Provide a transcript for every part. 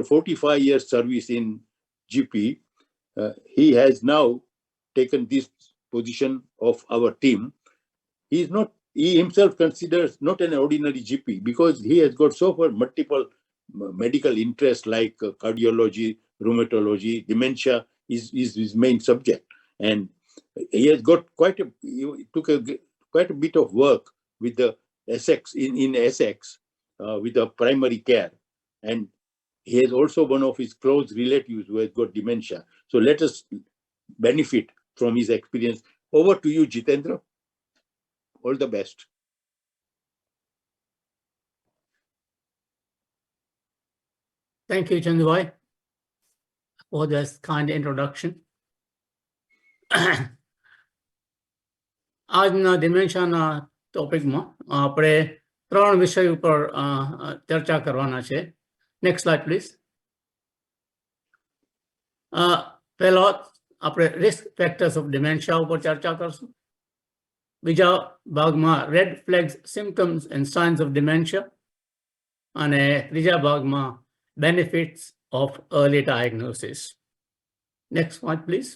after 45 years service in GP, he has now taken this position of our team. He himself considers not an ordinary GP because he has got so far multiple medical interests like cardiology, rheumatology, dementia is his main subject. And he has got quite a bit of work with the Essex, in Essex, with the primary care. And he has also one of his close relatives who has got dementia. So let us benefit from his experience. Over to you, Jitendra. All the best. Thank you, Chandubhai, for this kind introduction. આજના ડિમેન્શિયાના ટોપિકમાં આપણે 3 વિષય ઉપર ચર્ચા કરવાના છે. Next slide please. પહેલો આપણે risk factors of dementia ઉપર ચર્ચા કરશું. બીજા ભાગમાં red flags, symptoms and signs of dementia, અને ત્રીજા ભાગમાં benefits of early diagnosis. Next slide please.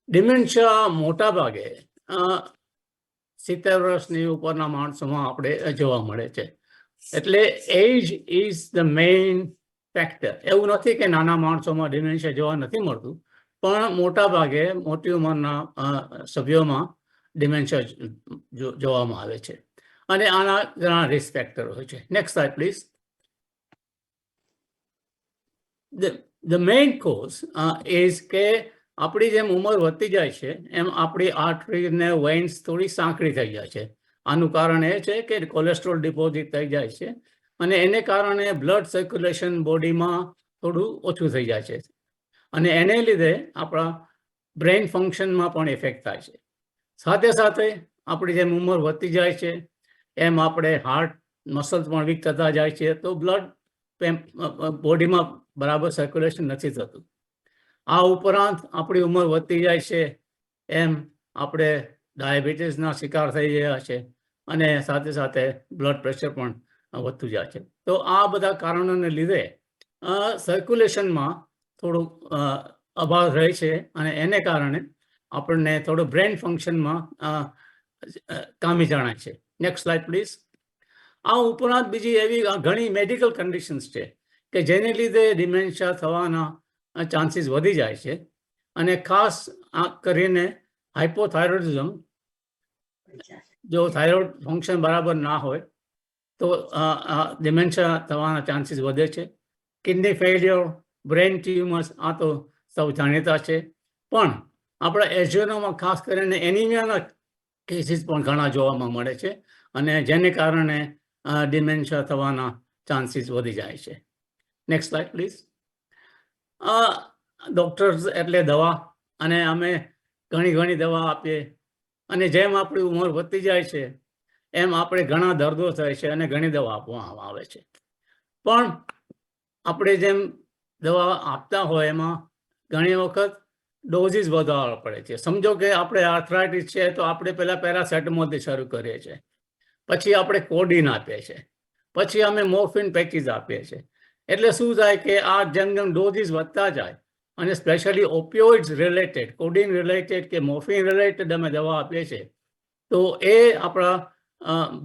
Dementia મોટા ભાગે 70 વર્ષની ઉપરના માણસોમાં આપણે જોવા મળે છે. એટલે age is the main factor. એવું નથી કે નાના માણસોમાં ડિમેન્શિયા જોવા નથી મળતું, પણ મોટા ભાગે મોટી ઉંમરના સભ્યોમાં ડિમેન્શિયા જોવામાં આવે છે. અને આના ઘણા રિસ્ક ફેક્ટર હોય છે. Next slide please. The main cause is કે આપણી જેમ ઉંમર વધતી જાય છે એમ આપણી આર્ટરી ને વેઇન્સ થોડી સાંકડી થઈ જાય છે. આનું કારણ એ છે કે કોલેસ્ટ્રોલ ડિપોઝિટ થઈ જાય છે અને એને કારણે બ્લડ સર્ક્યુલેશન બોડીમાં થોડું ઓછું થઈ જાય છે અને એને લીધે આપણા બ્રેઇન ફંક્શનમાં પણ ઇફેક્ટ થાય છે. સાથે સાથે આપણી જેમ ઉંમર વધતી જાય છે એમ આપણે હાર્ટ મસલ્સ પણ વીક થતા જાય છે, તો બ્લડ બોડીમાં બરાબર સર્ક્યુલેશન નથી થતું. આ ઉપરાંત આપણી ઉંમર વધતી જાય છે એમ આપણે ડાયાબિટીસના શિકાર થઈ ગયા છે અને સાથે સાથે બ્લડ પ્રેશર પણ વધતું જાય છે. તો આ બધા કારણોને લીધે સર્ક્યુલેશનમાં થોડુંક અભાવ રહે છે અને એને કારણે આપણને થોડું બ્રેઇન ફંક્શનમાં કામી જણાય છે. Next slide please. આ ઉપરાંત બીજી એવી ઘણી મેડિકલ કન્ડિશન્સ છે કે જેને લીધે ડિમેન્શિયા થવાના ચાન્સીસ વધી જાય છે અને ખાસ કરીને હાઇપોથાઇરોઇડિઝમ, જો થાઇરોઇડ ફંક્શન બરાબર ના હોય તો ડિમેન્શિયા થવાના ચાન્સીસ વધે છે. કિડની ફેલિયર, બ્રેઇન ટ્યુમર્સ, આ તો સૌ જાણીતા છે, પણ આપણા એશિયનોમાં ખાસ કરીને એનિમિયાના કેસીસ પણ ઘણા જોવામાં મળે છે અને જેને કારણે ડિમેન્શિયા થવાના ચાન્સીસ વધી જાય છે. Next slide please. ડૉક્ટર્સ એટલે દવા, અને અમે ઘણી દવા આપીએ અને જેમ આપણી ઉંમર વધતી જાય છે એમ આપણે ઘણા દર્દો થાય છે અને ઘણી દવા આપવામાં આવે છે. પણ આપણે જેમ દવા આપતા હોય એમાં ઘણી વખત ડોઝિસ વધારવા પડે છે. સમજો કે આપણે આર્થરાઇટિસ છે તો આપણે પહેલાં પેરાસેટામોલથી શરૂ કરીએ છીએ, પછી આપણે કોડીન આપીએ છીએ, પછી અમે મોર્ફિન પેચીસ આપીએ છીએ. એટલે શું થાય કે આ જેમ જેમ ડોઝિસ વધતા જાય અને સ્પેશિયલી ઓપિયોઇડ્સ રિલેટેડ, કોડીન રિલેટેડ કે મોર્ફિન રિલેટેડ અમે દવા આપીએ છીએ તો એ આપણા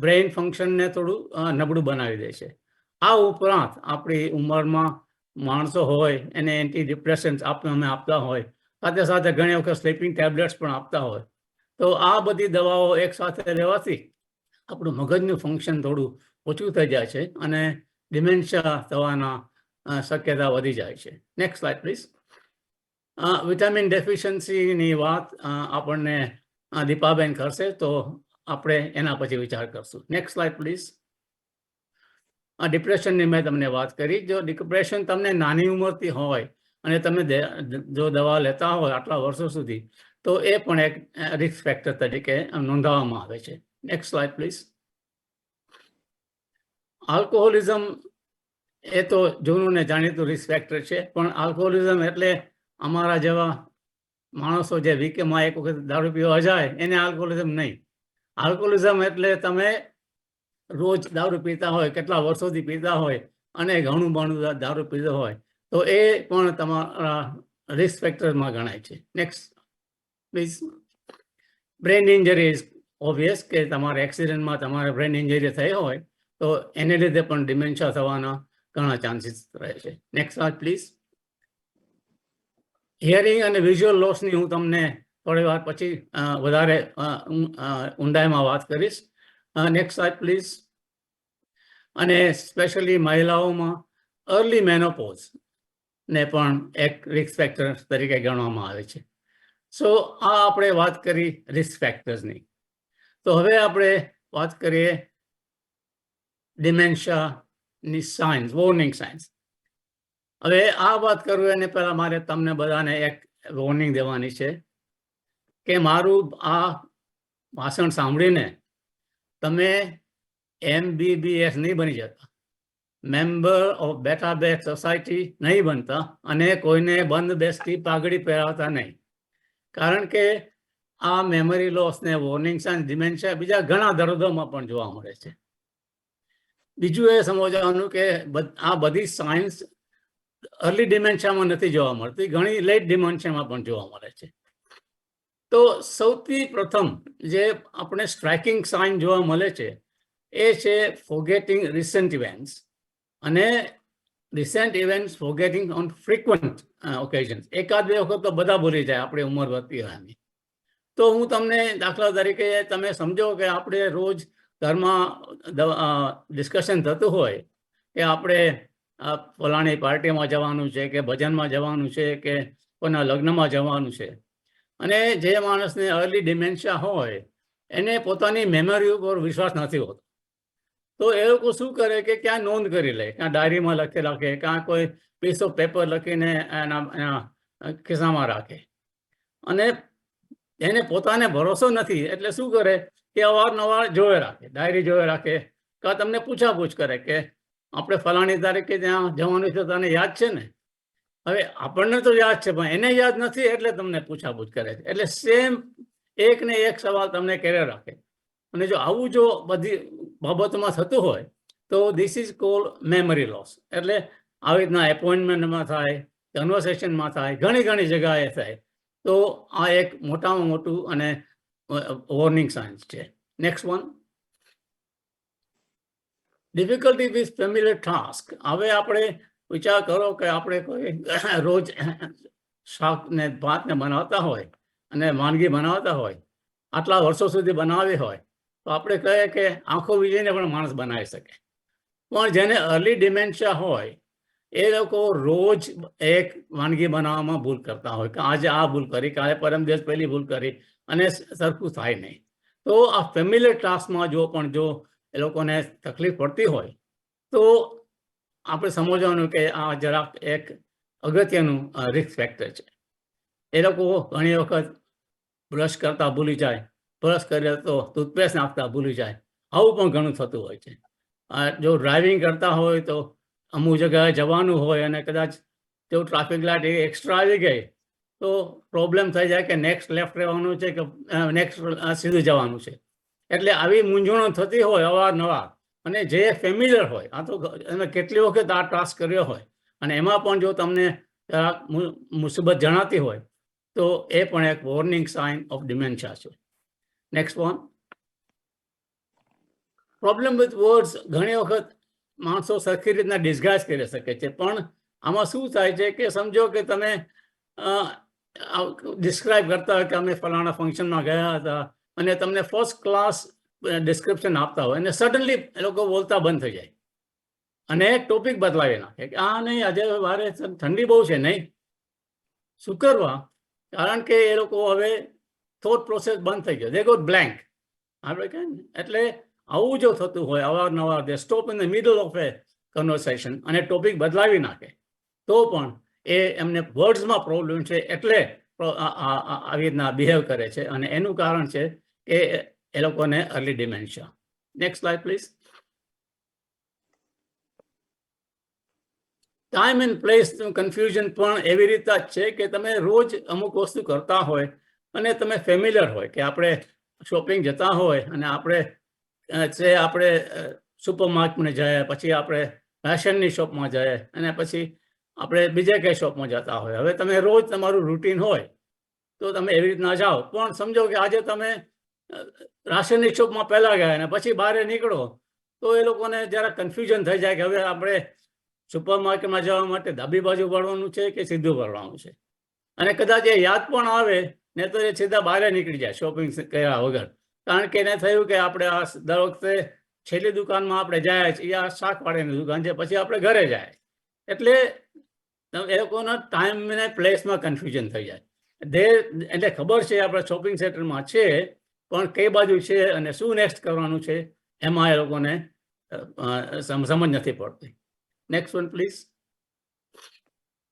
બ્રેઇન ફંક્શનને થોડું નબળું બનાવી દે છે. આ ઉપરાંત આપણી ઉંમરમાં માણસો હોય એને એન્ટી ડિપ્રેશન્સ અમે આપતા હોય, સાથે સાથે ઘણી વખત સ્લીપિંગ ટેબ્લેટ્સ પણ આપતા હોય, તો આ બધી દવાઓ એકસાથે લેવાથી આપણું મગજનું ફંક્શન થોડું ઓછું થઈ જાય છે અને ડિમેન્શિયા થવાના શક્યતા વધી જાય છે. Next slide please. વિટામિન ડેફિશિયન્સીની વાત આપણને દીપાબેન કરશે તો આપણે એના પછી વિચાર કરશું. Next slide please. ડિપ્રેશનની મેં તમને વાત કરી. જો ડિપ્રેશન તમને નાની ઉંમરથી હોય અને તમે જો દવા લેતા હોય આટલા વર્ષો સુધી તો એ પણ એક રિસ્ક ફેક્ટર તરીકે નોંધવામાં આવે છે. Next slide please. આલ્કોહોલિઝમ એ તો જૂનું ને જાણીતું રિસ્ક ફેક્ટર છે, પણ આલ્કોહોલિઝમ એટલે અમારા જેવા માણસો જે વીકેમાં એક વખત દારૂ પીવા જાય એને આલ્કોહોલિઝમ નહીં. આલ્કોહોલિઝમ એટલે તમે રોજ દારૂ પીતા હોય, કેટલા વર્ષોથી પીતા હોય અને ઘણું ઘણું દારૂ પીધો હોય તો એ પણ તમારા રિસ્ક ફેક્ટરમાં ગણાય છે. Next please. Brain injury is obvious કે તમારા એક્સિડન્ટમાં તમારે બ્રેન ઇન્જરી થઈ હોય તો એને લીધે પણ ડિમેન્શિયા થવાના ઘણા ચાન્સીસ રહે છે. Next slide please. હિયરિંગ અને વિઝ્યુઅલ લોસની હું તમને થોડી વાર પછી વધારે ઊંડાઈમાં વાત કરીશ. Next slide please. અને સ્પેશિયલી મહિલાઓમાં અર્લી મેનોપોઝ ને પણ એક રિસ્ક ફેક્ટર તરીકે ગણવામાં આવે છે. સો આ આપણે વાત કરી રિસ્ક ફેક્ટર્સની. તો હવે આપણે વાત કરીએ ડિમેન્શિયાની સાઇન્સ, વોર્નિંગ સાઇન્સ. હવે આ વાત કરું એને પહેલાં મારે તમને બધાને એક વોર્નિંગ દેવાની છે કે મારું આ ભાષણ સાંભળીને તમે MBBS નહીં બની જતા, મેમ્બર ઓફ બેટા બેટ સોસાયટી નહીં બનતા અને કોઈને બંધ બેસતી પાઘડી પહેરાવતા નહીં. કારણ કે આ મેમરી લોસ ને વોર્નિંગ સાઇન્સ, ડિમેન્શિયા બીજા ઘણા દર્દોમાં પણ જોવા મળે છે. બીજું એ સમજવાનું કે આ બધી સાયન્સ અર્લી ડિમેન્શિયામાં નથી જોવા મળતી, ઘણી લેટ ડિમેન્શિયામાં પણ જોવા મળે છે. તો સૌથી પ્રથમ જે આપણે સ્ટ્રાઇકિંગ સાઇન જોવા મળે છે એ છે ફોરગેટિંગ રિસન્ટ ઇવેન્ટ્સ અને recent events forgetting on frequent occasions. એકાદ બે વખત તો બધા ભૂલી જાય આપણે ઉંમર વધતી હોય. તો હું તમને દાખલા તરીકે તમે સમજો કે આપણે રોજ ઘરમાં ડિસ્કશન થતું હોય કે આપણે ફલાણી પાર્ટીમાં જવાનું છે કે ભજનમાં જવાનું છે કે કોઈના લગ્નમાં જવાનું છે, અને જે માણસને અર્લી ડિમેન્શિયા હોય એને પોતાની મેમરી ઉપર વિશ્વાસ નથી હોતો. તો એ લોકો શું કરે કે ક્યાં નોંધ કરી લે, ક્યાં ડાયરીમાં લખી રાખે, ક્યાં કોઈ પીસ ઓફ પેપર લખીને એના ખિસ્સામાં રાખે. અને એને પોતાને ભરોસો નથી એટલે શું કરે કે અવારનવાર જોયે રાખે, ડાયરી જોયે રાખે, કાં તમને પૂછાપૂછ કરે કે આપણે ફલાણી તારીખે ત્યાં જવાનું છે, તને યાદ છે ને? હવે આપણને તો યાદ છે પણ એને યાદ નથી એટલે તમને પૂછાપૂછ કરે છે. એટલે સેમ એક ને એક સવાલ તમને કર્યા રાખે. અને જો આવું જો બધી બાબતોમાં થતું હોય તો this is called memory loss. એટલે આવી રીતના એપોઇન્ટમેન્ટમાં થાય, કન્વર્સેશનમાં થાય, ઘણી ઘણી જગ્યાએ થાય. તો આ એક મોટામાં મોટું અને વોર્નિંગ સાઇન્સ છે. Next one, difficulty with familiar task. હવે આપણે વિચાર કરો કે આપણે કોઈ રોજ શાક ને ભાત ને બનાવતા હોય અને વાનગી બનાવતા હોય, આટલા વર્ષો સુધી બનાવી હોય તો આપણે કહીએ કે આંખો વીજીને પણ માણસ બનાવી શકે. પણ જેને અર્લી ડિમેન્શિયા હોય એ લોકો રોજ એક વાનગી બનાવવામાં ભૂલ કરતા હોય કે આજે આ ભૂલ કરી, કાલે પરમ દિવસ પહેલી ભૂલ કરી અને સરખું થાય નહીં. તો આ ફેમિલિયર ટાસ્કમાં જો એ લોકોને તકલીફ પડતી હોય તો આપણે સમજવાનું કે આ જરાક એક અગત્યનું રિસ્ક ફેક્ટર છે. એ લોકો ઘણી વખત બ્રશ કરતા ભૂલી જાય, બ્રશ કરે તો ટૂથપેસ્ટ નાખતા ભૂલી જાય. આવું પણ ઘણું થતું હોય છે. જો ડ્રાઇવિંગ કરતા હોય તો અમુક જગ્યાએ જવાનું હોય અને કદાચ જો ટ્રાફિક લાઇટ એક્સ્ટ્રા આવી ગઈ તો પ્રોબ્લેમ થઈ જાય કે નેક્સ્ટ લેફ્ટ રહેવાનું છે કે નેક્સ્ટ સીધું જવાનું છે. એટલે આવી મૂંઝવણો થતી હોય અવારનવાર. અને જે ફેમિલિયર હોય, આ તો તમે કેટલી વખત આ ટાસ્ક કર્યો હોય અને એમાં પણ જો તમને મુસીબત જણાતી હોય તો એ પણ એક વોર્નિંગ સાઇન ઓફ ડિમેન્શિયા છે. Next one, problem with words. ઘણી વખત માણસો સરખી રીતના ડિસ્ગાઇઝ કરી શકે છે, પણ આમાં શું થાય છે કે સમજો કે તમે ડિસ્ક્રાઇબ કરતા હોય કે અમે ફલાણા ફંક્શનમાં ગયા હતા અને તમને ફર્સ્ટ ક્લાસ ડિસ્ક્રિપ્શન આપતા હોય અને સડનલી એ લોકો બોલતા બંધ થઈ જાય અને એક ટોપિક બદલાવી નાખે કે આ નહીં, આજે વારે ઠંડી બહુ છે નહીં. શું કરવા? કારણ કે એ લોકો હવે થોટ પ્રોસેસ બંધ થઈ ગયો, દે ગોટ બ્લેન્ક. આપણે કહે ને, એટલે આવું જો થતું હોય અવારનવાર, they stop in the middle of a conversation અને ટોપિક બદલાવી નાખે તો પણ એ એમને વર્ડ્સમાં પ્રોબ્લેમ છે એટલે આવી રીતના બિહેવ કરે છે અને એનું કારણ છે કે એ લોકોને early dementia. Next slide please. Time and પ્લેસનું કન્ફ્યુઝન પણ એવી રીતે જ છે કે તમે રોજ અમુક વસ્તુ કરતા હોય અને તમે ફેમિલિયર હોય કે આપણે શોપિંગ જતા હોય અને આપણે સુપર માર્કેટમાં જાય, પછી આપણે રાશનની શોપમાં જાય અને પછી આપણે બીજે કઈ શોપમાં જતા હોય. હવે તમે રોજ તમારું રૂટીન હોય તો તમે એવી રીતના જાઓ, પણ સમજો કે આજે તમે રાશનની શોપમાં પહેલા ગયા અને પછી બહાર નીકળો તો એ લોકોને જરા કન્ફ્યુઝન થઈ જાય કે હવે આપણે સુપર માર્કેટમાં જવા માટે ડાબી બાજુ વળવાનું છે કે સીધું વળવાનું છે. અને કદાચ એ યાદ પણ આવે ને તો એ સીધા બહાર નીકળી જાય શોપિંગ કર્યા વગર, કારણ કે એને થયું કે આપણે આ દર વખતે છેલ્લી દુકાનમાં આપણે જાય છીએ, આ શાકવાળીની દુકાન છે, પછી આપણે ઘરે જાય. એટલે એ લોકોના ટાઈમ અને પ્લેસમાં કન્ફ્યુઝન થઈ જાય. એટલે ખબર છે આપણે શોપિંગ સેન્ટરમાં છે, પણ કઈ બાજુ છે અને શું નેક્સ્ટ કરવાનું છે એમાં એ લોકોને સમજ નથી પડતી. Next one please.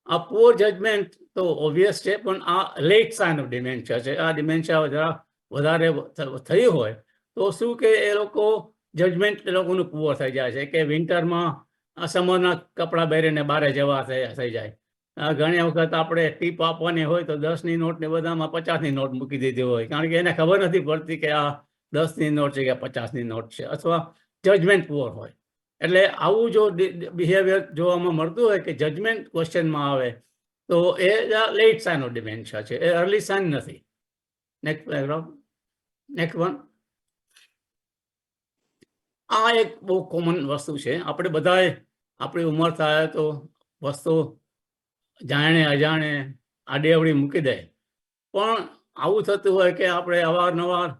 આ પુઅર જજમેન્ટ તો ઓબ્વિયસ છે, પણ આ લેટ સાઇન ઓફ ડિમેન્શિયા છે. આ ડિમેન્શિયા જરા વધારે થયું હોય તો શું કે એ લોકો જજમેન્ટ એ લોકોનું પુઅર થઈ જાય છે કે વિન્ટરમાં સમરના કપડાં પહેરીને બહાર જવા થઈ જાય. ઘણી વખત આપણે ટીપ આપવાની હોય તો 10ની નોટ ને બધામાં 50ની નોટ મૂકી દીધી હોય, કારણ કે એને ખબર નથી પડતી કે આ 10ની નોટ છે કે 50ની નોટ છે, અથવા જજમેન્ટ પુઅર હોય. એટલે આવું જો બિહેવિયર જોવામાં મળતું હોય કે જજમેન્ટ ક્વેશ્ચનમાં આવે તો એ લેટ સાઇન ઓફ ડિમેન્શિયા છે, એ અર્લી સાઇન નથી. Next paragraph. Next one. આ એક બહુ કોમન વસ્તુ છે. આપણે બધાએ આપણી ઉંમર થાય તો વસ્તુ જાણે અજાણે આડેઅવળી મૂકી દે, પણ આવું થતું હોય કે આપણે અવારનવાર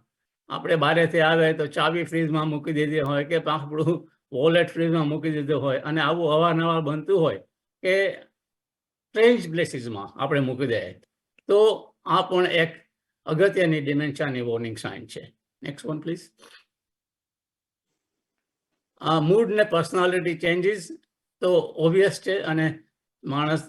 આપણે બહારેથી આવે તો ચાવી ફ્રીજમાં મૂકી દીધી હોય કે આપણું વોલેટ ફ્રીજમાં મૂકી દીધું હોય, અને આવું અવારનવાર બનતું હોય કે સ્ટ્રેન્જ પ્લેસીસમાં આપણે મૂકી દઈએ, તો આ પણ એક અગત્યની ડિમેન્શિયાની વોર્નિંગ સાઇન છે. Next one please. મૂડ ને પર્સનાલિટી ચેન્જીસ તો ઓબ્વિયસ છે, અને માણસ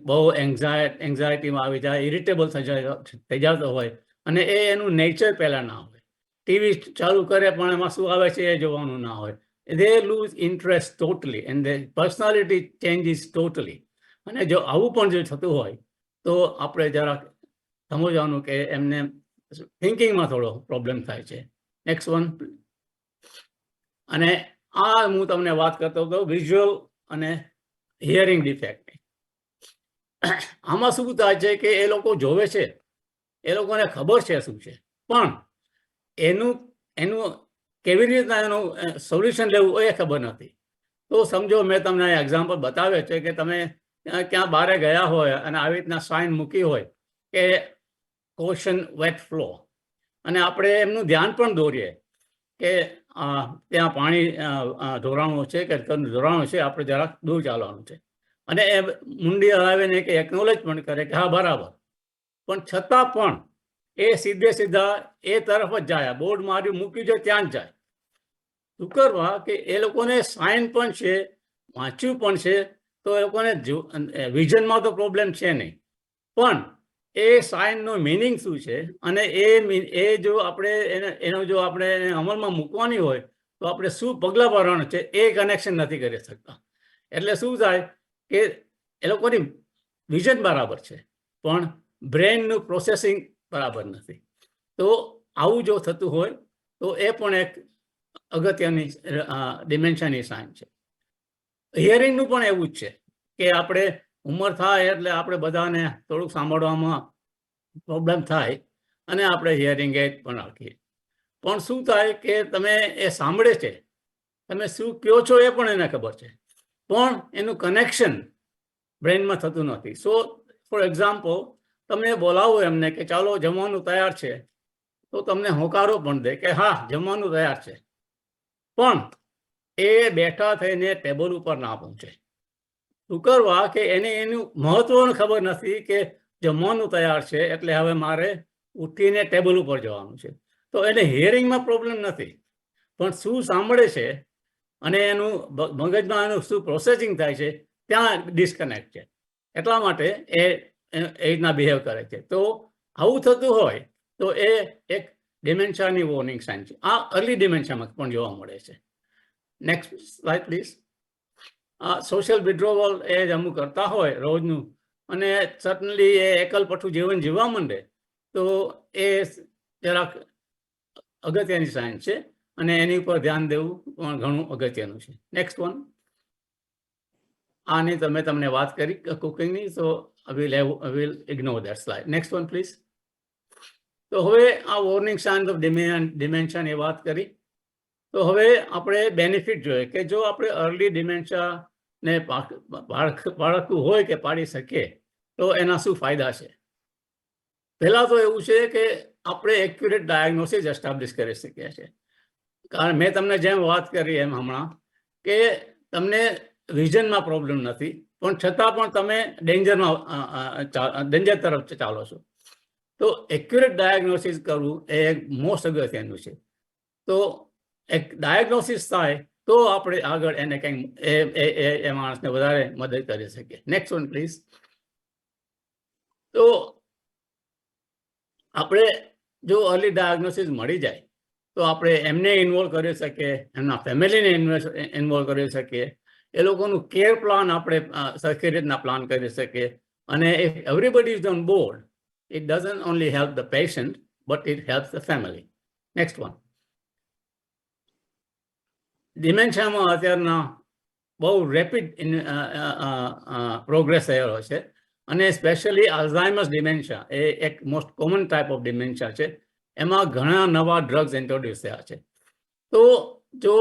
બહુ એન્ઝાયટીમાં આવી જાય, ઇરિટેબલ થઈ જતો હોય, અને એ એનું નેચર પહેલાં ના હોય. ટીવી ચાલુ કરે પણ એમાં શું આવે છે એ જોવાનું ના હોય. they lose interest totally and their personality changes totally. અને જો આવું પણ જો થતું હોય તો આપણે જરાક સમજવાનું કે એમને થિંકિંગમાં થોડો પ્રોબ્લેમ થાય છે. Next one. અને આ હું તમને વાત કરતો હતો વિઝ્યુઅલ અને હિયરિંગ ડિફેક્ટ. આમાં શું થાય છે કે એ લોકો જોવે છે, એ લોકોને ખબર છે શું છે, પણ એનું કેવી રીતના એનું સોલ્યુશન લેવું એ ખબર નથી. તો સમજો મેં તમને એક્ઝામ્પલ બતાવ્યો છે કે તમે ક્યાં બહાર ગયા હોય અને આવી રીતના સાઇન મૂકી હોય કે કોશન વેટ ફ્લો, અને આપણે એમનું ધ્યાન પણ દોરીએ કે ત્યાં પાણી ઢોરાણું છે કે ઢોરાણું છે, આપણે જરાક દૂર ચાલવાનું છે, અને એ મુંડી હલાવીને કે એકનોલેજ પણ કરે કે હા બરાબર, પણ છતાં પણ એ સીધા એ તરફ જ જાય, બોર્ડ માર્યું મૂક્યું છે ત્યાં જ જાય. શું કરવા કે એ લોકોને સાઇન પણ છે, વાંચ્યું પણ છે, તો એ લોકોને વિઝનમાં તો પ્રોબ્લેમ છે નહીં, પણ એ સાઇનનો મિનિંગ શું છે અને એ જો આપણે એનો જો આપણે અમલમાં મૂકવાની હોય તો આપણે શું પગલાં ભરવાનું છે એ કનેક્શન નથી કરી શકતા. એટલે શું થાય કે એ લોકોની વિઝન બરાબર છે પણ બ્રેનનું પ્રોસેસિંગ બરાબર નથી. તો આવું જો થતું હોય તો એ પણ એક અગત્યની ડિમેન્શિયાની સાઇન છે. હિયરિંગનું પણ એવું જ છે કે આપણે ઉંમર થાય એટલે આપણે બધાને થોડુંક સાંભળવામાં પ્રોબ્લેમ થાય અને આપણે હિયરિંગ એડ પણ રાખીએ, પણ શું થાય કે તમે એ સાંભળે છે, તમે શું કહો છો એ પણ એને ખબર છે, પણ એનું કનેક્શન બ્રેનમાં થતું નથી. સો ફોર એક્ઝામ્પલ તમે બોલાવો એમને કે ચાલો જમવાનું તૈયાર છે, તો તમને હોકારો પણ દે કે હા જમવાનું તૈયાર છે, પણ એ બેઠા થઈને ટેબલ ઉપર ના પહોંચે. શું કરવા કે એનું મહત્વનું ખબર નથી કે જમવાનું તૈયાર છે એટલે હવે મારે ઉઠીને ટેબલ ઉપર જવાનું છે. તો એને હિયરિંગમાં પ્રોબ્લેમ નથી, પણ શું સાંભળે છે અને એનું મગજમાં એનું શું પ્રોસેસિંગ થાય છે ત્યાં ડિસ્કનેક્ટ છે, એટલા માટે એ રીતના બિહેવ કરે છે. તો આવું થતું હોય તો એ એક ડિમેન્શિયાની વોર્નિંગ સાઇન છે. આ અર્લી ડિમેન્શિયામાં પણ જોવા મળે છે. Next slide please. Social withdrawal એ જ અમુક કરતા હોય રોજનું, અને સડનલી એ એકલપઠું જીવન જીવવા માંડે તો એ જરાક અગત્યની સાઇન છે, અને એની ઉપર ધ્યાન દેવું પણ ઘણું અગત્યનું છે. Next one. આની તમને વાત કરી કુકિંગની, so will ignore that slide. Next one please. તો હવે આ વોર્નિંગ સાઇન્સ ઓફ ડિમેન્શિયાની વાત કરી. તો હવે આપણે બેનિફિટ જોઈએ કે જો આપણે અર્લી ડિમેન્શિયાને પાળખવું હોય કે પાડી શકીએ તો એના શું ફાયદા છે. પહેલા તો એવું છે કે આપણે એક્યુરેટ ડાયગ્નોસિસ એસ્ટાબ્લિશ કરી શકીએ છીએ. કારણ મેં તમને જેમ વાત કરી એમ હમણાં કે તમને વિઝનમાં પ્રોબ્લેમ નથી, પણ છતાં પણ તમે ડેન્જર તરફ ચાલો છો. તો એક્યુરેટ ડાયગ્નોસિસ કરવું એ મોસ્ટ અગત્યનું છે. તો એક ડાયગ્નોસિસ થાય તો આપણે આગળ એને કંઈક એ માણસને વધારે મદદ કરી શકીએ. Next one please. તો આપણે જો અર્લી ડાયગ્નોસિસ મળી જાય તો આપણે એમને ઇન્વોલ્વ કરી શકીએ, એમના ફેમિલીને ઇન્વોલ્વ કરી શકીએ, એ લોકોનું કેર પ્લાન આપણે સરખી રીતના પ્લાન કરી શકીએ. અને if everybody is on board, it doesn't only help the patient, but it helps the family. Next one. ડિમેન્શિયામાં અત્યારના બહુ રેપિડ પ્રોગ્રેસ થયેલો છે અને સ્પેશિયલી અલ્ઝાઇમર્સ ડિમેન્શિયા એ એક most common type of dementia છે. એમાં ઘણા નવા ડ્રગ્સ ઇન્ટ્રોડ્યુસ થયા છે. તો જો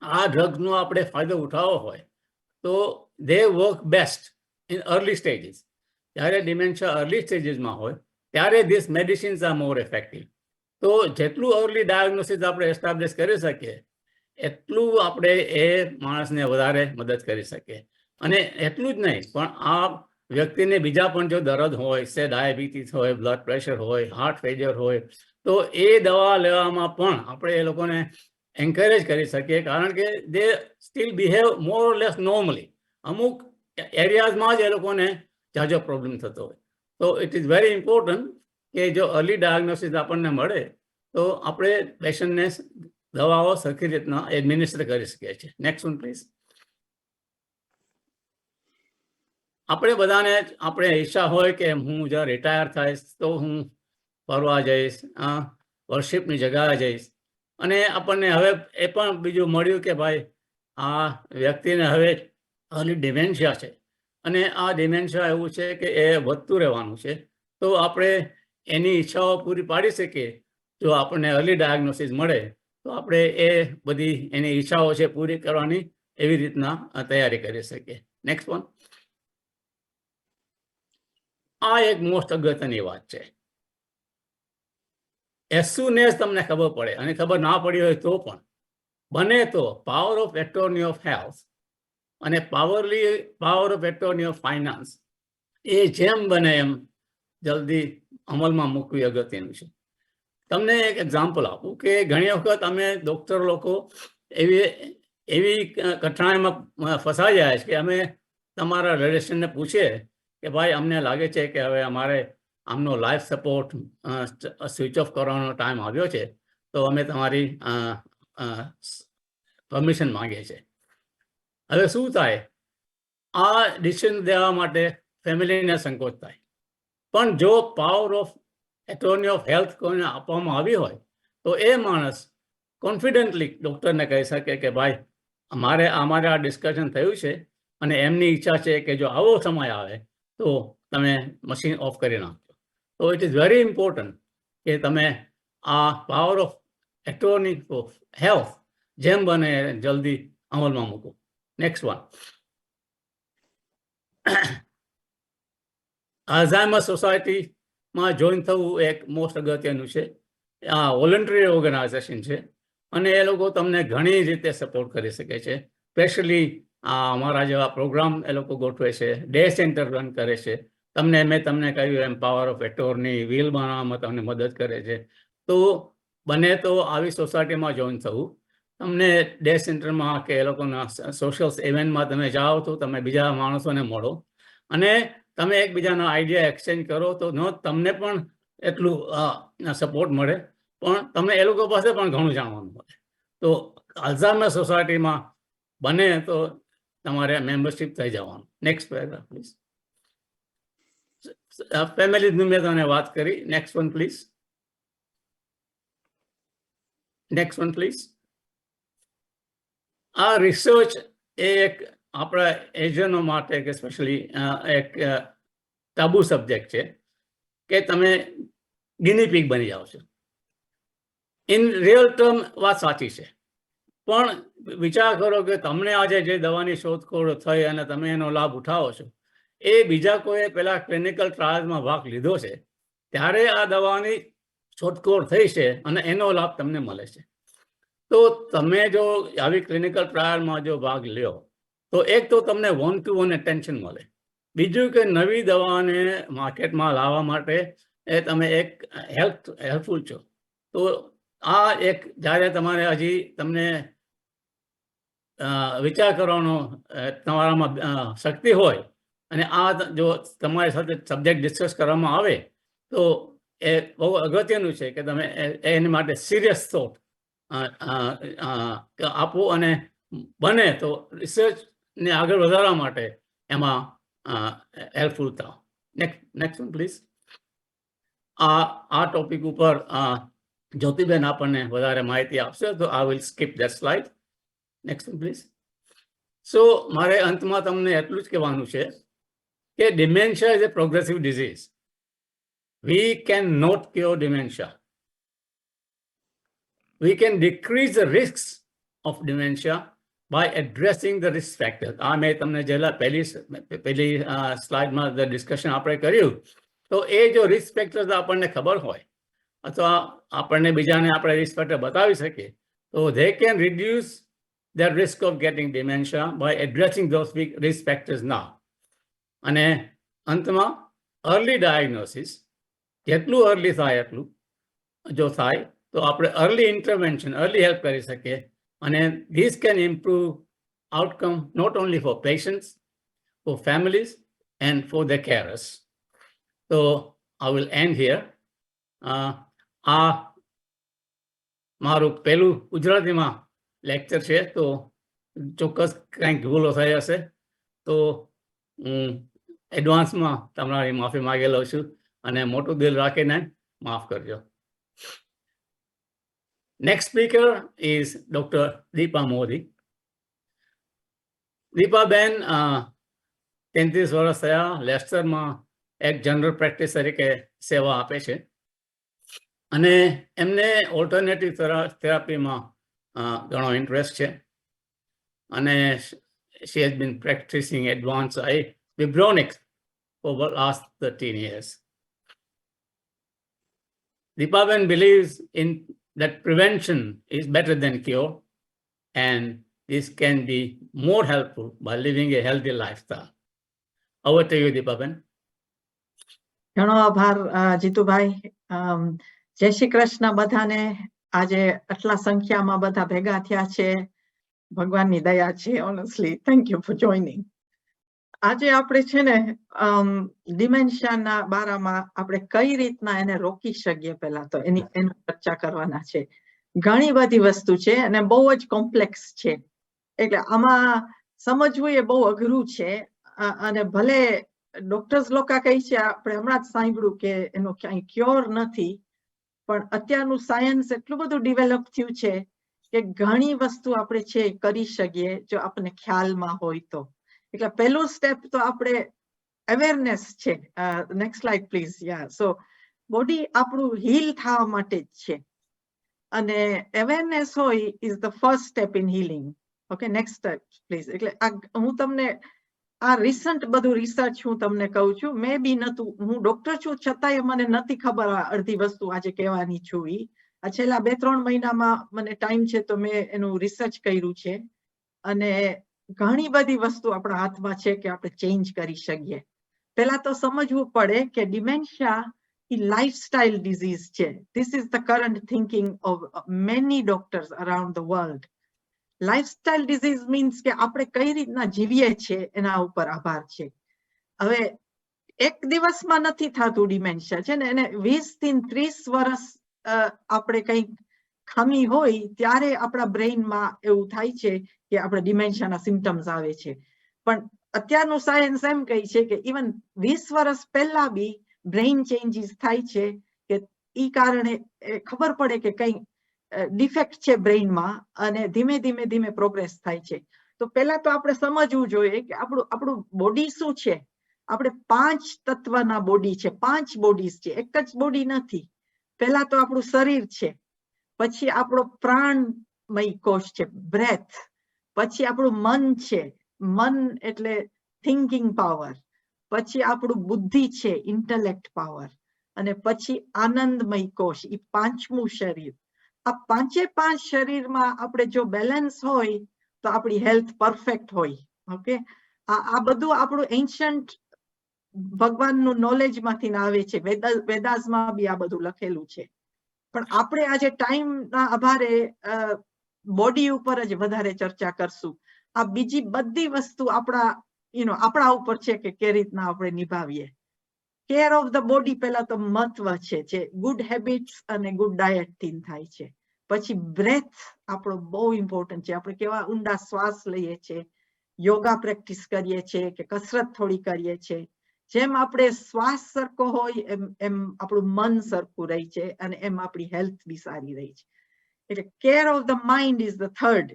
આ ડ્રગ્સનો આપણે ફાયદો ઉઠાવવો હોય તો they work best in early stages. જ્યારે ડિમેન્શિયા અર્લી સ્ટેજીસમાં હોય ત્યારે these medicines are more effective. તો જેટલું અર્લી ડાયગ્નોસિસ આપણે એસ્ટાબ્લિશ કરી શકીએ એટલું આપણે એ માણસને વધારે મદદ કરી શકીએ. અને એટલું જ નહીં, પણ આ વ્યક્તિને બીજા પણ જો દર્દ હોય, સે ડાયાબિટીસ હોય, બ્લડ પ્રેશર હોય, હાર્ટ ફેલિયર હોય, તો એ દવા લેવામાં પણ આપણે એ લોકોને એન્કરેજ કરી શકીએ. કારણ કે દે સ્ટીલ બિહેવ મોર ઓર લેસ નોર્મલી. અમુક એરિયાઝમાં જ એ લોકોને જાજો પ્રોબ્લેમ થતો હોય. તો ઇટ ઇઝ વેરી ઇમ્પોર્ટન્ટ કે જો અર્લી ડાયગ્નોસિસ આપણને મળે તો આપણે પેશન્ટને દવાઓ સરખી રીતના એડમિનિસ્ટર કરી શકીએ છીએ. Next one please. આપણે બધાને આપણે ઈચ્છા હોય કે હું જ્યારે રિટાયર થઈશ તો હું ફરવા જઈશ, વર્શિપની જગ્યાએ જઈશ. અને આપણને હવે એ પણ બીજું મળ્યું કે ભાઈ આ વ્યક્તિને હવે અર્લી ડિમેન્શિયા છે અને આ ડિમેન્શિયા એવું છે કે એ વધતું રહેવાનું છે. તો આપણે એની ઈચ્છાઓ પૂરી પાડી શકીએ. જો આપણને અર્લી ડાયગ્નોસિસ મળે તો આપણે એ બધી એની ઈચ્છાઓ છે પૂરી કરવાની એવી રીતના તૈયારી કરી શકીએ. Next one. આ એક મોસ્ટ અગત્યની વાત છે. એઝ સૂન એઝ તમને ખબર પડે, અને ખબર ના પડી હોય તો પણ બને તો power of attorney of health અને power of attorney of finance એ જેમ બને એમ જલ્દી અમલમાં મૂકવી અગત્યનું છે. તમને એક એક્ઝામ્પલ આપું કે ઘણી વખત અમે ડૉક્ટર લોકો એવી કઠણાઈમાં ફસાઈ જાય છે કે અમે તમારા રિલેશનને પૂછીએ કે ભાઈ અમને લાગે છે કે હવે અમારે આમનો લાઈફ સપોર્ટ સ્વિચ ઓફ કરવાનો ટાઈમ આવ્યો છે, તો અમે તમારી પરમિશન માંગીએ છીએ. હવે શું થાય, આ ડિસિઝન દેવા માટે ફેમિલીને સંકોચ થાય. પણ જો power of attorney of health કોઈને આપવામાં આવી હોય તો એ માણસ કોન્ફિડન્ટલી ડૉક્ટરને કહી શકે કે ભાઈ અમારે આ ડિસ્કશન થયું છે અને એમની ઈચ્છા છે કે જો આવો સમય આવે તો તમે મશીન ઓફ કરી નાખજો. તો ઇટ ઇઝ વેરી ઇમ્પોર્ટન્ટ કે તમે આ power of attorney of health જેમ બને જલ્દી અમલમાં મૂકો. Next one. અલ્ઝાઇમર સોસાયટીમાં જોઈન થવું એક મોસ્ટ અગત્યનું છે. આ વોલન્ટરી ઓર્ગેનાઇઝેશન છે અને એ લોકો તમને ઘણી રીતે સપોર્ટ કરી શકે છે. સ્પેશિયલી અમારા જેવા પ્રોગ્રામ એ લોકો ગોઠવે છે, ડે સેન્ટર રન કરે છે. મેં તમને કહ્યું એમ પાવર ઓફ એટોર્ની વ્હીલ બનાવવામાં તમને મદદ કરે છે. તો બને તો આવી સોસાયટીમાં જોઈન થવું. તમને ડે સેન્ટરમાં કે એ લોકોના સોશિયલ ઇવેન્ટમાં તમે જાઓ તો તમે બીજા માણસોને મળો અને તમે એકબીજાના આઈડિયા એક્સચેન્જ કરો તો તમને પણ એટલું સપોર્ટ મળે, પણ તમને એ લોકો પાસે પણ ઘણું જાણવાનું મળે. તો અલ્ઝાઇમર સોસાયટીમાં બને તો તમારે મેમ્બરશિપ થઈ જવાનું. Next paragraph please. ફેમિલીની મેં તમને વાત કરી. Next one please. Next one please. આ રિસર્ચ એ એક આપણા એશિયનો માટે કે સ્પેશિયલી એક ટાબુ સબ્જેક્ટ છે કે તમે ગિની પીગ બની જાઓ છો. ઇન રિયલ ટર્મ વાત સાચી છે, પણ વિચાર કરો કે તમને આજે જે દવાની શોધખોળ થઈ અને તમે એનો લાભ ઉઠાવો છો, એ બીજા કોઈએ પેલા ક્લિનિકલ ટ્રાયલમાં ભાગ લીધો છે ત્યારે આ દવાની શોધખોળ થઈ છે અને એનો લાભ તમને મળે છે. તો તમે જો આવી ક્લિનિકલ ટ્રાયલમાં જો ભાગ લ્યો તો એક તો તમને 1-to-1 એટેન્શન મળે, બીજું કે નવી દવાને માર્કેટમાં લાવવા માટે એ તમે એક હેલ્પફુલ છો. તો આ એક જ્યારે તમારે હજી તમને વિચાર કરવાનો તમારામાં શક્તિ હોય અને આ જો તમારી સાથે સબ્જેક્ટ ડિસ્કસ કરવામાં આવે તો એ બહુ અગત્યનું છે કે તમે એની માટે સિરિયસ થોટ આપો અને બને તો રિસર્ચને આગળ વધારવા માટે એમાં હેલ્પફુલ થાવ. Next one please. આ ટોપિક ઉપર જ્યોતિબેન આપણને વધારે માહિતી આપશે, તો I will skip that slide. Next one please. So મારે અંતમાં તમને એટલું જ કહેવાનું છે કે dementia is a progressive disease. We cannot cure dementia. We can decrease the risks of dementia by addressing the risk factors. આ મેં તમને જેલા પહેલી સ્લાઇડમાં ડિસ્કશન આપણે કર્યું, તો એ જો રિસ્ક ફેક્ટર્સ આપણને ખબર હોય અથવા આપણને બીજાને આપણે રિસ્ક ફેક્ટર બતાવી શકીએ તો they can reduce the risk of getting dementia by addressing those risk factors now. અને અંતમાં early diagnosis જેટલું early થાય એટલું જો થાય તો આપણે early intervention, early help કરી શકીએ અને this can improve outcome not only for patients, for families and for their carers. So I will end here. આ મારું પહેલું ગુજરાતીમાં લેક્ચર છે, તો ચોક્કસ કંઈક ભૂલો થઈ હશે તો હું એડવાન્સમાં તમારી માફી માગી લઉં છું અને મોટું દિલ રાખીને માફ કરજો. Next speaker is Dr. Deepa Modi. Deepaben 33 વર્ષ થયા લેસ્ટરમાં એક જનરલ પ્રેક્ટિસ તરીકે સેવા આપે છે અને એમને ઓલ્ટરનેટિવ થેરાપીમાં ઘણો ઇન્ટરેસ્ટ છે અને she has been practicing advanced vibronics for the last 13 years. Deepaben believes in that prevention is better than cure, and this can be more helpful by living a healthy lifestyle. Over to you, Deepaben. ઘણો આભાર જીતુભાઈ. જય શ્રી કૃષ્ણ બધાને. આજે આટલા સંખ્યામાં બધા ભેગા થયા છે, ભગવાનની દયા છે. Honestly thank you for joining. આજે આપણે છે ને ડિમેન્શિયાના બારામાં આપણે કઈ રીતના એને રોકી શકીએ પહેલા તો એની ચર્ચા કરવાના છે. ઘણી બધી વસ્તુ છે અને બહુ જ કોમ્પ્લેક્સ છે, એટલે આમાં સમજવું એ બહુ અઘરું છે. અને ભલે ડોક્ટર્સ લોકો કહે છે, આપણે હમણાં જ સાંભળ્યું કે એનો ક્યાંય ક્યોર નથી, પણ અત્યારનું સાયન્સ એટલું બધું ડેવલપ થયું છે કે ઘણી વસ્તુ આપણે છે કરી શકીએ જો આપણને ખ્યાલમાં હોય તો. એટલે પહેલું સ્ટેપ તો આપણે અવેરનેસ છે. Next slide please. Yeah, so body આપણું હીલ થવા માટે જ છે અને અવેરનેસ હોય is the first step in healing. Okay, next step please. એટલે હું તમને આ રિસન્ટ બધું રિસર્ચ હું તમને કહું છું. મેં બી નતું, હું ડોક્ટર છું છતાંય મને નથી ખબર અડધી વસ્તુ આજે કહેવાની છું. આ છેલ્લા 2-3 મહિનામાં મને ટાઈમ છે તો મેં એનું રિસર્ચ કર્યું છે અને ઘણી બધી વસ્તુ આપણા હાથમાં છે કે આપણે ચેન્જ કરી શકીએ. પહેલા તો સમજવું પડે કે ડિમેન્શિયા એ લાઇફસ્ટાઇલ ડિઝીઝ છે. This is the current thinking of many doctors around the world. Lifestyle disease means કે આપણે કઈ રીતના જીવીએ છીએ એના ઉપર આભાર છે. હવે એક દિવસમાં નથી થતું ડિમેન્શિયા છે ને, એને 20 થી 30 વર્ષ આપણે કંઈક ખામી હોય ત્યારે આપણા બ્રેઇનમાં એવું થાય છે કે આપણે ડિમેન્શિયાના સિમ્ટમ્સ આવે છે. પણ અત્યારનું સાયન્સ એમ કહે છે કે ઇવન 20 વર્ષ પહેલા બી બ્રેઇન ચેન્જીસ થાય છે કે એ કારણે ખબર પડે કે કંઈ ડિફેક્ટ છે બ્રેઇનમાં અને ધીમે ધીમે પ્રોગ્રેસ થાય છે. તો તો પહેલા તો આપણે સમજવું જોઈએ કે આપણું બોડી શું છે. આપણે 5 તત્વના બોડી છે, 5 બોડીઝ છે, એક જ બોડી નથી. પહેલા તો આપણું શરીર છે, પછી આપણો પ્રાણમય કોષ છે, બ્રેથ, પછી આપણું મન છે, મન એટલે થિંકિંગ પાવર, પછી આપણું બુદ્ધિ છે, ઇન્ટેલેક્ટ પાવર, અને પછી આનંદમય કોષ, એ 5મું શરીર. આ 5 શરીરમાં આપણે જો બેલેન્સ હોય તો આપણી હેલ્થ પરફેક્ટ હોય. ઓકે, આ બધું આપણું એન્શન્ટ ભગવાનનું નોલેજમાંથી આવે છે. વેદાસમાં બી આ બધું લખેલું છે. પણ આપણે આજે ટાઈમના આભારે બોડી ઉપર જ વધારે ચર્ચા કરશું. આ બીજી બધી વસ્તુ આપણા ઉપર છે કે કેવી રીતના આપણે નિભાવીએ. કેર ઓફ ધ બોડી પહેલા તો મહત્વ છે, જે ગુડ હેબિટ્સ અને ગુડ ડાયટ થી થાય છે. પછી બ્રેથ આપણો બહુ ઇમ્પોર્ટન્ટ છે. આપણે કેવા ઊંડા શ્વાસ લઈએ છીએ, યોગા પ્રેક્ટિસ કરીએ છીએ કે કસરત થોડી કરીએ છીએ. જેમ આપણે શ્વાસ સરખો હોય એમ આપણું મન સરખું રહે છે, અને એમ આપણી હેલ્થ બી સારી રહે છે. એટલે care of the mind is the third.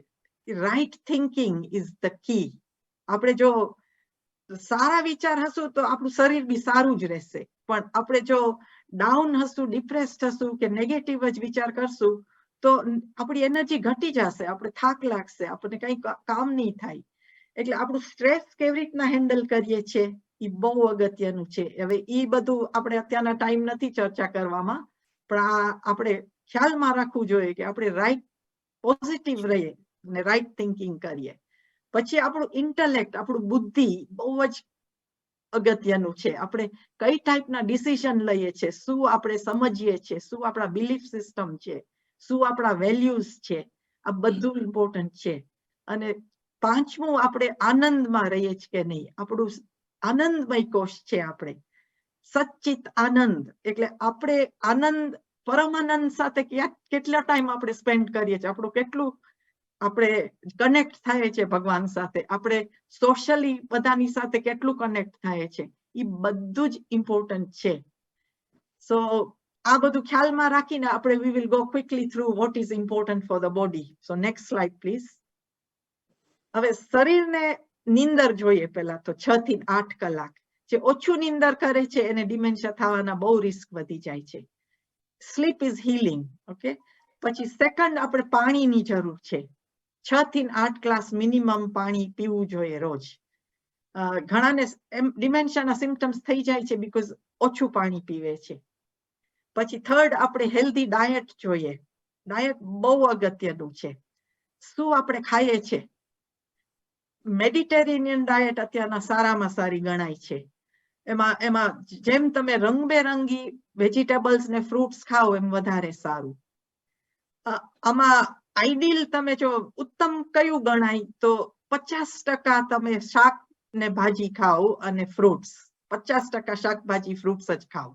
Right thinking is the key. આપણે જો સારા વિચાર હશું તો આપણું શરીર બી સારું જ રહેશે. પણ આપણે જો ડાઉન હશું, ડિપ્રેસ્ડ હશું કે નેગેટિવ જ વિચાર કરશું તો આપણી એનર્જી ઘટી જશે, આપણે થાક લાગશે, આપણને કંઈ કામ નહીં થાય. એટલે આપણું સ્ટ્રેસ કેવી રીતના હેન્ડલ કરીએ છીએ એ બહુ અગત્યનું છે. હવે એ બધું આપણે અત્યારના ટાઈમ નથી ચર્ચા કરવામાં, પણ આપણે ખ્યાલમાં રાખવું જોઈએ કે આપણે રાઈટ પોઝિટિવ રહીએ અને રાઈટ થિંકિંગ કરીએ. પછી આપણું ઇન્ટેલેક્ટ, આપણું બુદ્ધિ બહુ જ અગત્યનું છે. આપણે કઈ ટાઈપના ડિસિઝન લઈએ છીએ, શું આપણે સમજીએ છીએ, શું આપણા બિલીફ સિસ્ટમ છે, શું આપણા વેલ્યુઝ છે, આ બધું ઇમ્પોર્ટન્ટ છે. અને 5મું આપણે આનંદમાં રહીએ છીએ કે નહીં, આપણું આનંદમય કોષ છે. આપણે સચ્ચિત આનંદ એટલે આપણે આનંદ, પરમાનંદ સાથે કેટલા ટાઈમ આપણે સ્પેન્ડ કરીએ છીએ, આપણું કેટલું આપણે કનેક્ટ થાય છે ભગવાન સાથે, આપણે સોશિયલી બધાની સાથે કેટલું કનેક્ટ થાય છે, એ બધું જ ઇમ્પોર્ટન્ટ છે. સો આ બધું ખ્યાલમાં રાખીને આપણે we will go quickly through what is important for the body. So next slide please. હવે શરીરને નીંદર જોઈએ પહેલા તો 6 થી 8 કલાક. જે ઓછું નીંદર કરે છે એને ડિમેન્શિયા થવાના બહુ રિસ્ક વધી જાય છે. Sleep is healing. ઓકે, પછી સેકન્ડ આપણે પાણીની જરૂર છે. 6 થી 8 ગ્લાસ મિનિમમ પાણી પીવું જોઈએ રોજ. ઘણાને ડિમેન્શિયાના સિમ્પટમ્સ થઈ જાય છે બીકોઝ ઓછું પાણી પીવે છે. પછી થર્ડ આપણે હેલ્ધી ડાયટ જોઈએ. ડાયટ બહુ અગત્યનું છે. શું આપણે ખાઈએ છીએ? મેડિટેરેનિયન ડાયટ અત્યારના સારામાં સારી ગણાય છે. એમાં જેમ તમે રંગબેરંગી વેજીટેબલ્સ ને ફ્રૂટ્સ ખાઓ એમ વધારે સારું. આમાં આઈડિયલ તમે જો ઉત્તમ કયું ગણાય તો 50% તમે શાક ને ભાજી ખાઓ અને ફ્રૂટ્સ, 50% શાકભાજી ફ્રૂટ્સ જ ખાઓ.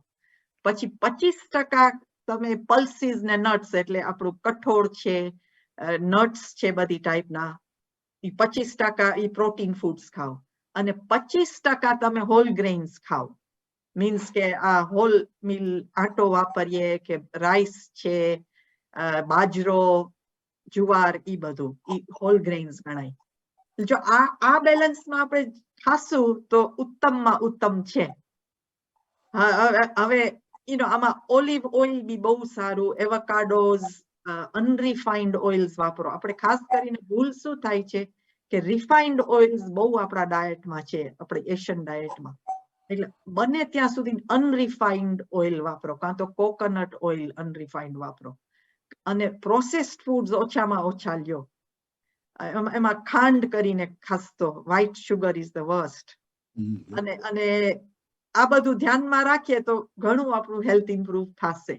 પછી 25% તમે પલ્સીસ ને નટ્સ એટલે આપણું કઠોળ છે, નટ્સ છે બધી ટાઈપના, 25% એ પ્રોટીન ફૂડ્સ ખાઓ. અને 25% તમે હોલ ગ્રેઇન્સ ખાઓ. મીન્સ કે આ હોલ મિલ આટો વાપરીએ કે રાઈસ છે, બાજરો, જુવાર, એ બધું એ હોલ ગ્રેઇન્સ ગણાય. જો આ બેલેન્સમાં આપણે ખાશું તો ઉત્તમમાં ઉત્તમ છે. હવે આમાં ઓલિવ ઓઇલ બી બહુ સારું, એવોકાડોઝ, અનરિફાઇન્ડ ઓઇલ્સ વાપરો. આપણે ખાસ કરીને ભૂલ શું થાય છે કે રિફાઇન્ડ ઓઇલ્સ બહુ આપણા ડાયટમાં છે, આપણે એશિયન ડાયટમાં. એટલે બને ત્યાં સુધી અનરિફાઇન્ડ ઓઇલ વાપરો, કાં તો કોકોનટ ઓઇલ અનરિફાઇન્ડ વાપરો. અને પ્રોસેસ્ડ ફૂડ્સ ઓછામાં ઓછા લ્યો. એમાં ખાંડ કરીને ખાસ તો white sugar is the worst. અને આ બધું ધ્યાનમાં રાખીએ તો ઘણું આપણું હેલ્થ ઇમ્પ્રુવ થશે.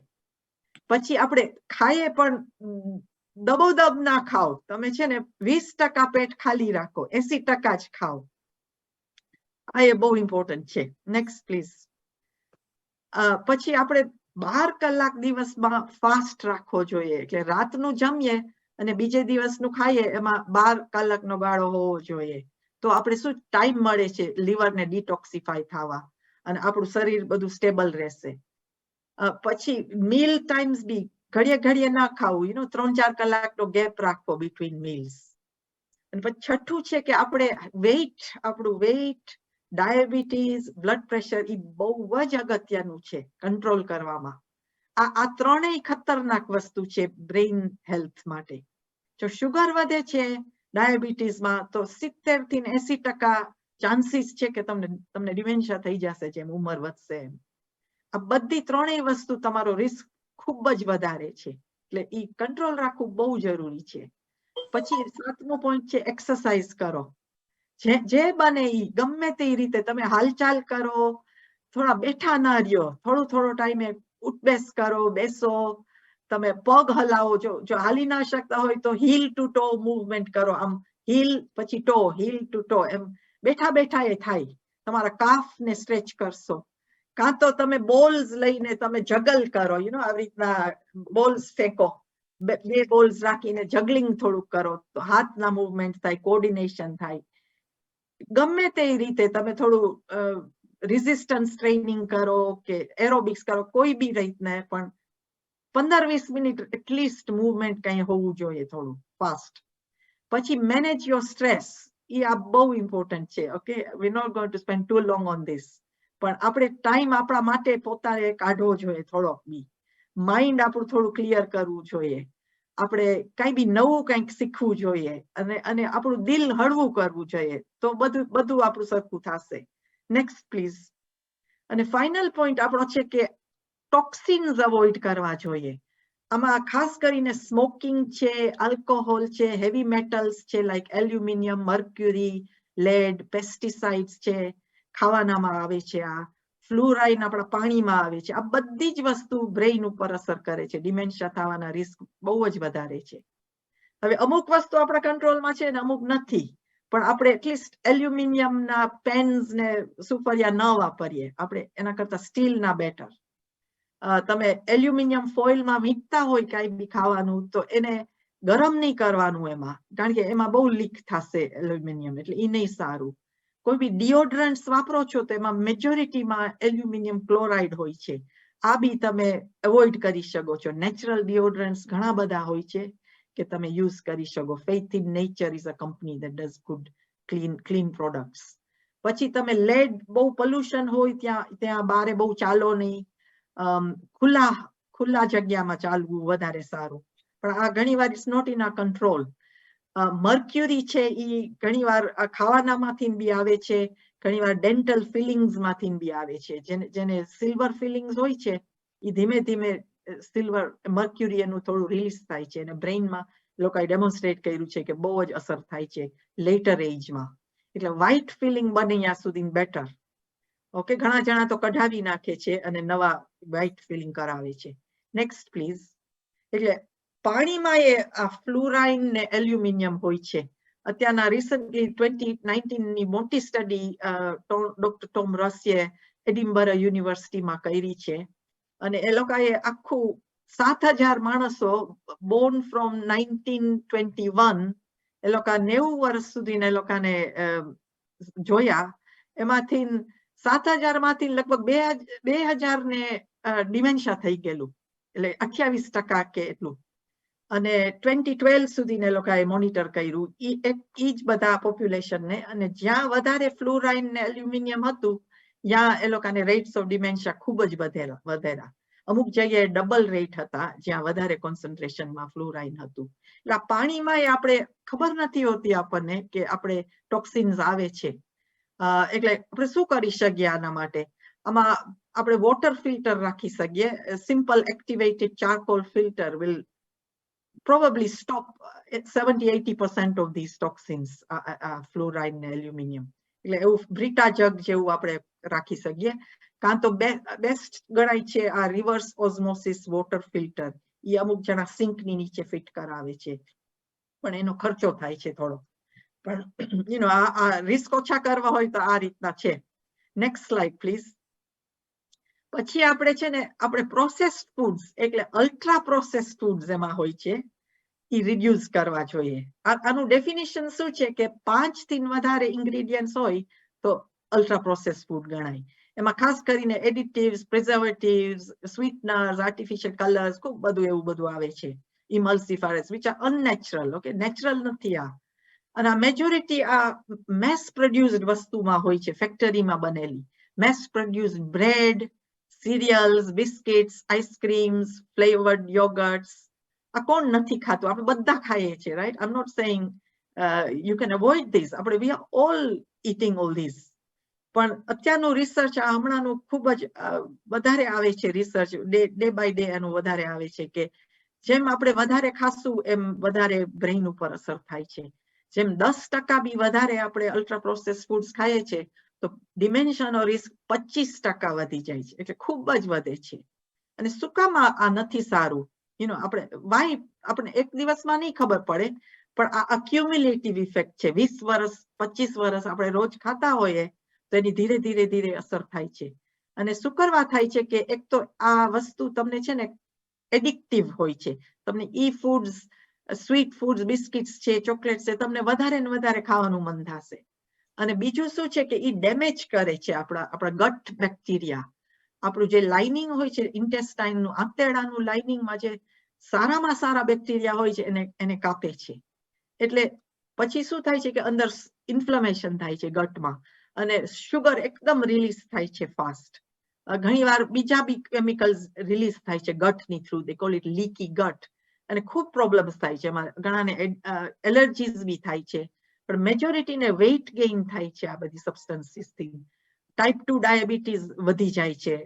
પછી આપણે ખાઈએ પણ દબોદબ ના ખાઓ. તમે છે ને 20% પેટ ખાલી રાખો, 80% જ ખાઓ. આ એ બહુ ઇમ્પોર્ટન્ટ છે. Next please. પછી આપણે 12 કલાક દિવસમાં ફાસ્ટ રાખવો જોઈએ. એટલે રાતનું જમીએ અને બીજે દિવસનું ખાઈએ એમાં 12 કલાકનો ગાળો હોવો જોઈએ. તો આપણે શું ટાઈમ મળે છે લીવરને ડિટોક્સિફાય થવા અને આપણું શરીર બધું સ્ટેબલ રહેશે. પછી મીલ ટાઈમ્સ બી ઘડીએ ઘડીએ ના ખાવું. 3-4 કલાકનો ગેપ રાખવો બિટવીન મીલ્સ. અને પછી છઠ્ઠું છે કે આપણે આપણું વેઇટ, ડાયાબિટીસ, બ્લડ પ્રેશર એ બહુ જ અગત્યનું છે કંટ્રોલ કરવામાં. આ ત્રણેય ખતરનાક વસ્તુ છે બ્રેઇન હેલ્થ માટે. જો શુગર વધે છે ડાયાબિટીસમાં તો 70 થી 80% ચાન્સીસ છે કે તમને ડિમેન્શિયા થઈ જશે જેમ ઉંમર વધશે એમ. આ બધી ત્રણેય વસ્તુ તમારો રિસ્ક ખૂબ જ વધારે છે, એટલે એ કંટ્રોલ રાખવું બહુ જરૂરી છે. પછી 7મો પોઈન્ટ છે એક્સરસાઇઝ કરો. જે બને એ ગમે તે રીતે તમે હાલચાલ કરો, થોડા બેઠા ના રહ્યો, થોડો ટાઈમે ઉઠબેસ કરો, બેસો, તમે પગ હલાવો. જો હાલી ના શકતા હોય તો હીલ ટુ ટો મૂવમેન્ટ કરો, આમ હીલ પછી ટો, હીલ ટુ ટો, એમ બેઠા એ થાય. તમારા કાફ ને સ્ટ્રેચ કરશો. કાં તો તમે બોલ્સ લઈને તમે જગલ કરો, આવી રીતના બોલ્સ ફેંકો, બે બોલ્સ રાખીને જગલિંગ થોડુંક કરો તો હાથના મૂવમેન્ટ થાય, કોર્ડિનેશન થાય. ગમે તે રીતે તમે થોડું રેઝિસ્ટન્સ ટ્રેનિંગ કરો કે એરોબિક્સ કરો, કોઈ બી રીતને પણ 15-20 મિનિટ એટલીસ્ટ મૂવમેન્ટ કઈ હોવું જોઈએ થોડું ફાસ્ટ. પછી મેનેજ યોર સ્ટ્રેસ, એ આ બહુ ઇમ્પોર્ટન્ટ છે. Okay, we not going to spend too long on this, પણ આપણે ટાઈમ આપણા માટે પોતાને કાઢવો જોઈએ થોડોક બી. માઇન્ડ આપણું થોડું ક્લિયર કરવું જોઈએ, આપણે કઈ બી નવું કંઈક શીખવું જોઈએ, અને આપણું દિલ હળવું કરવું જોઈએ, તો બધું આપણું સરખું થશે. Next please. અને ફાઇનલ પોઈન્ટ આપણો છે કે ટોક્સિન્સ અવોઇડ કરવા જોઈએ. આમાં ખાસ કરીને સ્મોકિંગ છે, આલ્કોહોલ છે, હેવી મેટલ્સ છે like aluminium, mercury, lead, pesticides છે, ખાવાનામાં આવે છે. આ ફ્લુરાઇન આપણા પાણીમાં આવે છે. આ બધી જ વસ્તુ બ્રેઇન ઉપર અસર કરે છે. ડિમેન્શિયા થવાના રિસ્ક બહુ જ વધારે છે. હવે અમુક વસ્તુ આપણા કંટ્રોલમાં છે ને અમુક નથી, પણ આપણે એટલીસ્ટ એલ્યુમિનિયમના પેન્સ ને સુપરિયા ન વાપરીએ. આપણે એના કરતા સ્ટીલના બેટર. તમે એલ્યુમિનિયમ ફોઇલમાં વીકતા હોય કાંઈ બી ખાવાનું તો એને ગરમ નહીં કરવાનું એમાં, કારણ કે એમાં બહુ લીક થશે એલ્યુમિનિયમ, એટલે એ નહીં સારું. કોઈ બી ડિઓડ્રન્ટ્સ વાપરો છો તો એમાં મેજોરિટીમાં એલ્યુમિનિયમ ક્લોરાઇડ હોય છે. આ બી તમે એવોઇડ કરી શકો છો. નેચરલ ડિઓડ્રન્ટ્સ ઘણા બધા હોય છે કે તમે યુઝ કરી શકો. Faith in nature is a company that does good clean products. પછી તમે લેડ, બહુ પોલ્યુશન હોય ત્યાં બારે બહુ ચાલો નહીં. ખુલ્લા જગ્યામાં ચાલવું વધારે સારું, પણ આ ઘણી વાર ઇટ્સ નોટ ઇન આ કંટ્રોલ. મર્ક્યુરી છે એ ઘણી વાર ખાવાનામાંથી બી આવે છે, ઘણી વાર ડેન્ટલ ફિલિંગ્સમાંથી બી આવે છે. જેને સિલ્વર ફિલિંગ્સ હોય છે એ ધીમે ધીમે મર્ક્યુરી એનું થોડું રિલીઝ થાય છે, અને બ્રેઇનમાં લોકોએ ડેમોન્સ્ટ્રેટ કર્યું છે કે બહુ જ અસર થાય છે લેટર એજમાં. એટલે વ્હાઇટ ફિલિંગ બને ત્યાં સુધી બેટર. ઓકે, ઘણા જણા તો કઢાવી નાખે છે અને નવા વ્હાઇટ ફિલિંગ કરાવે છે. Next please. એટલે પાણીમાં આ ફ્લુરાઇન ને એલ્યુમિનિયમ હોય છે. અત્યારના રિસન્ટલી 2019ની મોટી સ્ટડી ડોક્ટર ટોમ રસીએ એડિમ્બરા યુનિવર્સિટીમાં કરી છે, અને એ લોકોએ આખું 7,000 માણસો બોર્ન ફ્રોમ 1921, એ લોકો 90 વર્ષ સુધી એ લોકોને જોયા. એમાંથી 7,000 માંથી લગભગ 2,000 ને ડિમેન્શિયા થઈ ગયેલું, એટલે 28% કે એટલું. અને 2012 સુધી એ લોકોએ મોનિટર કર્યું ઈ જ બધા પોપ્યુલેશનને, અને જ્યાં વધારે ફ્લુરાઇન ને એલ્યુમિનિયમ હતું ત્યાં એ લોકોને રેટ્સ ઓફ ડિમેન્શિયા ખૂબ જ વધેરા. અમુક જગ્યાએ ડબલ રેટ હતા જ્યાં વધારે કોન્સન્ટ્રેશનમાં ફ્લુરાઇન હતું. એટલે પાણીમાં આપણે ખબર નથી હોતી આપણને કે આપણે ટોક્સિન્સ આવે છે. એટલે આપણે શું કરી શકીએ આના માટે? આમાં આપણે વોટર ફિલ્ટર રાખી શકીએ. Simple activated charcoal filter will probably stop 70-80% of these toxins, fluoride and aluminium. એટલે એવું બ્રિટા જગ જેવું આપણે રાખી શકીએ. કાં તો બેસ્ટ ગણાય છે આ રિવર્સ ઓસ્મોસિસ વોટર ફિલ્ટર. એ અમુક જણા સિંકની નીચે ફિટ કરાવે છે, પણ એનો ખર્ચો થાય છે થોડો. પણ આ રિસ્ક ઓછા કરવા હોય તો આ રીતના છે. Next slide please. પછી આપણે છે ને આપણે પ્રોસેસ્ડ ફૂડ્સ, એટલે અલ્ટ્રા પ્રોસેસ્ડ ફૂડ્સ એમાં હોય છે, એ રિડ્યુસ કરવા જોઈએ. આનું ડેફિનેશન શું છે કે 5 થી વધારે ઇન્ગ્રેડિયન્ટ્સ હોય તો અલ્ટ્રા પ્રોસેસ્ડ ફૂડ ગણાય. એમાં ખાસ કરીને additives, preservatives, sweeteners, artificial colours, ખૂબ બધું એવું બધું આવે છે. Emulsifiers which are unnatural. Okay, natural નથી આ. અને આ મેજોરિટી આ મેસ પ્રોડ્યુસ્ડ વસ્તુમાં હોય છે, ફેક્ટરીમાં બનેલી mass produced bread, cereals, biscuits, ice creams, flavoured yogurts. આ કોણ નથી ખાતું? આપણે બધા ખાઈએ છીએ, right? I am not saying you can avoid this. આપણે we are all eating all this. પણ અત્યારનું રિસર્ચ આ હમણાંનું ખૂબ જ વધારે આવે છે, રિસર્ચ ડે બાય ડે એનું વધારે આવે છે કે જેમ આપણે વધારે ખાશું એમ વધારે બ્રેઇન ઉપર અસર થાય છે. જેમ 10% બી વધારે આપણે અલ્ટ્રા પ્રોસેસ ફૂડ્સ ખાઈએ છીએ તો ડિમેન્શિયાનો રિસ્ક 25% વધી જાય છે, એટલે ખૂબ જ વધે છે. અને શું કામ આ નથી સારું? આપણે વાય આપણે એક દિવસમાં નહીં ખબર પડે, પણ આ અક્યુમ્યુલેટિવ ઇફેક્ટ છે. 20 વર્ષ 25 વર્ષ આપણે રોજ ખાતા હોઈએ તો એની ધીરે ધીરે ધીરે અસર થાય છે. અને શું કરવા થાય છે કે એક તો આ વસ્તુ તમને છે ને એડિક્ટિવ હોય છે. તમને ઈ ફૂડ્સ, સ્વીટ ફૂડ્સ, બિસ્કિટ્સ છે, ચોકલેટ્સ છે, તમને વધારે ને વધારે ખાવાનું મન થશે. અને બીજું શું છે કે ઈ ડેમેજ કરે છે આપણા ગટ બેક્ટેરિયા. આપણું જે લાઇનિંગ હોય છે ઇન્ટેસ્ટાઇનનું, આંતરડાનું લાઇનિંગમાં જે સારામાં સારા બેક્ટેરિયા હોય છે એને કાપે છે. એટલે પછી શું થાય છે કે અંદર ઇન્ફ્લેમેશન થાય છે ગટમાં અને શુગર એકદમ રિલીઝ થાય છે ફાસ્ટ. ઘણીવાર બીજા બી કેમિકલ્સ રિલીઝ થાય છે ગટની through. They call it leaky gut. અને ખૂબ પ્રોબ્લેમ્સ થાય છે. એમાં ઘણાને એલર્જીસ બી થાય છે. પણ મેજોરિટીને વેઇટ ગેઇન થાય છે આ બધી સબસ્ટન્સીસથી. ટાઈપ 2 ડાયાબિટીસ વધી જાય છે.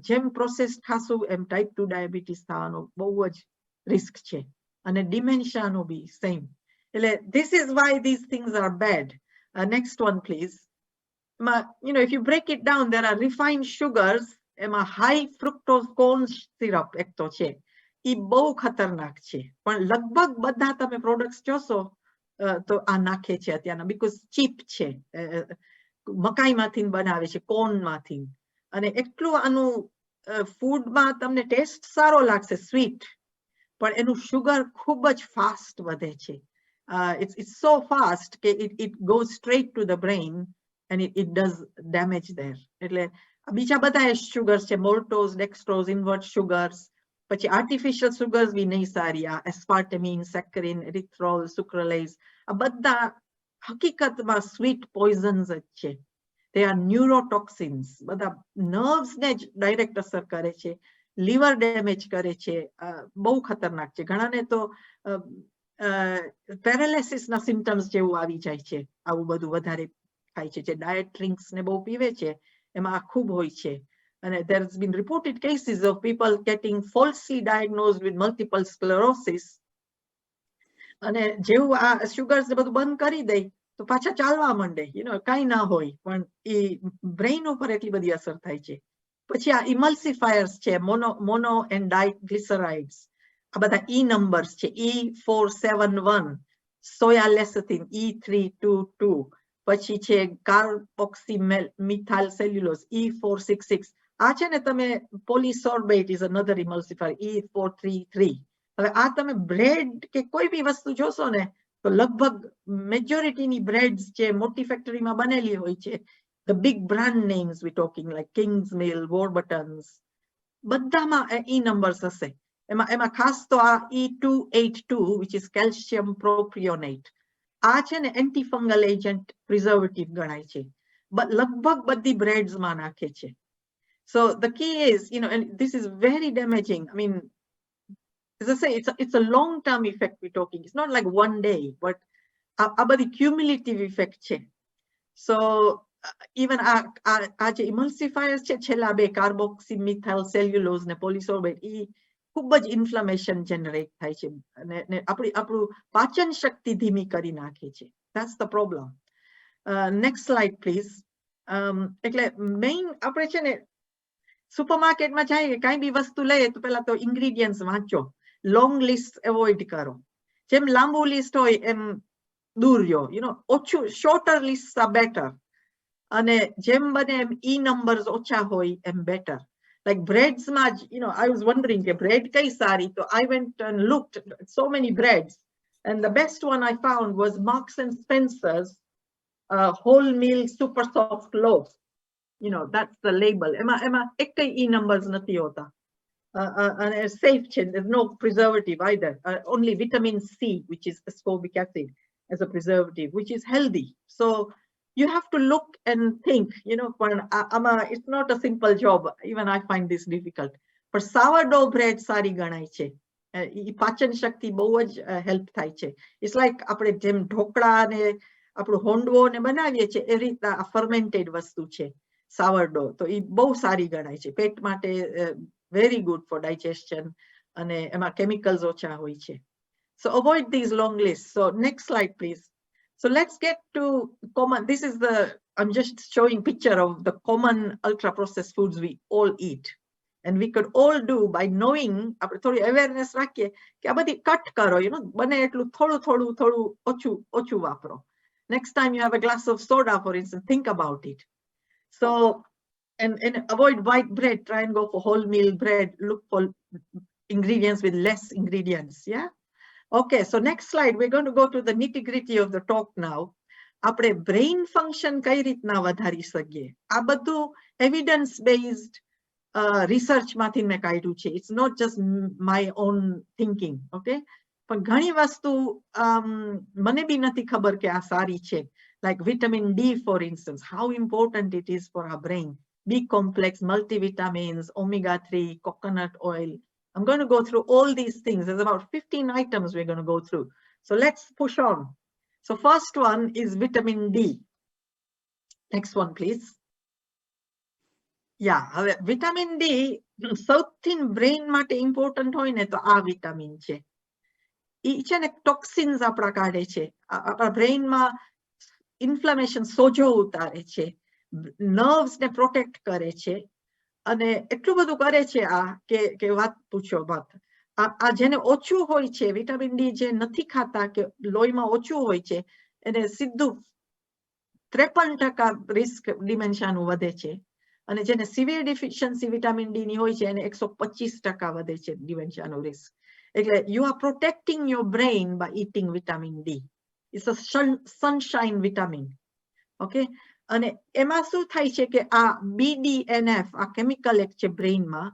જેમ પ્રોસેસ ખાશું એમ ટાઈપ 2 ડાયાબિટીસ થવાનો બહુ જ રિસ્ક છે. અને ડિમેન્શિયાનો બી સેમ. એટલે this is why these things are bad. Next one, please. If you break it down, there are refined sugars. એમાં high fructose corn syrup એક તો છે. એ બહુ ખતરનાક છે. પણ લગભગ બધા તમે પ્રોડક્ટ્સ જોશો તો આ નાખે છે અત્યારના, બીકોઝ ચીપ છે. મકાઈમાંથી બનાવે છે, કોર્નમાંથી. અને એટલું આનું ફૂડમાં તમને ટેસ્ટ સારો લાગશે, સ્વીટ, પણ એનું શુગર ખૂબ જ ફાસ્ટ વધે છે. It's so fast કે it goes straight to the brain and it does damage there. એટલે બીજા બધા શુગર્સ છે, મોલ્ટોઝ, ડેક્સ્ટ્રોઝ, ઇન્વર્ટ શુગર્સ. પછી આર્ટિફિશિયલ શુગર્સ બી નહીં સારી. આ એસ્પાર્ટેમિન, સેક્કરિન, એરિથ્રોલ, સુક્રલેઝ, આ બધા હકીકતમાં સ્વીટ પોઈઝન્સ જ છે. તે આ ન્યુરોટોક્સિન્સ બધા નર્વ્સને જ ડાયરેક્ટ અસર કરે છે, લીવર ડેમેજ કરે છે. બહુ ખતરનાક છે. ઘણાને તો પેરાલિસિસના સિમ્ટમ્સ જેવું આવી જાય છે આવું બધું વધારે થાય છે. જે ડાયટ ડ્રિંક્સ ને બહુ પીવે છે એમાં આ ખૂબ હોય છે. અને there has been reported cases of people getting falsely diagnosed with multiple sclerosis. અને જેવું આ શુગર્સ ને બધું બંધ કરી દે તો પાછા ચાલવા માંડે, કાંઈ ના હોય, પણ એ બ્રેઇન ઉપર એટલી બધી અસર થાય છે. પછી આ ઇમલ્સિફાયર્સ છે, મોનો એન્ડ ડાઇગ્લિસરાઇડ્સ. આ બધા ઈ નંબર્સ છે, E471, સોયા લેસેથિન E322, પછી છે કાર્બોક્સી મિથાઇલ સેલ્યુલોઝ E466. આ છે ને તમે પોલીસોર્બેટ ઇઝ અનધર ઇમલ્સિફાયર E433. હવે આ તમે બ્રેડ કે કોઈ બી વસ્તુ જોશો ને તો લગભગ મેજોરિટીની બ્રેડ્સ જે મોટી ફેક્ટરીમાં બનેલી હોય છે, the big brand names we talking like King's Mill, Warburton's, બધામાં ઈ નંબર્સ હશે. એમાં ખાસ તો આ E282 which is calcium propionate. આ છે ને એન્ટીફંગલ એજન્ટ, પ્રિઝર્વેટિવ ગણાય છે. લગભગ બધી બ્રેડ્સમાં નાખે છે. So the key is, and this is very damaging. I mean, as I say, it's a long-term effect we're talking. It's not like one day, but a body cumulative effect છે. So even આ જે emulsifiers છે, છેલ્લા બે carboxy methyl cellulose ને પોલીસોર્બેટ, એ ખૂબ જ inflammation generate થાય છે અને આપણું પાચન શક્તિ ધીમી કરી નાખે છે. That's the problem. Next slide, please. એટલે મેઇન આપણે છે ને સુપરમાર્કેટમાં જઈએ, કાંઈ બી વસ્તુ લઈએ તો પહેલા તો ઇન્ગ્રીડિયન્ટ્સ વાંચો, લોંગ લિસ્ટ એવોઇડ કરો. જેમ લાંબુ લિસ્ટ હોય એમ દૂર રહ્યો. ઓછું શોર્ટર લિસ્ટ આ બેટર. અને જેમ બને એમ ઈ નંબર્સ ઓછા હોય એમ better. Like breads, I was wondering, bread kai sari? So I went and looked at so many breads, and the best one I found was Marks and Spencer's wholemeal super soft loaf. That's the label. Emma ekkai e numbers nathi hota. And it's safe. There's no preservative either. Only vitamin C, which is ascorbic acid. as a preservative, which is healthy. So you have to look and think, it's not a simple job. Even I find this difficult. But sourdough bread સારી ગણાય છે. ઈ પાચન શક્તિ બહુ જ help થાય છે. It's like આપણે જેમ ઢોકળા ને આપણું હોંડવો ને બનાવીએ છીએ એ રીતના આ ફર્મેન્ટેડ વસ્તુ છે sourdough. તો ઈ બહુ સારી ગણાય છે. પેટ માટે very good for digestion અને એમાં chemicals ઓછા હોય છે. So avoid these long lists. So next slide, please. So let's get to common. This is I'm just showing picture of the common ultra processed foods we all eat. And we could all do by knowing, આપણે થોડી awareness રાખીએ કે આ બધી cut કરો, બને એટલું થોડું ઓછું વાપરો. Next time you have a glass of soda, for instance, think about it. So, and avoid white bread, try and go for wholemeal bread, look for ingredients with less ingredients, yeah? Okay, so next slide, we're going to go to the nitty-gritty of the talk now. આપણે brain function કઈ રીતના વધારી શકીએ? આ બધું evidence-based research માંથી મેં કાઢ્યું છે. It's not just my own thinking, okay? પણ ઘણી વસ્તુ મને બી નથી ખબર કે આ સારી છે. Like vitamin D, for instance, how important it is for our brain. B complex, multivitamins, omega-3, coconut oil. I'm going to go through all these things. There's about 15 items we're going to go through. So let's push on. So first one is vitamin D. Next one, please. Yeah, vitamin D, સૌથી brain માટે important હોય ને તો આ vitamin છે. ઈ છે ને toxins આપણા કાઢે છે. આપણા brain માં inflammation સોજો ઉતારે છે. Nerves ને protect કરે છે. અને એટલું બધું કરે છે આ કે વાત પૂછો વાત. આ જેને ઓછું હોય છે વિટામિન ડી જે નથી ખાતા કે લોહીમાં ઓછું હોય છે એને સીધું 53% રિસ્ક ડિમેન્શિયાનું વધે છે. અને જેને સિવિયર ડિફિશિયન્સી વિટામિન ડી ની હોય છે એને 125% વધે છે ડિમેન્શિયાનું રિસ્ક. એટલે you are protecting your brain by eating vitamin D. It's a sunshine vitamin. Okay? અને એમાં શું થાય છે કે આ BDNF આ કેમિકલ એક છે બ્રેઇનમાં,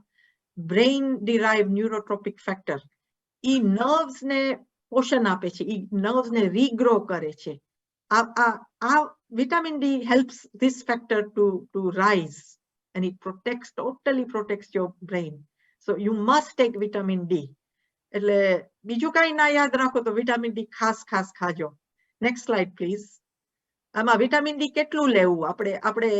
બ્રેઇન ડિરાઇવ ન્યુરોટ્રોપિક ફેક્ટર, ઈ નર્વ્સ ને પોષણ આપે છે, ઈ નર્વ્સ ને રીગ્રો કરે છે. આ vitamin D helps this factor to rise and it totally protects your brain. So you must take vitamin D. એટલે બીજું કઈ ના યાદ રાખો તો વિટામિન ડી ખાસ ખાજો. Next slide, please. આમાં વિટામિન ડી કેટલું લેવું આપણે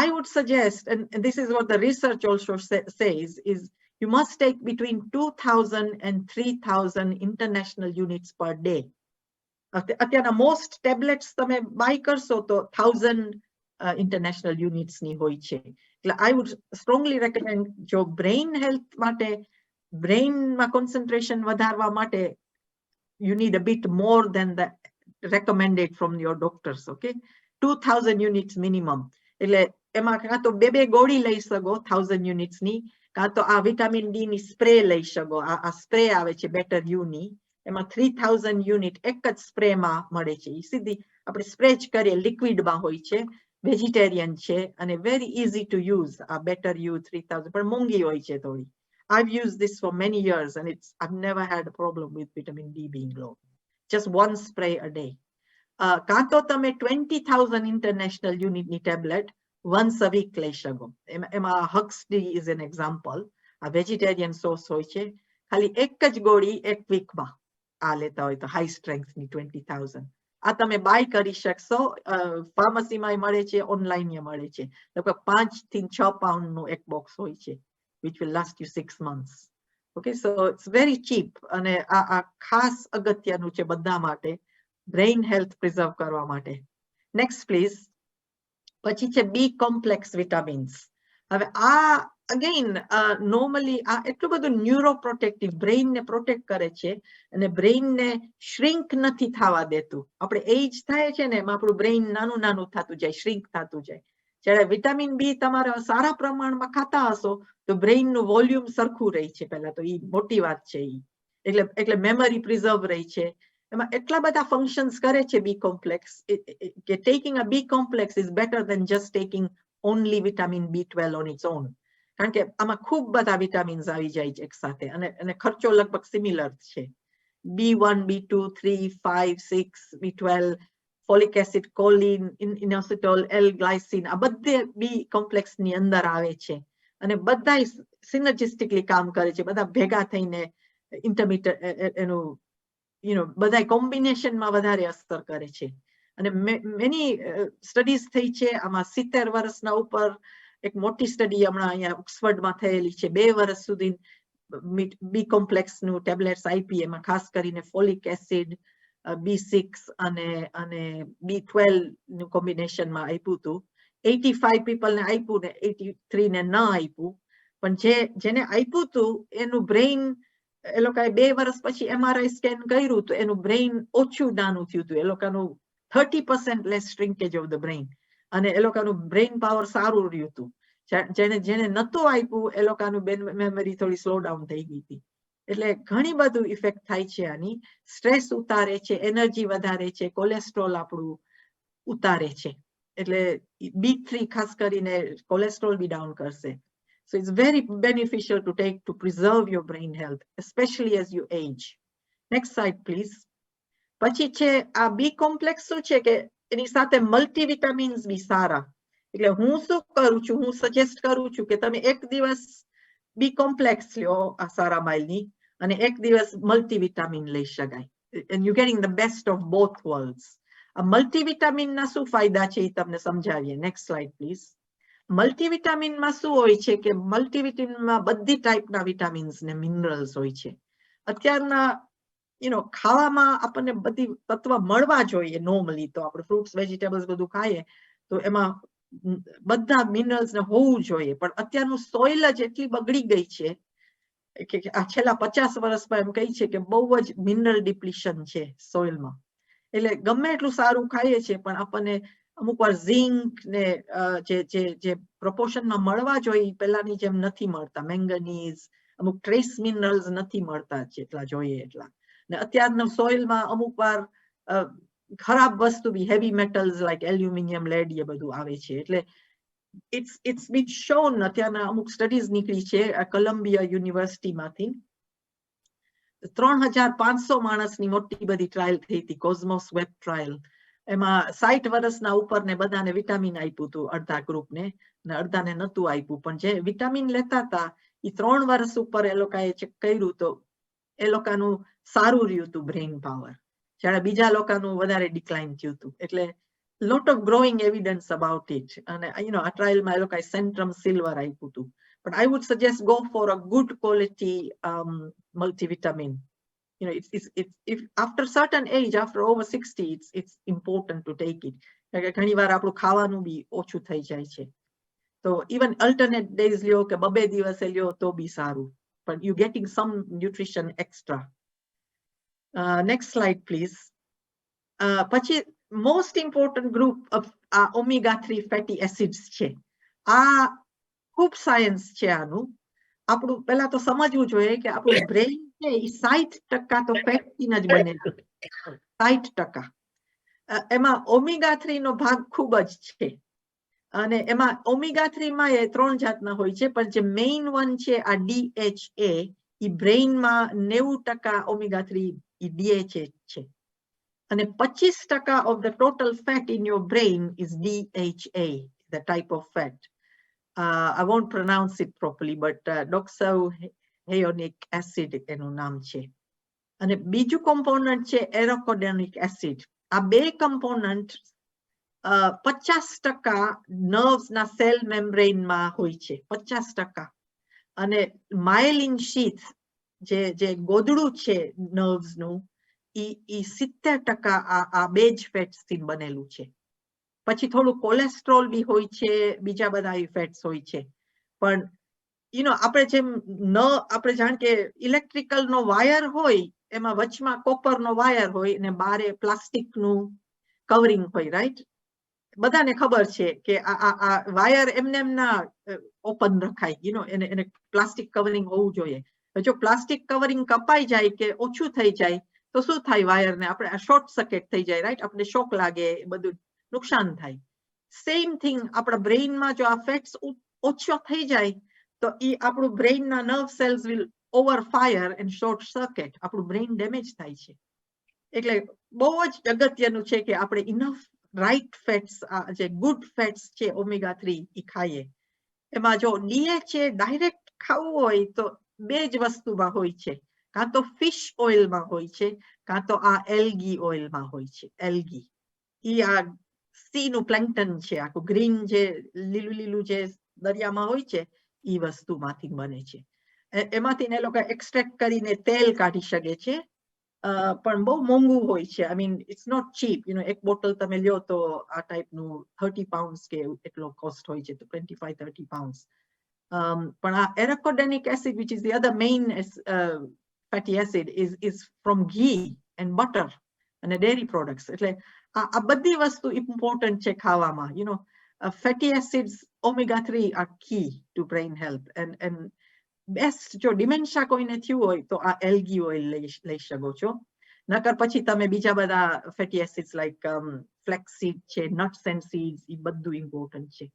I would suggest, and this is what the research also says, is you must take between 2,000 and 3,000 international units per day. અત્યારના most tablets તમે buy કરશો તો 1,000 international units ની હોય છે. એટલે I would strongly recommend જો brain health માટે, brain માં concentration વધારવા માટે you need a bit more than the recommended from your doctors, okay? 2,000 units minimum. એટલે એમાં કાં તો બે ગોળી લઈ શકો 1,000 units ની, કાં તો આ વિટામિન ડી ની સ્પ્રે લઈ શકો. આ સ્પ્રે આવે છે બેટર યુ ની, એમાં 3,000 યુનિટ એક જ સ્પ્રેમાં મળે છે. ઈ સીધી આપણે સ્પ્રે જ કરીએ, લિક્વિડમાં હોય છે, વેજીટેરિયન છે અને very easy to use. આ બેટર યુ 3,000 પણ મોંઘી હોય છે થોડી. I've used this for many years and I've never had a problem with vitamin D being low. Just one spray a day. કાં તો તમે 20,000 international unit ની tablet once a week લઈ શકો. એમાં Huxley is an example. આ vegetarian source હોય છે. ખાલી એક જ ગોળી એક વીકમાં આ લેતા હોય તો high strength ની 20,000. આ તમે બાય કરી શકશો. ફાર્મસીમાં મળે છે, ઓનલાઈન મળે છે. લગભગ 5 થી 6 પાઉન્ડનું એક બોક્સ હોય છે, which will last you 6 months. Okay, so it's very cheap. અને આ ખાસ અગત્યનું છે બધા માટે, brain health preserve કરવા માટે. Next, please. પછી છે B complex vitamins. હવે આ again normally આ એટલું બધું ન્યુરોપ્રોટેક્ટિવ, બ્રેઇન ને પ્રોટેક્ટ કરે છે અને બ્રેઇન ને શ્રિંક નથી થવા દેતું. આપણે એજ થાય છે ને એમાં આપણું બ્રેઇન નાનું થતું જાય, શ્રિંક થતું જાય. જ્યારે વિટામિન બી તમારે સારા પ્રમાણમાં ખાતા હશો તો બ્રેઇન નું વોલ્યુમ સરખું રહી છે. પહેલા તો ઈ મોટી વાત છે. ઈ એટલે મેમરી પ્રિઝર્વ રહી છે. એમાં એટલા બધા ફંક્શન્સ કરે છે બી કોમ્પ્લેક્સ કે taking a B complex is better than just taking only vitamin B12 on its own. કારણ કે આમાં ખૂબ બધા વિટામિન્સ આવી જાય છે એક સાથે અને ખર્ચો લગભગ સિમિલર છે. B1, B2, 3, 5, 6, B12, folic acid, choline, inositol, L-glycine, આ બધે B complex ની અંદર આવે છે અને બધા synergistically કામ કરે છે, બધા ભેગા થઈને intermittent એનું બધા કોમ્બિનેશન માં વધારે અસર કરે છે. અને મેની સ્ટડીઝ થઈ છે આમાં. 70 વર્ષના ઉપર એક મોટી સ્ટડી હમણાં અહીંયા ઓક્સફર્ડમાં થયેલી છે. 2 વર્ષ સુધી બી કોમ્પ્લેક્સ નું ટેબ્લેટ્સ આપી, એમાં ખાસ કરીને ફોલિક એસિડ, B6 અને B12 નું કોમ્બિનેશનમાં આપ્યું હતું. 85 પીપલ ને આપ્યું ને 83 ને ન આપ્યું. પણ જેને આપ્યું હતું એનું બ્રેઇન, એ લોકોએ 2 વર્ષ પછી MRI સ્કેન કર્યું તો એનું બ્રેઇન ઓછું નાનું થયું હતું. એ લોકોનું 30% લેસ શ્રિંકેજ ઓફ ધ બ્રેઇન અને એ લોકોનું બ્રેઇન પાવર સારું રહ્યું હતું. જેને નતું આપ્યું એ લોકોનું મેમરી થોડી સ્લો ડાઉન થઈ ગઈ હતી. એટલે ઘણી બધું ઇફેક્ટ થાય છે આની. સ્ટ્રેસ ઉતારે છે, એનર્જી વધારે છે, કોલેસ્ટ્રોલ આપણું ઉતારે છે. એટલે B3 ખાસ કરીને કોલેસ્ટ્રોલ બી ડાઉન કરશે. So it's very beneficial to take to preserve your brain health, especially as you age. Next slide, please. પછી છે આ B complex શું છે કે એની સાથે મલ્ટીવિટામિન્સ બી સારા. એટલે હું શું કરું છું, હું સજેસ્ટ કરું છું કે તમે એક દિવસ B complex લ્યો આ સારા માઇલની અને એક દિવસ મલ્ટીવિટામિન લઈ શકાય. And you're getting the best of both worlds. આ મલ્ટીવિટામિનના શું ફાયદા છે એ તમને સમજાવીએ. Next slide please. મલ્ટીવિટામિનમાં શું હોય છે કે મલ્ટીવિટામિનમાં બધી ટાઈપના વિટામિન્સ ને મિનરલ્સ હોય છે. અત્યારના ખાવામાં આપણને બધી તત્વ મળવા જોઈએ. નોર્મલી તો આપણે ફ્રૂટ્સ, વેજીટેબલ્સ બધું ખાઈએ તો એમાં બધા મિનરલ્સ ને હોવું જોઈએ. પણ અત્યારનું સોઇલ જ એટલી બગડી ગઈ છે કે આ છેલ્લા 50 વર્ષમાં એમ કહી છે કે બહુ જ મિનરલ ડિપ્લીશન છે સોઇલમાં. એટલે ગમે એટલું સારું ખાઈએ છીએ પણ આપણને અમુક વાર ઝિંક ને જે પ્રોપોર્શનમાં મળવા જોઈએ પહેલાની જેમ નથી મળતા. મેંગનીઝ, અમુક ટ્રેસ મિનરલ્સ નથી મળતા જેટલા જોઈએ એટલા. ને અત્યારના સોઇલમાં અમુક વાર ખરાબ વસ્તુ બી, heavy metals like aluminium, lead એ બધું આવે છે. એટલે it's been shown, અત્યારના અમુક સ્ટડીઝ નીકળી છે કોલંબિયા યુનિવર્સિટીમાંથી. 3500 માણસની મોટી બધી ટ્રાયલ થઈ હતી, કોસ્મોસ વેબ ટ્રાયલ. એમાં 60 વર્ષના ઉપર ને બધાને વિટામિન આપ્યું હતું, અડધા ગ્રુપને ને અડધાને નતું આપ્યું. પણ જે વિટામિન લેતા હતા એ 3 વર્ષ ઉપર એ લોકોએ ચેક કર્યું તો એ લોકોનું સારું રહ્યું હતું બ્રેઇન પાવર, જ્યારે બીજા લોકોનું વધારે ડિક્લાઇન થયું હતું. એટલે lot of growing evidence about it. અને આ ટ્રાયલમાં એ લોકોએ સેન્ટ્રમ સિલ્વર આપ્યું હતું. But I would suggest go for a good quality multivitamin. If after certain age, after over 60, it's important to take it. ઘણી વાર આપણું ખાવાનું બી ઓછું થઈ જાય છે. તો even alternate days લ્યો કે 2 દિવસે લ્યો તો બી સારું. But you're getting some nutrition extra. Next slide, please. પછી most important group of omega-3 fatty acids છે. આ ખૂબ સાયન્સ છે આનું. આપણું પહેલા તો સમજવું જોઈએ કે આપણું બ્રેઇન છે એ 60% તો ફેટથી જ બનેલું. 60%. એમાં ઓમેગા-3 નો ભાગ ખૂબ જ છે. અને એમાં ઓમેગા-3 માં એ 3 જાતના હોય છે, પણ જે મેઇન વન છે આ DHA, એ બ્રેઇનમાં 90% ઓમેગા-3 એ DHA છે. અને 25% of the total fat in your brain is DHA, the type of fat. I won't pronounce it properly, but doxoheonic acid એનું નામ છે. અને બીજું કોમ્પોનન્ટ છે એરોકોડોનિક એસિડ. આ બે કોમ્પોનન્ટ 50% નર્વ્સના સેલ મેમ્બ્રેનમાં હોય છે, 50%. અને માયલિન શીથ જે ગોદડું છે નર્વ્સનું એ 70% આ બેજ ફેટ્સથી બનેલું છે. પછી થોડું કોલેસ્ટ્રોલ બી હોય છે, બીજા બધા ફેટ્સ હોય છે. પણ આપણે જેમ આપણે જાણ કે ઇલેક્ટ્રિકલનો વાયર હોય એમાં વચમાં કોપરનો વાયર હોય અને બારે પ્લાસ્ટિકનું કવરિંગ હોય, રાઈટ? બધાને ખબર છે કે આ વાયર એમને એમ ના ઓપન રખાય, એને પ્લાસ્ટિક કવરિંગ હોવું જોઈએ. જો પ્લાસ્ટિક કવરિંગ કપાઈ જાય કે ઓછું થઈ જાય તો શું થાય? વાયરને આપણે શોર્ટ સર્કિટ થઈ જાય, રાઈટ? આપણે શોક લાગે, બધું નુકસાન થાય. સેમ થિંગ આપણા બ્રેઇનમાં જો આ ફેટ્સ ઓછો થઈ જાય તો એ આપણું બ્રેઇનના nerve cells will over fire and short circuit આપણું બ્રેઇન ડેમેજ થાય છે. એટલે બહુ જ અગત્યનું છે કે આપણે ઇનફ રાઇટ ફેટ્સ, જે ગુડ ફેટ્સ છે ઓમેગા 3 એ ખાઈએ. એમાં જો DHA ડાયરેક્ટ ખાવું હોય તો બે જ વસ્તુમાં હોય છે, કાં તો ફિશ ઓઇલમાં હોય છે, કાં તો આ એલ્ગી ઓઇલમાં હોય છે. એલ્ગી એ આ સી નું પ્લેન્કટન છે, આખું ગ્રીન જે લીલું લીલું જે દરિયામાં હોય છે એ વસ્તુમાંથી બને છે. એમાંથી એ લોકો એક્સટ્રેક્ટ કરીને તેલ કાઢી શકે છે, પણ બહુ મોંઘું હોય છે. I mean it's not cheap. એક બોટલ તમે લ્યો તો આ ટાઈપનું £30 કે એટલો કોસ્ટ હોય છે, તો 25-30 pounds. પણ આ એરાકોડેનિક acid, which is the other main fatty acid, is from ghee and butter and dairy products. એટલે આ બધી વસ્તુ ઇમ્પોર્ટન્ટ છે ખાવામાં. Fatty acids, omega 3 are key to brain health. And best જો ડિમેન્શિયા કોઈને થયું હોય તો આ એલ્ગી ઓઇલ લઈ શકો છો. નકર પછી તમે બીજા બધા ફેટી એસિડ્સ લાઈક ફ્લેક્સીડ છે, નટ્સ એન્ડ સીડ્સ, એ બધું ઇમ્પોર્ટન્ટ છે.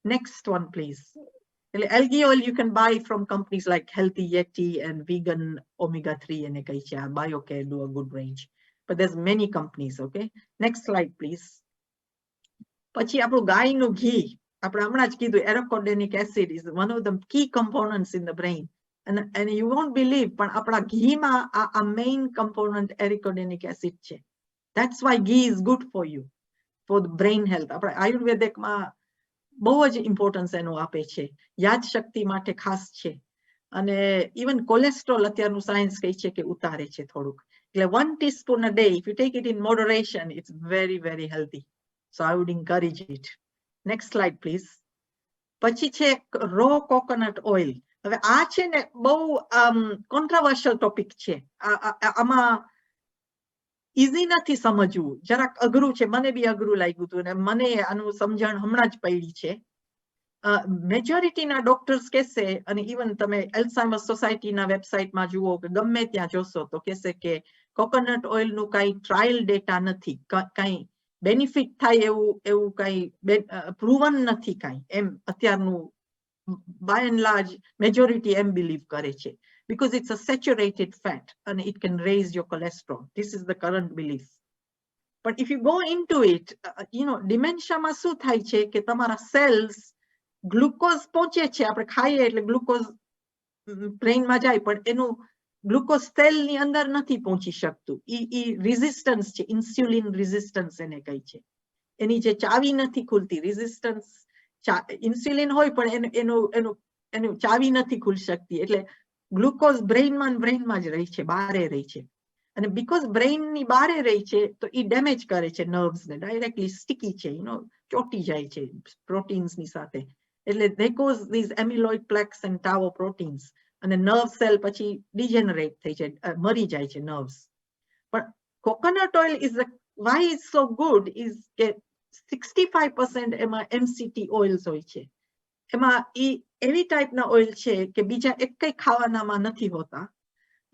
Next one please. એટલે algae oil you can buy from companies like Healthy Yeti and vegan omega 3 એને કહી છે. આ BioCare do a good range, but there's many companies. Okay, next slide please. પછી આપણું ગાયનું ઘી, આપણે હમણાં જ કીધું arachidonic acid is one of the key components in the brain, and you won't believe, પણ આપણા ઘીમાં આ main component એરાકોડેનિક એસિડ છે. That's why ghee is good for you, for the brain health. આપણે આયુર્વેદિકમાં બહુ જ ઇમ્પોર્ટન્સ એનું આપે છે, યાદ શક્તિ માટે ખાસ છે. અને ઇવન કોલેસ્ટ્રોલ અત્યારનું સાયન્સ કહે છે કે ઉતારે છે થોડુંક. એટલે 1 teaspoon a day, if you take it in moderation, it's very, very healthy. So I would encourage it. Next slide, please. પછી છે રો કોકોનટ ઓઇલ. હવે આ છે ને બહુ કોન્ટ્રોવર્શિયલ ટોપિક છે. આમાં ઈઝી નથી સમજવું, જરાક અઘરું છે. મને બી અઘરું લાગ્યું હતું, અને મને આનું સમજણ હમણાં જ પડી છે. મેજોરિટીના ડોક્ટર્સ કહેશે, અને ઇવન તમે એલ્ઝાઇમર સોસાયટીના વેબસાઇટમાં જુઓ કે ગમે ત્યાં જોશો તો કહેશે કે કોકોનટ ઓઇલનું કાંઈ ટ્રાયલ ડેટા નથી, કાંઈ બેનિફિટ થાય એવું કાંઈ પ્રૂવન નથી કાંઈ, એમ અત્યારનું by and large majority એમ બિલીવ કરે છે, because it's a saturated fat and it can raise your cholesterol. This is the current belief. But if you go into it, dementia શું થાય છે કે તમારા cells ગ્લુકોઝ પહોંચે છે, આપણે ખાઈએ એટલે ગ્લુકોઝ બ્રેઇનમાં જાય, પણ એનું ગ્લુકોઝ સેલની અંદર નથી પહોંચી શકતું. ઈ રેઝિસ્ટન્સ છે, ઇન્સ્યુલિન રેઝિસ્ટન્સ એને કહે છે. એની જે ચાવી નથી ખુલતી, રેઝિસ્ટન્સ. ઇન્સ્યુલિન હોય પણ એનું ચાવી નથી ખુલી શકતી, એટલે ગ્લુકોઝ બ્રેઇનમાં જ રહી છે, બહારે રહી છે. અને બીકોઝ બ્રેઇનની બારે રહી છે તો એ ડેમેજ કરે છે નર્વ્સને, ડાયરેક્ટલી સ્ટીકી છે, ચોટી જાય છે પ્રોટીન્સની સાથે. એટલે they cause these amyloid plaques and tau proteins, અને નર્વ સેલ પછી ડિજેનરેટ થઈ જાય, મરી જાય છે નર્વ્સ. પણ coconut oil is why it's so good is કે 65% એમાં MCT ઓઇલ્સ હોય છે. એમાં એ એવી ટાઈપના ઓઇલ છે કે બીજા એકેય ખાવાનામાં નથી હોતા,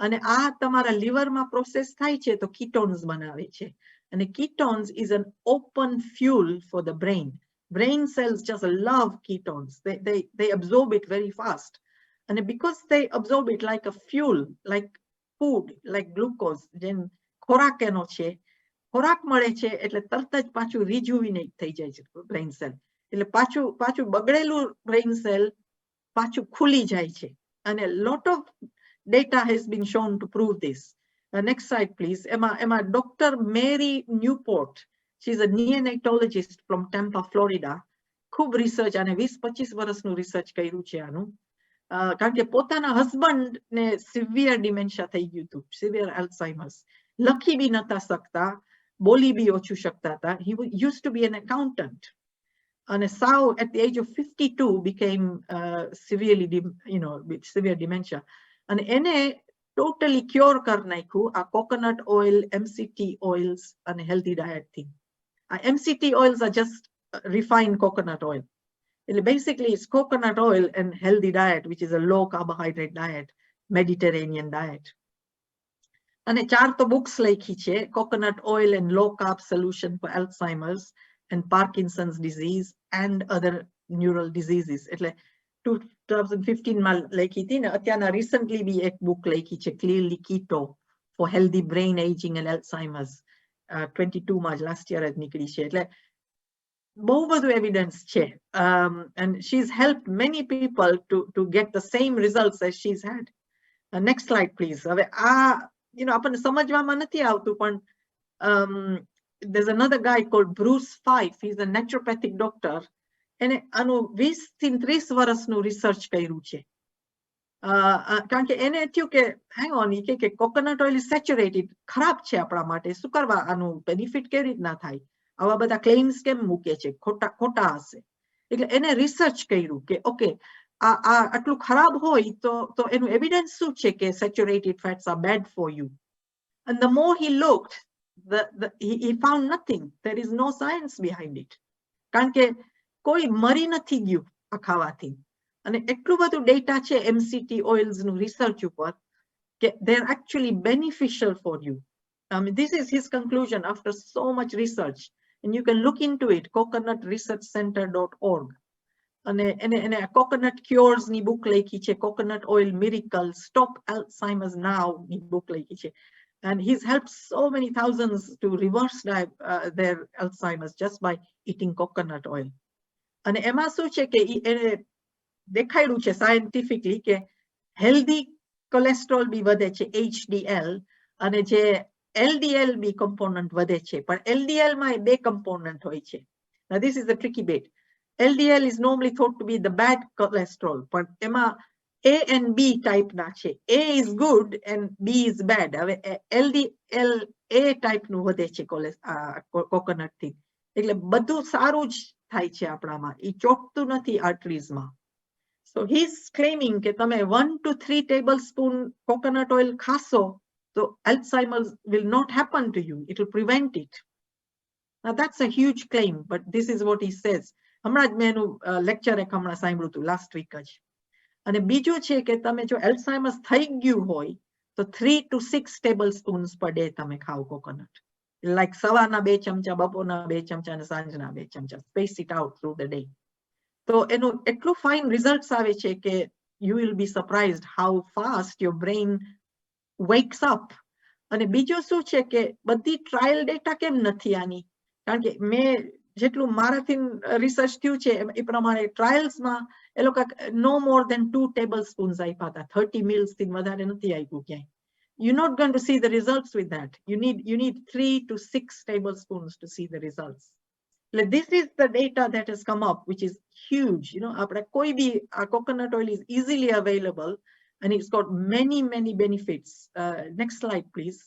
અને આ તમારા લિવરમાં પ્રોસેસ થાય છે તો કીટોન્સ બનાવે છે. અને ketones is an open fuel for the brain. Brain cells just love ketones. They absorb it very fast. And because they absorb it like a fuel, like food, like glucose, then ખોરાક એનો છે, ખોરાક મળે છે એટલે તરત જ પાછું રિજુવિનેટ થઈ જાય છે બ્રેઇન સેલ. એટલે પાછું બગડેલું બ્રેઇન સેલ પાછું ખુલી જાય છે. અને lot of data has been shown to prove this. Next slide, please. Emma, Dr. Mary Newport, she's a neonatologist from Tampa, Florida. ખૂબ રિસર્ચ, અને 20-25 વર્ષનું રિસર્ચ કર્યું છે આનું. કારણ કે પોતાના હસબન્ડને સિવિયર ડિમેન્શિયા થઈ ગયું હતું, સિવિયર એલ્ઝાઇમર્સ. લખી બી નતા શકતા, બોલી બી ઓછું શકતા હતા. He used to be an accountant. And Sao, at the age of 52, became with severe dementia. And ene totally cure kar naikhu a coconut oil, MCT oils, and healthy diet thing. MCT oils are just refined coconut oil. Basically, it's coconut oil and healthy diet, which is a low carbohydrate diet, Mediterranean diet. And 4 તો books લખી છે, coconut oil and low carb solution for Alzheimer's and Parkinson's disease and other neural diseases. એટલે 2015 માં લખી હતી ને અત્યારના recently બી એક બુક લખી છે clearly keto for healthy brain ageing and Alzheimer's 22 માં જ લાસ્ટ યર જ નીકળી છે એટલે બહુ બધું એવિડન્સ છે and she's helped many people to get the same results as she's had. Next slide please. હવે આ આપણને સમજવામાં નથી આવતું પણ there's another guy called Bruce Fife. He's a naturopathic doctor. એને આનું 20 થી 30 વર્ષનું રિસર્ચ કર્યું છે કારણ કે એને થયું કે હેંગ ઓન કે કોકોનટ ઓઇલ ઇઝ સેચ્યુરેટેડ ખરાબ છે આપણા માટે શું કરવા આનું બેનિફિટ કેવી રીતના થાય આવા બધા ક્લેમ્સ કેમ મૂકે છે ખોટા હશે એટલે એને રિસર્ચ કર્યું કે ઓકે આ આટલું ખરાબ હોય તો એનું એવિડન્સ શું છે કે saturated fats are bad for you and the more he looked he found nothing. There is no science behind it કારણ કે કોઈ મરી નથી ગયું આ ખાવાથી અને એટલું બધું ડેટા છે MCT oils નું રિસર્ચ ઉપર કે they are actually beneficial for you. This is his conclusion after so much research and you can look into it coconutresearchcenter.org અને એને coconut cures ની બુક લખી છે coconut oil miracle stop Alzheimer's now ની book લખી છે and he's helped so many thousands to reverse their Alzheimer's just by eating coconut oil. અને એમાં શું છે કે એને દેખાડ્યું છે સાયન્ટિફિકલી કે હેલ્ધી કોલેસ્ટ્રોલ બી વધે છે HDL અને જે LDL બી કમ્પોનન્ટ વધે છે પણ LDL માં 2 કમ્પોનન્ટ હોય છે. Now this is the tricky bit. LDL is normally thought to be the bad cholesterol but એમાં A and B type ના છે. A is good and B is bad. હવે LDL A type નું વધે છે coconut થી એટલે બધું સારું જ થાય છે આપણામાં એ ચોટતું નથી આર્ટરીઝમાં. So he's claiming કે તમે 1 to 3 tablespoon coconut oil ખાશો તો Alzheimer's will not happen to you. It will prevent it. Now that's a huge claim but this is what he says. હમણાં જ મેં એનું લેક્ચર એક હમણાં સાંભળ્યું હતું લાસ્ટ વીક જ. અને બીજું છે કે તમે જો Alzheimer's થઈ ગયું હોય તો 3 to 6 tablespoons per day તમે ખાઓ કોકોનટ. Like સવારના 2 ચમચા બપોરના 2 ચમચા અને સાંજના 2 ચમચા space it out through the day. તો એનું એટલું ફાઇન રિઝલ્ટ્સ આવે છે કે you will be surprised how fast your brain wakes up. અને બીજું શું છે કે બધી ટ્રાયલ ડેટા કેમ નથી આની કારણ કે મેં જેટલું મારાથી રિસર્ચ થયું છે એ પ્રમાણે ટ્રાયલ્સમાં એ લોકો no more than 2 tablespoons આપ્યા હતા 30 meals થી વધારે નથી આપ્યું ક્યાંય. You're not going to see the results with that. You need 3 to 6 tablespoons to see the results. This is the data that has come up, which is huge. Coconut oil is easily available and it's got many benefits. Next slide, please.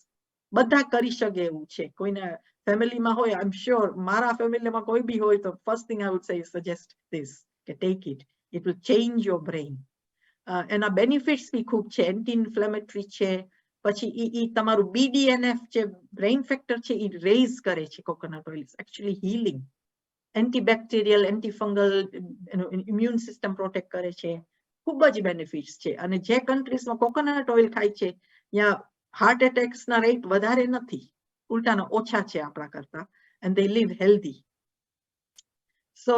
બધા કરી શકે એવું છે કોઈના ફેમિલીમાં હોય I'm sure મારા ફેમિલીમાં કોઈ બી હોય તો first thing I would say is suggest this કે take it. It will change your brain. એના benefits બી ખૂબ છે anti-inflammatory છે પછી ઈ તમારું BDNF જે brain factor છે ઈ raise કરે છે coconut oil is actually healing. Antibacterial, antifungal, immune system protect કરે છે ખૂબ જ benefits છે અને જે countries માં coconut oil ખાય છે ત્યાં heart attacks na rate વધારે નથી ઉલટાનો ઓછા છે આપણા કરતા and they live healthy. So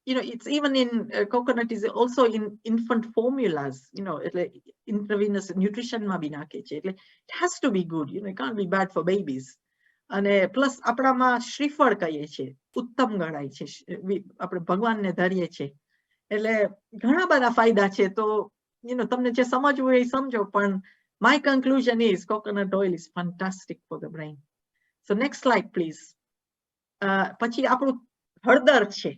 it's even in coconut is also in infant formulas, એટલે intravenous nutrition માં બી નાખે છે એટલે it has to be good, it can't be bad for babies. અને plus આપણામાં શ્રીફળ કહીએ છે ઉત્તમ ગણાય છે આપણે ભગવાનને ધરીએ છે એટલે ઘણા બધા ફાયદા છે તો તમને જે સમજવું એ સમજો પણ my conclusion is coconut oil is fantastic for the brain. So next slide please. પછી આપણું હળદર છે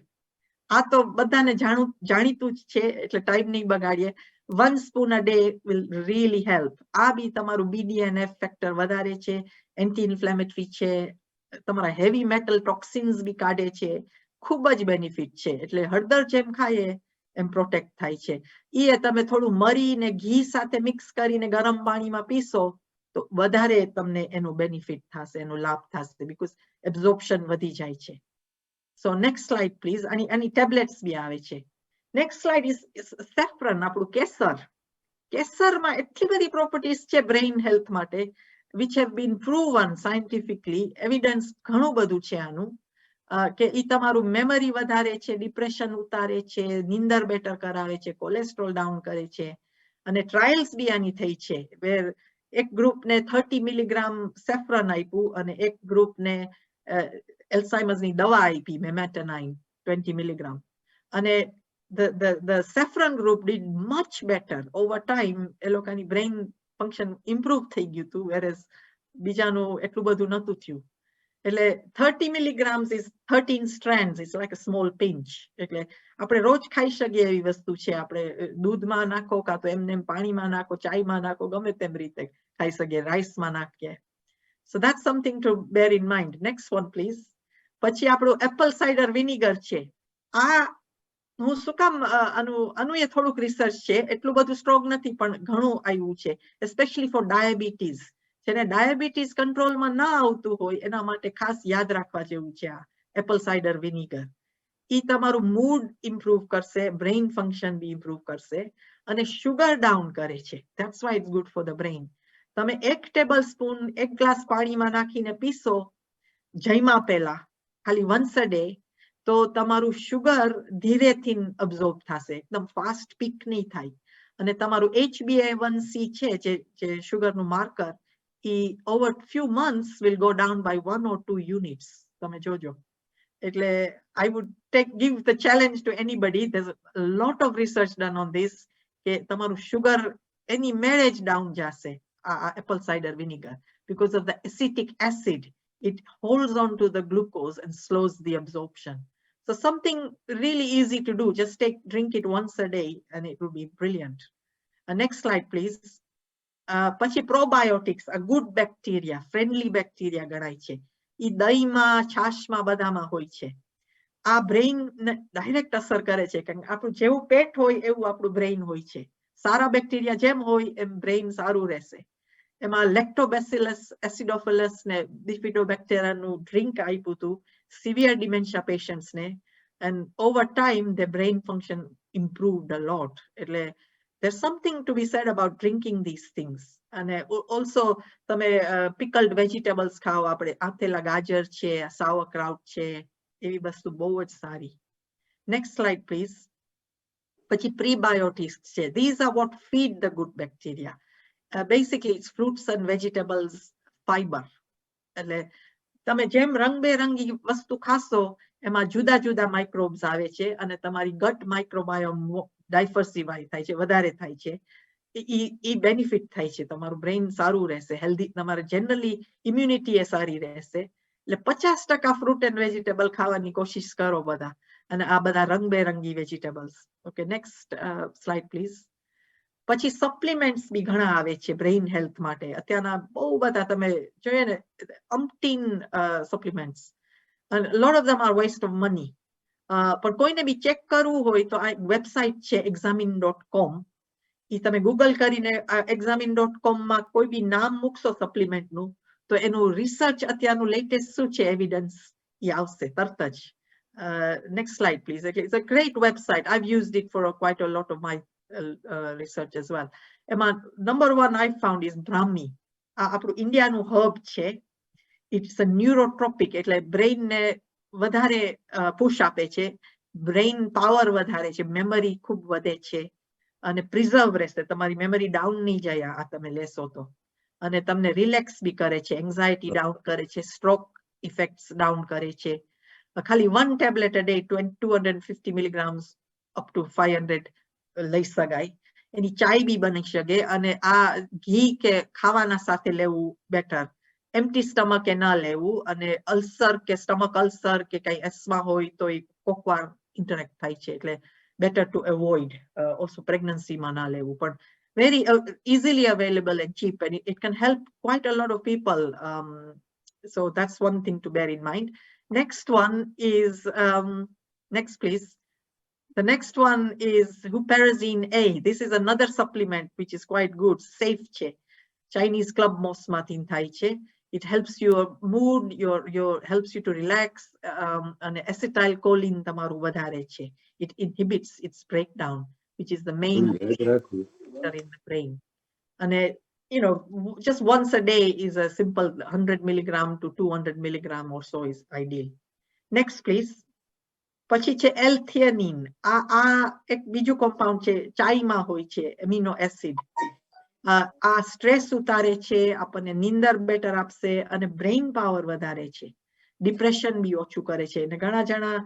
આ તો બધાને જાણીતું જ છે એટલે ટાઈમ નહીં બગાડીએ 1 spoon a day will really help. આ બી તમારું BDNF factor વધારે છે એન્ટી ઇન્ફ્લેમેટરી છે તમારા હેવી મેટલ ટોક્સિન્સ બી કાઢે છે ખૂબ જ બેનિફિટ છે એટલે હળદર જેમ ખાઈએ એમ પ્રોટેક્ટ થાય છે એ તમે થોડું મરી ને ઘી સાથે મિક્સ કરીને ગરમ પાણીમાં પીશો તો વધારે તમને એનું બેનિફિટ થશે એનો લાભ થશે બીકોઝ એબ્ઝોર્પ્શન વધી જાય છે. So next slide please. અને ટેબ્લેટ્સ બી આવે છે. Next slide is saffron, આપણું કેસર. કેસરમાં એટલી બધી પ્રોપર્ટીઝ છે બ્રેઇન હેલ્થ માટે which have been proven scientifically. Evidence ઘણું બધું છે આનું કે ઈ તમારું મેમરી વધારે છે, ડિપ્રેશન ઉતારે છે, નીંદર બેટર કરાવે છે, કોલેસ્ટ્રોલ ડાઉન કરે છે. અને ટ્રાયલ્સ બી આની થઈ છે, વેર એક ગ્રુપને 30 મિલીગ્રામ સેફ્રન આપ્યું અને એક ગ્રુપને એલ્ઝાઇમર્સની દવા આપી, મેમેટાનાઇન 20 મિલીગ્રામ. અને the saffron group did much better over time. એ લોકોની બ્રેઇન ફંક્શન ઇમ્પ્રુવ થઈ ગયું હતું, whereas બીજાનું એટલું બધું નહોતું થયું. એટલે 30 milligrams is 13 strands, it's like a small pinch. એટલે આપણે રોજ ખાઈ શકીએ એવી વસ્તુ છે. આપણે દૂધમાં નાખો, કાં તો એમને પાણીમાં નાખો, ચાયમાં નાખો, ગમે તેમ રીતે ખાઈ શકીએ, રાઈસમાં નાખીએ. So that's something to bear in mind. Next one, please. પછી આપણું એપલ સાઇડર વિનેગર છે. આ હું શું કામ આનું એ થોડુંક રિસર્ચ છે, એટલું બધું સ્ટ્રોંગ નથી પણ ઘણું આવ્યું છે, એસ્પેશિયલી ફોર ડાયાબિટીસ. જેને ડાયાબિટીસ કંટ્રોલમાં ના આવતું હોય એના માટે ખાસ યાદ રાખવા જેવું છે આ એપલ સાઇડર વિનેગર. એ તમારું મૂડ ઇમ્પ્રુવ કરશે, બ્રેઇન ફંક્શન બી ઇમ્પ્રુવ કરશે અને શુગર ડાઉન કરે છે. That's why it's good for the brain. તમે 1 ટેબલ સ્પૂન 1 ગ્લાસ પાણીમાં નાખીને પીશો જમ્યા પહેલા, ખાલી once a day, તો તમારું શુગર ધીરેથી અબ્ઝોર્બ થશે, એકદમ ફાસ્ટ પીક નહીં થાય. અને તમારું HbA1c છે, જે શુગરનું marker, A over few months will go down by 1 or 2 units. તમે જોજો. એટલે I would give the challenge to anybody. There's a lot of research done on this, કે તમારું શુગર એની મેળે જ ડાઉન જશે આ Apple cider vinegar, because of the acetic acid. It holds on to the glucose and slows the absorption. So something really easy to do. Just drink it once a day and it will be brilliant. Next slide, please. પછી probiotics, a good bacteria, friendly bacteria ગણાય છે. ઈ દહીંમાં, છાશમાં, બધામાં હોય છે. આ brain direct અસર કરે છે, કારણ કે આપણું જેવું પેટ હોય એવું આપણું બ્રેઇન હોય છે. સારા બેક્ટેરિયા જેમ હોય એમ બ્રેઇન સારું રહેશે. એમાં લેક્ટોબેસિલસ એસિડોફિલસ ને બિફિડોબેક્ટેરિયાનું ડ્રિંક આપ્યું હતું સિવિયર ડિમેન્શિયા પેશન્ટ્સને, and over time their brain function improved a lot. એટલે there's something to be said about drinking these things. અને also તમે pickled vegetables ખાઓ, આપણે આથેલા ગાજર છે, sauerkraut છે, એવી વસ્તુ બહુ જ સારી. Next slide, please. પછી prebiotics છે. These are what feed the good bacteria. Basically it's fruits and vegetables, fiber. એટલે તમે જેમ રંગબેરંગી વસ્તુ ખાશો એમાં જુદા જુદા માઇક્રોબ્સ આવે છે અને તમારી ગટ માઇક્રોબાયોમ ડાયવર્સિફાઈ થાય છે, વધારે થાય છે. ઈ બેનિફિટ થાય છે, તમારું બ્રેઇન સારું રહેશે, હેલ્ધી, તમારે જનરલી ઇમ્યુનિટી એ સારી રહેશે. એટલે 50% ફ્રૂટ એન્ડ વેજીટેબલ ખાવાની કોશિશ કરો બધા, અને આ બધા રંગબેરંગી vegetables. Okay, next slide please. પછી સપ્લિમેન્ટ્સ બી ઘણા આવે છે બ્રેઇન હેલ્થ માટે. અત્યારના બહુ બધા તમે જોઈએ ને, umpteen supplements. A lot of them are waste of money. પણ કોઈને બી ચેક કરવું હોય તો આ વેબસાઇટ છે examine.com. એ તમે ગૂગલ કરીને examine.com માં કોઈ બી નામ મૂકશો સપ્લિમેન્ટનું તો એનું રિસર્ચ અત્યારનું લેટેસ્ટ શું છે એવિડન્સ એ આવશે તરત જ. Next slide, please. Okay, it's a great website. I've used it for quite a lot of my research as well. Number one I found is Brahmi. આપણું ઇન્ડિયાનું હબ છે. It's a neurotropic, એટલે brain ને વધારે push આપે છે, brain power વધારે છે, memory ખૂબ વધે છે અને પ્રિઝર્વ રહેશે, તમારી મેમરી ડાઉન નહીં જાય આ તમે લેશો તો. અને તમને રિલેક્સ બી કરે છે, એન્ઝાયટી ડાઉન કરે છે, સ્ટ્રોક ઇફેક્ટ્સ ડાઉન કરે છે. ખાલી 1 tablet a day, 250 milligrams up to 500 લઈ શકાય. એની ચાય બી બની શકે અને આ ઘી કે ખાવાના સાથે લેવું બેટર. એમ્પ્ટી સ્ટમકે ના લેવું, અને અલ્સર કે સ્ટમક અલ્સર કે કઈ એસ્મા હોય તો એ કોકવાર ઇન્ટરેક્ટ થાય છે, એટલે બેટર ટુ એવોઇડ. ઓલ્સો પ્રેગ્નન્સીમાં ના લેવું, પણ very easily available and cheap, and it can help quite a lot of people. So that's one thing to bear in mind. Next one is, next please. The next one is huperazine A. This is another supplement which is quite good, safe che. Chinese club moss matin thai che. It helps your mood, helps you to relax, and acetylcholine tamaru vadare che. It inhibits its breakdown, which is the main factor in the brain. And just once a day is a simple 100 milligram to 200 milligram or so is ideal. Next please. પછી છે એલ્થિયનિન. આ એક બીજું compound છે, ચાઈમાં હોય છે, amino acid. આ stress ઉતારે છે, આપણને નીંદર બેટર આપશે અને બ્રેઇન પાવર વધારે છે, ડિપ્રેશન બી ઓછું કરે છે. અને ઘણા જણા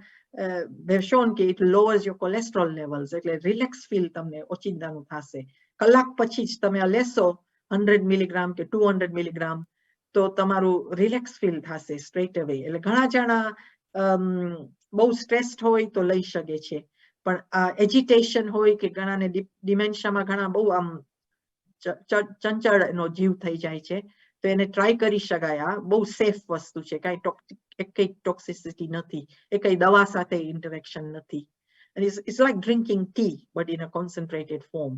they've shown કે it lowers your cholesterol levels, એટલે રિલેક્સ ફીલ તમને ઓચિંતાનું થશે. કલાક પછી જ તમે આ લેશો 100 મિલીગ્રામ કે 200 મિલીગ્રામ, તો તમારું રિલેક્સ ફીલ થશે સ્ટ્રેટ અવે. એટલે ઘણા જણા બહુ સ્ટ્રેસ્ડ હોય તો લઈ શકે છે, પણ એજિટેશન હોય કે ઘણાને ડિમેન્શિયામાં ઘણા બહુ આમ ચંચળ એનો જીવ થઈ જાય છે, તો એને ટ્રાય કરી શકાય. આ બહુ સેફ વસ્તુ છે, કઈ ટોક્સિસિટી નથી, એ કઈ દવા સાથે ઇન્ટરેક્શન નથી. And it's like drinking tea but in a concentrated form,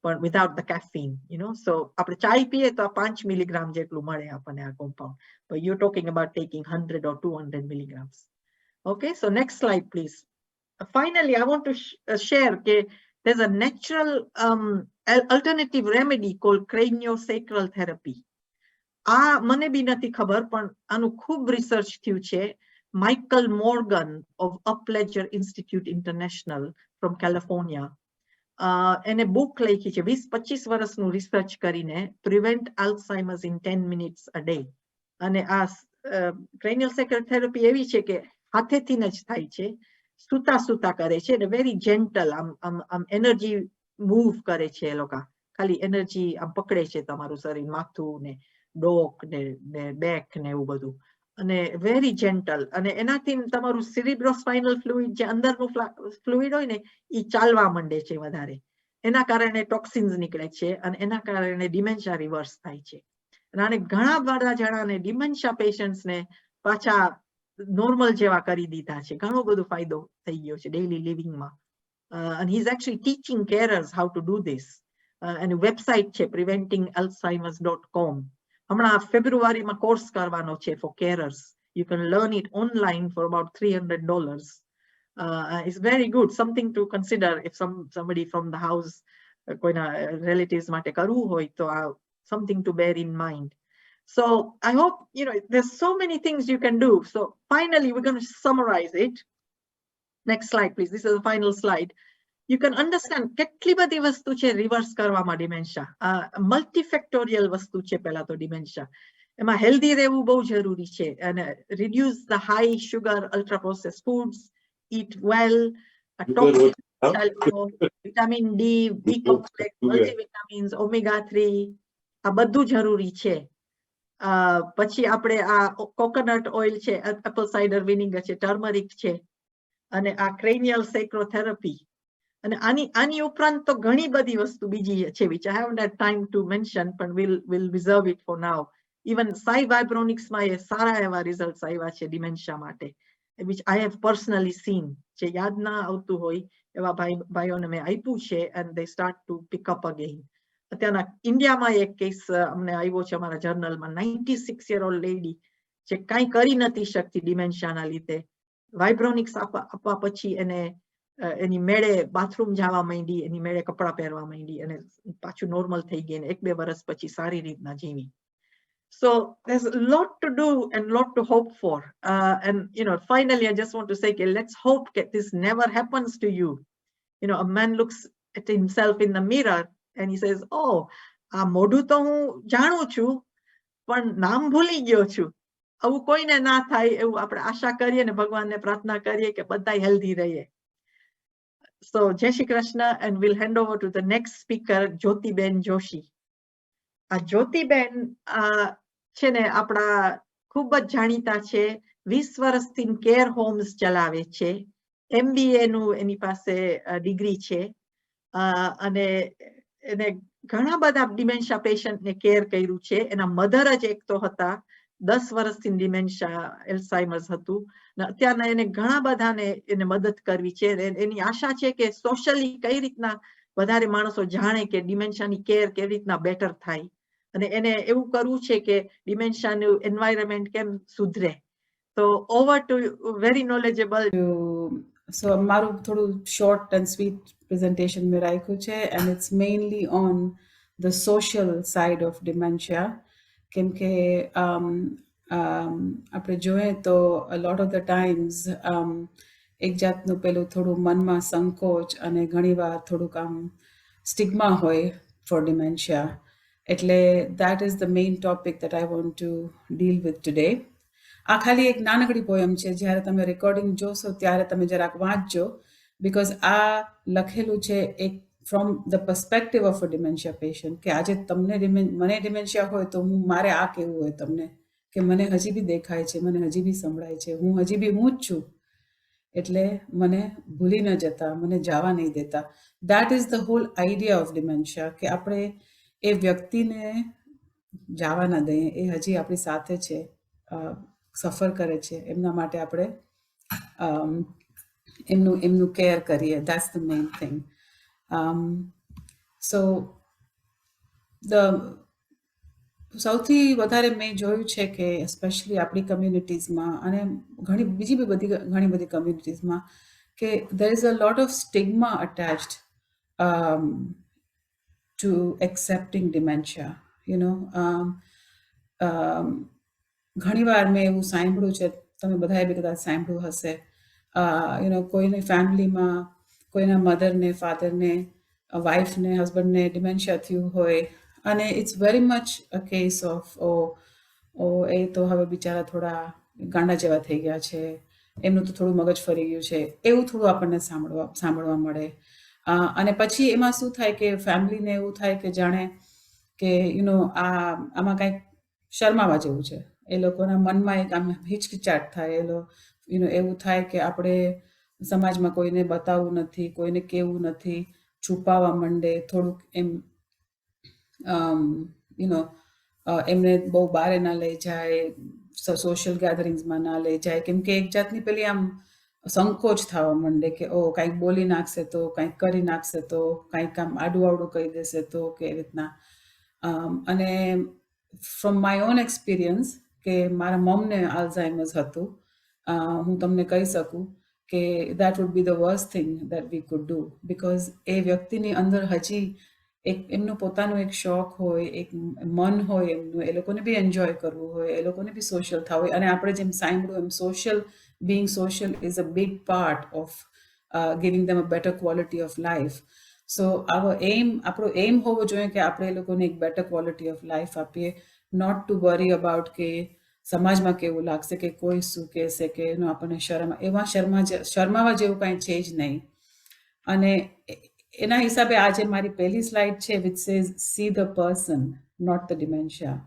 but without the caffeine, you know. So આપણે ચાય પીએ તો 5 મિલીગ્રામ જેટલું મળે આપણને આ compound, but you're talking about taking 100 or 200 milligrams. Okay, so next slide please. Finally I want to share that there's a natural alternative remedy called craniosacral therapy. મને બી નથી ખબર, પણ આનું ખૂબ રિસર્ચ થયું છે. Michael Morgan of Upledger Institute International from California, એને book લખી છે, 20-25 વર્ષનું રિસર્ચ કરીને, prevent Alzheimer's in 10 minutes a day. અને આ ક્રેનિયોસેક્રલ થેરપી એવી છે કે હાથેથી જ થાય છે, સૂતા સૂતા કરે છે, અને વેરી જેન્ટલ, આમ એનર્જી મૂવ કરે છે. એ લોકો ખાલી એનર્જી આમ પકડે છે તમારું શરીર, માથું ને ડોક ને બેક ને એવું બધું, અને વેરી જેન્ટલ. અને એનાથી તમારું સેરિબ્રોસ્પાઇનલ ફ્લુઇડ, જે અંદરનું ફ્લુઇડ હોય ને, એ ચાલવા માંડે છે વધારે. એના કારણે ટોક્સિન્સ નીકળે છે અને એના કારણે ડિમેન્શિયા રિવર્સ થાય છે. અને ઘણા બધા જણાને ડિમેન્શિયા પેશન્ટ્સને પાછા નોર્મલ જેવા કરી દીધા છે. ઘણો બધો ફાયદો થઈ ગયો છે daily લિવિંગમાં. And he's actually teaching carers how to do this. And website છે preventingalzheimers.com. હમણાં ફેબ્રુઆરીમાં કોર્સ કરવાનો છે for carers. You can learn it online for about $300. It's very good, something to consider if somebody from the house, કોઈના relatives માટે કરવું હોય તો something to bear in mind. So I hope, you know, there's so many things you can do. So finally we're going to summarize it. Next slide please. This is the final slide. You can understand કેટલી બધી વસ્તુ છે reverse કરવામાં dementia. મલ્ટીફેક્ટોરિયલ વસ્તુ છે પહેલા તો dementia. એમાં હેલ્ધી રહેવું બહુ જરૂરી છે, અને reduce the high sugar ultra process foods, eat well, vitamin D, B complex, multivitamins, omega 3, આ બધું જરૂરી છે. પછી આપણે આ કોકોનટ ઓઇલ છે, એપલ સાઇડર વિનેગર છે, ટર્મરિક છે, અને આ ક્રેનિયલ સેક્રોથેરાપી. અને આની ઉપરાંત તો ઘણી બધી વસ્તુ બીજી છે, which I haven't had time to mention, but we'll reserve it for now. Even Sai Vibronics માં એ સારા એવા રિઝલ્ટ્સ આવ્યા છે ડિમેન્શિયા માટે, which I have personally seen. જે યાદ ના આવતું હોય એવા ભાઈઓને મેં આપ્યું છે, and they start to pick up again. અત્યારના ઇન્ડિયામાં એક કેસ અમને આવ્યો છે અમારા જર્નલમાં, 96-year-old લેડી જે કાંઈ કરી નથી શકતી ડિમેન્શિયાના લીધે. વાઇબ્રોનિક્સ આપવા પછી એને એની મેળે બાથરૂમ જવા માંડી, એની મેળે કપડા પહેરવા માંડી, અને પાછું નોર્મલ થઈ ગઈ, અને 1-2 વર્ષ પછી સારી રીતના જીવી. So there's a lot to do and lot to hope for. And, you know, finally, I just want to say, let's hope that this never happens to you. You know, a man looks at himself in the mirror and he says, oh, આ મોઢું તો હું જાણું છું, પણ નામ ભૂલી ગયો છું. આવું કોઈને ના થાય એવું આપણે આશા કરીએ ને ભગવાનને પ્રાર્થના કરીએ કે બધા હેલ્ધી રહીએ. So Jai Shri Krishna, and we'll hand over to the next speaker, Jyotiben Joshi. Jyotiben છે ને આપણા ખૂબ જ જાણીતા છે, 20 વર્ષથી કેર હોમ્સ ચલાવે છે, MBA નું એની પાસે ડિગ્રી છે, અને એને ઘણા બધા ડિમેન્શિયા પેશન્ટને કેર કર્યું છે. એના મધર જ એક તો હતા, 10 વર્ષથી ડિમેન્શિયા એલ્ઝાઇમર્સ હતું, અત્યારના એને ઘણા બધાને એને મદદ કરવી છે. એની આશા છે કે સોશિયલી કઈ રીતના વધારે માણસો જાણે કે ડિમેન્શિયાની કેર કેવી રીતના બેટર થાય, અને એને એવું કરવું છે કે ડિમેન્શિયાનું એન્વાયરમેન્ટ કેમ સુધરે. So over to very knowledgeable. So મારું થોડું short and sweet presentation મેં રાખ્યું છે, and it's mainly on the social side of dementia. કેમ કે આપણે જોઈએ તો a lot of the times એક જાતનું પેલું થોડું મનમાં સંકોચ અને ઘણીવાર થોડુંક આમ સ્ટિગ્મા હોય for dementia. એટલે that is the main topic that I want to deal with today. આ ખાલી એક નાનકડી પોયમ છે, જ્યારે તમે રેકોર્ડિંગ જોશો ત્યારે તમે જરાક વાંચજો, બિકોઝ આ લખેલું છે એક from the perspective of a dementia patient, કે આજે તમને મને ડિમેન્શિયા હોય તો મારે આ કહેવું હોય તમને કે મને હજી બી દેખાય છે, મને હજી બી સંભળાય છે, હું હજી બી હું જ છું, એટલે મને ભૂલી ન જતા, મને જવા નહીં દેતા. That is the whole idea of dementia, કે આપણે એ વ્યક્તિને જવા ન દઈએ, એ હજી આપણી સાથે છે, સફર કરે છે, એમના માટે આપણે એમનું કેર કરીએ. That's the main thing. So સૌથી વધારે મેં જોયું છે કે એસ્પેશિયલી આપણી કમ્યુનિટીઝમાં અને બીજી ઘણી બધી કમ્યુનિટીઝમાં કે there is a lot of stigma attached to accepting dementia, you know. ઘણીવાર મેં એવું સાંભળ્યું છે, તમે બધાએ બી કદાચ સાંભળ્યું હશે, યુ નો, કોઈની ફેમિલીમાં કોઈના મધરને, ફાધરને, વાઇફને, હસબન્ડને ડિમેન્શિયા થયું હોય અને it's very much a case of એ તો હવે બિચારા થોડા ગાંડા જેવા થઈ ગયા છે, એમનું તો થોડું મગજ ફરી ગયું છે, એવું થોડું આપણને સાંભળવા મળે. અને પછી એમાં શું થાય કે ફેમિલીને એવું થાય કે જાણે કે યુ નો આમાં કાંઈક શરમાવા જેવું છે, એ લોકોના મનમાં એક આમ હિચકિચાટ થાય, યુ નો, એવું થાય કે આપણે સમાજમાં કોઈને બતાવવું નથી, કોઈને કહેવું નથી, છુપાવવા માંડે, થોડુંક એમ યુ નો એમને બહુ બારે ના લઈ જાય, સોશિયલ ગેધરિંગ્સમાં ના લઈ જાય, કેમ કે એક જાતની પેલી આમ સંકોચ થવા માંડે કે ઓ કંઈક બોલી નાખશે તો, કંઈક કરી નાખશે તો, કંઈક આમ આડું આવડું કહી દેશે તો, કે એ રીતના. અને ફ્રોમ માય ઓન એક્સપિરિયન્સ કે મારા મમને આલ્ઝાઇમર્સ હતું, હું તમને કહી શકું કે that would be the worst thing that we could do, because એ વ્યક્તિની અંદર હજી એક એમનું પોતાનું એક શોખ હોય, એક મન હોય એમનું, એ લોકોને બી એન્જોય કરવું હોય, એ લોકોને બી સોશિયલ થવું હોય. અને આપણે જેમ સાંભળ્યું એમ being social is a big part of giving them a better quality of life. So આપણો એમ હોવો જોઈએ કે આપણે એ લોકોને એક બેટર ક્વોલિટી ઓફ લાઈફ આપીએ, નોટ ટુ વરી અબાઉટ કે સમાજમાં કેવું લાગશે, કે કોઈ શું કહેશે, કે આપણને શરમાવા જેવું કાંઈ છે જ નહીં. અને એના હિસાબે આજે મારી પહેલી સ્લાઇડ છે which says see the person, not the dementia.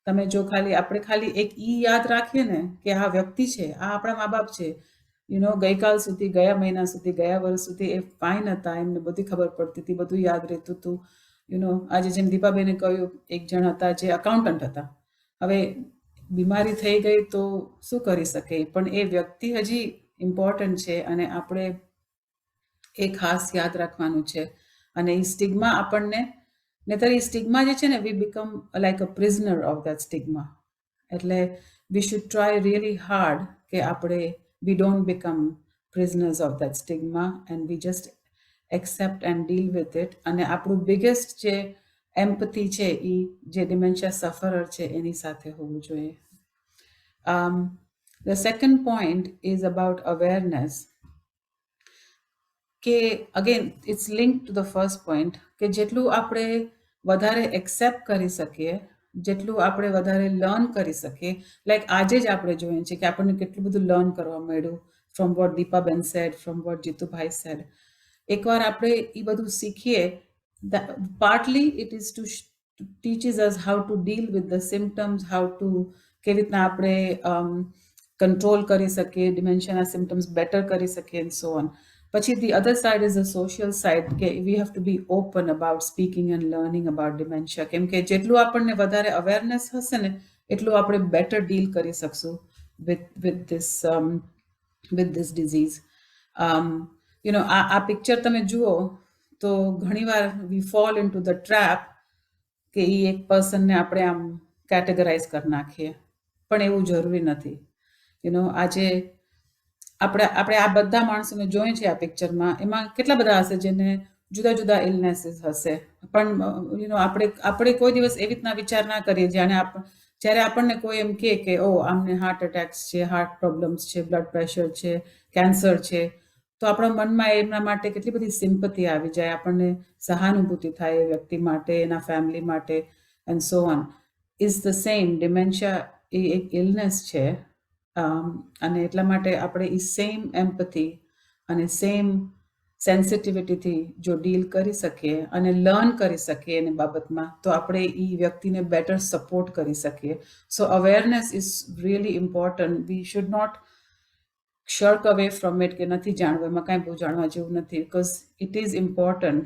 તમે જો આપણે ખાલી એક યાદ રાખીએ ને કે આ વ્યક્તિ છે, આ આપણા મા બાપ છે, યુ નો, ગઈકાલ સુધી, ગયા મહિના સુધી, ગયા વર્ષ સુધી એ ફાઇન હતા, એમને બધી ખબર પડતી હતી, બધું યાદ રહેતું હતું, યુ નો. આજે જેમ દીપાબેને કહ્યું, એક જણ હતા જે અકાઉન્ટન્ટ હતા, હવે બીમારી થઈ ગઈ તો શું કરી શકે, પણ એ વ્યક્તિ હજી ઇમ્પોર્ટન્ટ છે અને આપણે એ ખાસ યાદ રાખવાનું છે. અને એ સ્ટિગ્મા આપણને, નહીતર એ સ્ટિગ્મા જે છે ને, we become like a prisoner of that stigma. એટલે we should try really hard કે આપણે we don't become prisoners of that stigma and we just accept and deal with it. અને આપણું બિગેસ્ટ જે એમ્પથી છે એ જે ડિમેન્શિયા સફરર છે એની સાથે હોવું જોઈએ. The second point is about awareness. કે again it's link to the first point, કે જેટલું આપણે વધારે એક્સેપ્ટ કરી શકીએ, જેટલું આપણે વધારે લર્ન કરી શકીએ, લાઈક આજે જ આપણે જોઈએ છે કે આપણને કેટલું બધું લર્ન કરવા મળ્યું from what Dipaben said, from what Jitubhai said. એકવાર આપણે એ બધું શીખીએ, partly it is to teaches us how to deal with the symptoms, how to કેવી રીતના આપણે કંટ્રોલ કરી શકીએ, ડિમેન્શિયાના સિમ્ટમ્સ બેટર કરી શકીએ એન્ડ સો ઓન. પછી the other side is the social side, કે we have to be open about speaking and learning about dementia, કેમ કે જેટલું આપણને વધારે અવેરનેસ હશે ને એટલું આપણે બેટર ડીલ કરી શકશું with this disease. You know, આ પિક્ચર તમે જુઓ તો ઘણીવાર we fall into the trap કે એ એક પર્સનને આપણે આમ કેટેગરાઇઝ કરી નાખીએ, પણ એવું જરૂરી નથી. યુ નો, આજે આપણે આ બધા માણસોને જોઈએ છે આ પિક્ચરમાં, એમાં કેટલા બધા હશે જેને જુદા જુદા ઇલનેસીસ હશે, પણ યુ નો આપણે કોઈ દિવસ એવી રીતના વિચાર ના કરીએ જાણે જ્યારે આપણને કોઈ એમ કહે કે ઓ આમને હાર્ટ એટેક્સ છે, હાર્ટ પ્રોબ્લેમ્સ છે, બ્લડ પ્રેશર છે, કેન્સર છે, તો આપણા મનમાં એમના માટે કેટલી બધી સિમ્પથી આવી જાય, આપણને સહાનુભૂતિ થાય એ વ્યક્તિ માટે, એના ફેમિલી માટે and so on. Is the same dementia એ એક ઇલનેસ છે, અને એટલા માટે આપણે એ સેમ એમ્પથી અને સેમ સેન્સિટિવિટીથી જો ડીલ કરી શકીએ અને લર્ન કરી શકીએ એની બાબતમાં, તો આપણે એ વ્યક્તિને બેટર સપોર્ટ કરી શકીએ. So awareness is really important. We should not shirk away from it કે નથી જાણવું, એમાં કાંઈ બહુ જાણવા જેવું નથી, બિકોઝ ઇટ ઇઝ ઇમ્પોર્ટન્ટ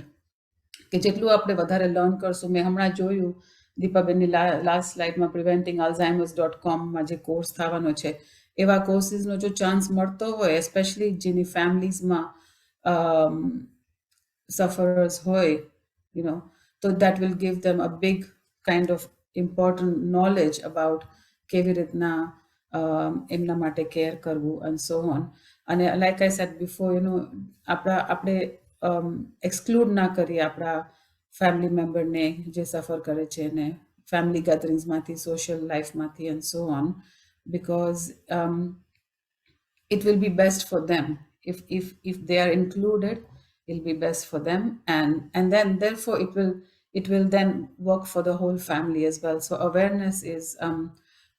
કે જેટલું આપણે વધારે લર્ન કરશું. મેં હમણાં જોયું દીપાબેનની લાસ્ટ સ્લાઇડમાં preventingalzheimers.com જે કોર્સ થવાનો છે, એવા કોર્સીસનો જો ચાન્સ મળતો હોય, એસ્પેશિયલી જેની ફેમિલીઝમાં sufferers હોય, so that will give them a big kind of important knowledge about કેવી રીતના એમના માટે કેર કરવું and so on. અને like I said before, આપણે એક્સક્લુડ ના કરીએ આપણા ફેમિલી મેમ્બરને જે સફર કરે છે એને ફેમિલી ગેધરિંગ્સમાંથી, સોશિયલ લાઈફમાંથી and so on, because it will be best for them. If they are included, it'll be best for them, and then therefore it will then work for the whole family as well. So awareness is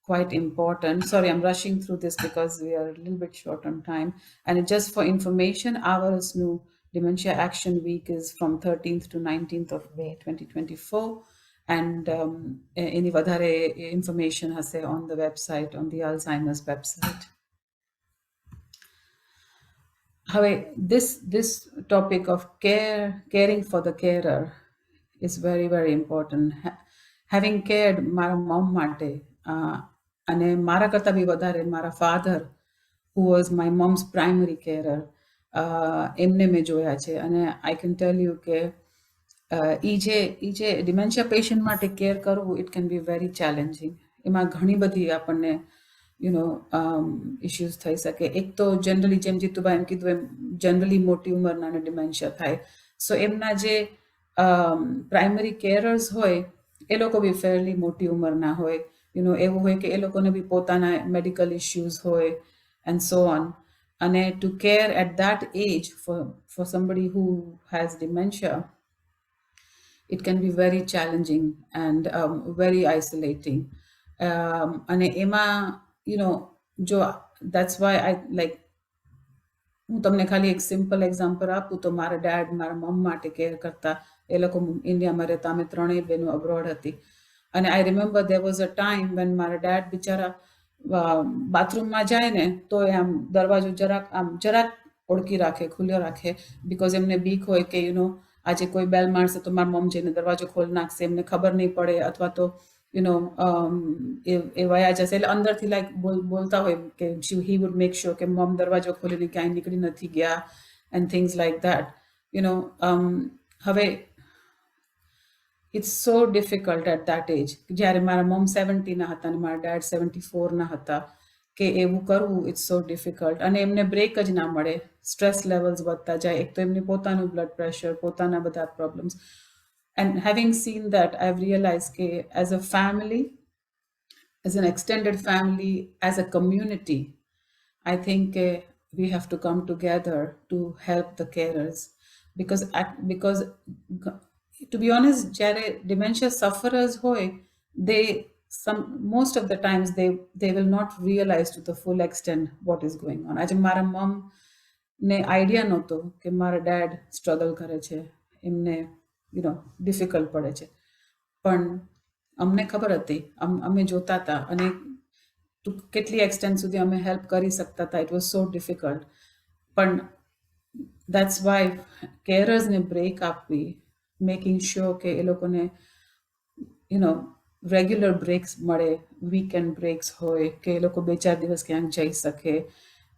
quite important. Sorry, I'm rushing through this because we are a little bit short on time. And just for information, our new Dementia Action Week is from 13th to 19th of May 2024. And any vadhare information hase on the website, on the Alzheimer's website. This topic of caring for the carer is very, very important. Having cared mara mom mate, ane mara karta bhi vadhare mara father, who was my mom's primary carer, emne me joya છે. અને I can tell you કે જે dementia patient માટે care કરવું, it can be very challenging. એમાં ઘણી બધી આપણને ઇશ્યુઝ થઈ શકે. એક તો જનરલી જેમ જીતુભાઈ એમ કીધું એમ જનરલી મોટી ઉંમરના ડિમેન્શિયા થાય. સો એમના જે પ્રાઇમરી કેરર્સ હોય એ લોકો બી ફેરલી મોટી ઉંમરના હોય. એવું હોય કે એ લોકોને બી પોતાના મેડિકલ ઇશ્યુઝ હોય એન્ડ સો ઓન. અને to care at that age for somebody who has dementia, it can be very challenging and very isolating. અને એમાં જો that's why I like, હું તમને ખાલી એક સિમ્પલ એક્ઝામ્પલ આપું તો મારા ડેડ મારા મમ માટે કેર કરતા. એ લોકો ઇન્ડિયામાં રહેતા, અમે ત્રણેય બહેનો અબ્રોડ હતી. અને I remember there was a time when મારા ડેડ બિચારા બાથરૂમમાં જાય ને તો આમ દરવાજો જરાક ઓળખી રાખે, ખુલ્લો રાખે, બિકોઝ એમને બીક હોય કે આજે કોઈ બેલ મારશે તો મારા મમ જઈને દરવાજો ખોલી નાખશે, એમને ખબર નહીં પડે, અથવા તો એ વયા જશે. એટલે અંદરથી લાઈક બોલતા હોય કે he would make sure કે મમ દરવાજો ખોલીને ક્યાંય નીકળી નથી ગયા and things like that. હવે it's so difficult at that age. જ્યારે મારા મમ 70 ના હતા અને મારા ડેડ 74 ના હતા, કે એવું કરવું it's so difficult. અને એમને બ્રેક જ ના મળે, સ્ટ્રેસ લેવલ્સ વધતા જાય. એક તો એમને પોતાનું બ્લડ પ્રેશર, પોતાના બધા problems. And having seen that, I've realized that as a family, as an extended family, as a community, I think we have to come together to help the carers. Because to be honest, jare dementia sufferers hoy, most of the times they will not realize to the full extent what is going on. Aaj mara mom ne idea noto ke mara dad struggle કરે છે, એમને difficult પડે છે, પણ અમને ખબર હતી, અમે જોતા હતા અને કેટલી એક્સટેન્ટ સુધી અમે હેલ્પ કરી શકતા હતા. It was so difficult. પણ દેટ્સ વાય કેરર્સને બ્રેક આપવી, મેકિંગ શ્યોર કે એ લોકોને રેગ્યુલર બ્રેક્સ મળે, વીકેન્ડ બ્રેક્સ હોય, કે એ લોકો 2-4 દિવસ ક્યાંક જઈ શકે,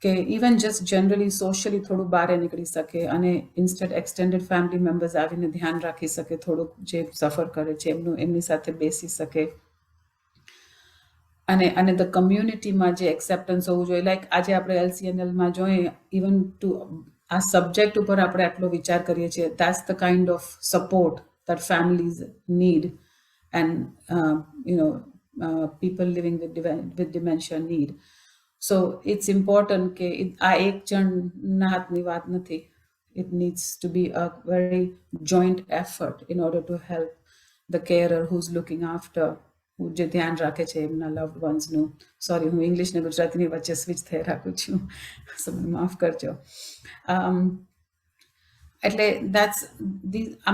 કે ઇવન જસ્ટ જનરલી સોશિયલી થોડું બહાર નીકળી શકે, અને ઇન્સ્ટેડ એક્સટેન્ડેડ ફેમિલી મેમ્બર્સ આવીને ધ્યાન રાખી શકે, થોડુંક જે સફર કરે છે એમની સાથે બેસી શકે. અને ધ કમ્યુનિટીમાં જે એક્સેપ્ટન્સ હોવું જોઈએ. લાઈક આજે આપણે LCNLમાં જોઈએ, ઇવન ટુ આ સબ્જેક્ટ ઉપર આપણે આટલો વિચાર કરીએ છીએ. That's the kind of support that families need, and people living with dementia need. So it's important કે આ એક જણના હાથની વાત નથી. It needs to be a very joint effort in order to help the carer who's looking after, જે ધ્યાન રાખે છે એમના loved ones નું. સોરી, હું ઇંગ્લિશ ને ગુજરાતીની વચ્ચે સ્વિચ થઈ રાખું છું, so માફ કરજો. એટલે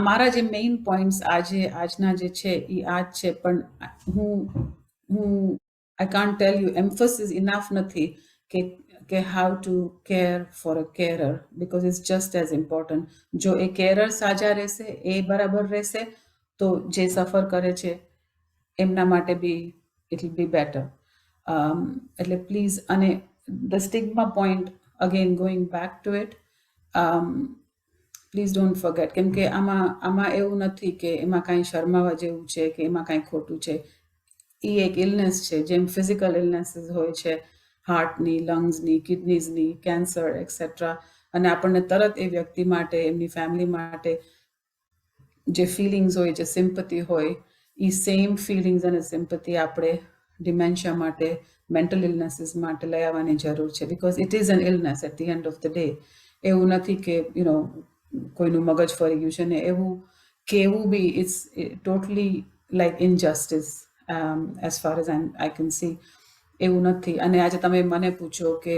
મારા જે મેઇન પોઈન્ટ્સ આજના જે છે એ આ જ છે, પણ હું I can't tell you, emphasis enough નથી કે how to care for a carer, because it's just as important. જો એ carer સાજા રહેશે, એ બરાબર રહેશે, તો જે સફર કરે છે એમના માટે બી it will be better. એટલે પ્લીઝ, અને the stigma point, again going back to it, please don't forget, કેમ કે આમાં એવું નથી કે એમાં કાંઈ શરમાવા જેવું છે કે એમાં કાંઈ ખોટું છે. એ એક ઇલનેસ છે, જેમ ફિઝિકલ ઇલનેસીસ હોય છે, હાર્ટની, લંગ્સની, કિડનીઝની, કેન્સર એક્સેટ્રા, અને આપણને તરત એ વ્યક્તિ માટે, એમની ફેમિલી માટે જે ફિલિંગ્સ હોય, જે સિમ્પથી હોય, એ સેમ ફિલિંગ્સ અને સિમ્પથી આપણે ડિમેન્શિયા માટે, મેન્ટલ ઇલનેસીસ માટે લઈ આવવાની જરૂર છે, because it is an illness at the end of the day. એવું નથી કે કોઈનું મગજ ફરી ગયું છે ને એવું કેવું બી, it's totally like injustice as far as I can see. એવું નથી. અને આજે તમે મને પૂછો કે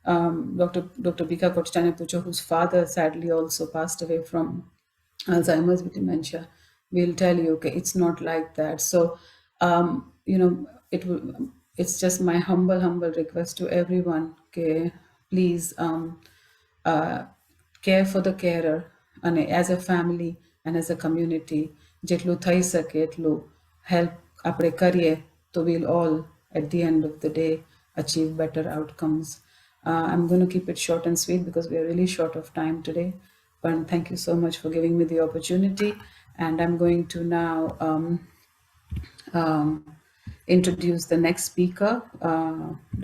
ડૉક્ટર ભીખા કોટચાને પૂછો, whose father sadly also passed away from Alzheimer's with dementia, will tell you that it's not like that. So it's just my humble request to everyone કે please care for the carer, and as a family and as a community જેટલું થઈ શકે એટલું help આપણે કરીએ તો we'll all at the end of the day achieve better outcomes. I'm going to keep it short and sweet because we are really short of time today, but thank you so much for giving me the opportunity, and I'm going to now introduce the next speaker,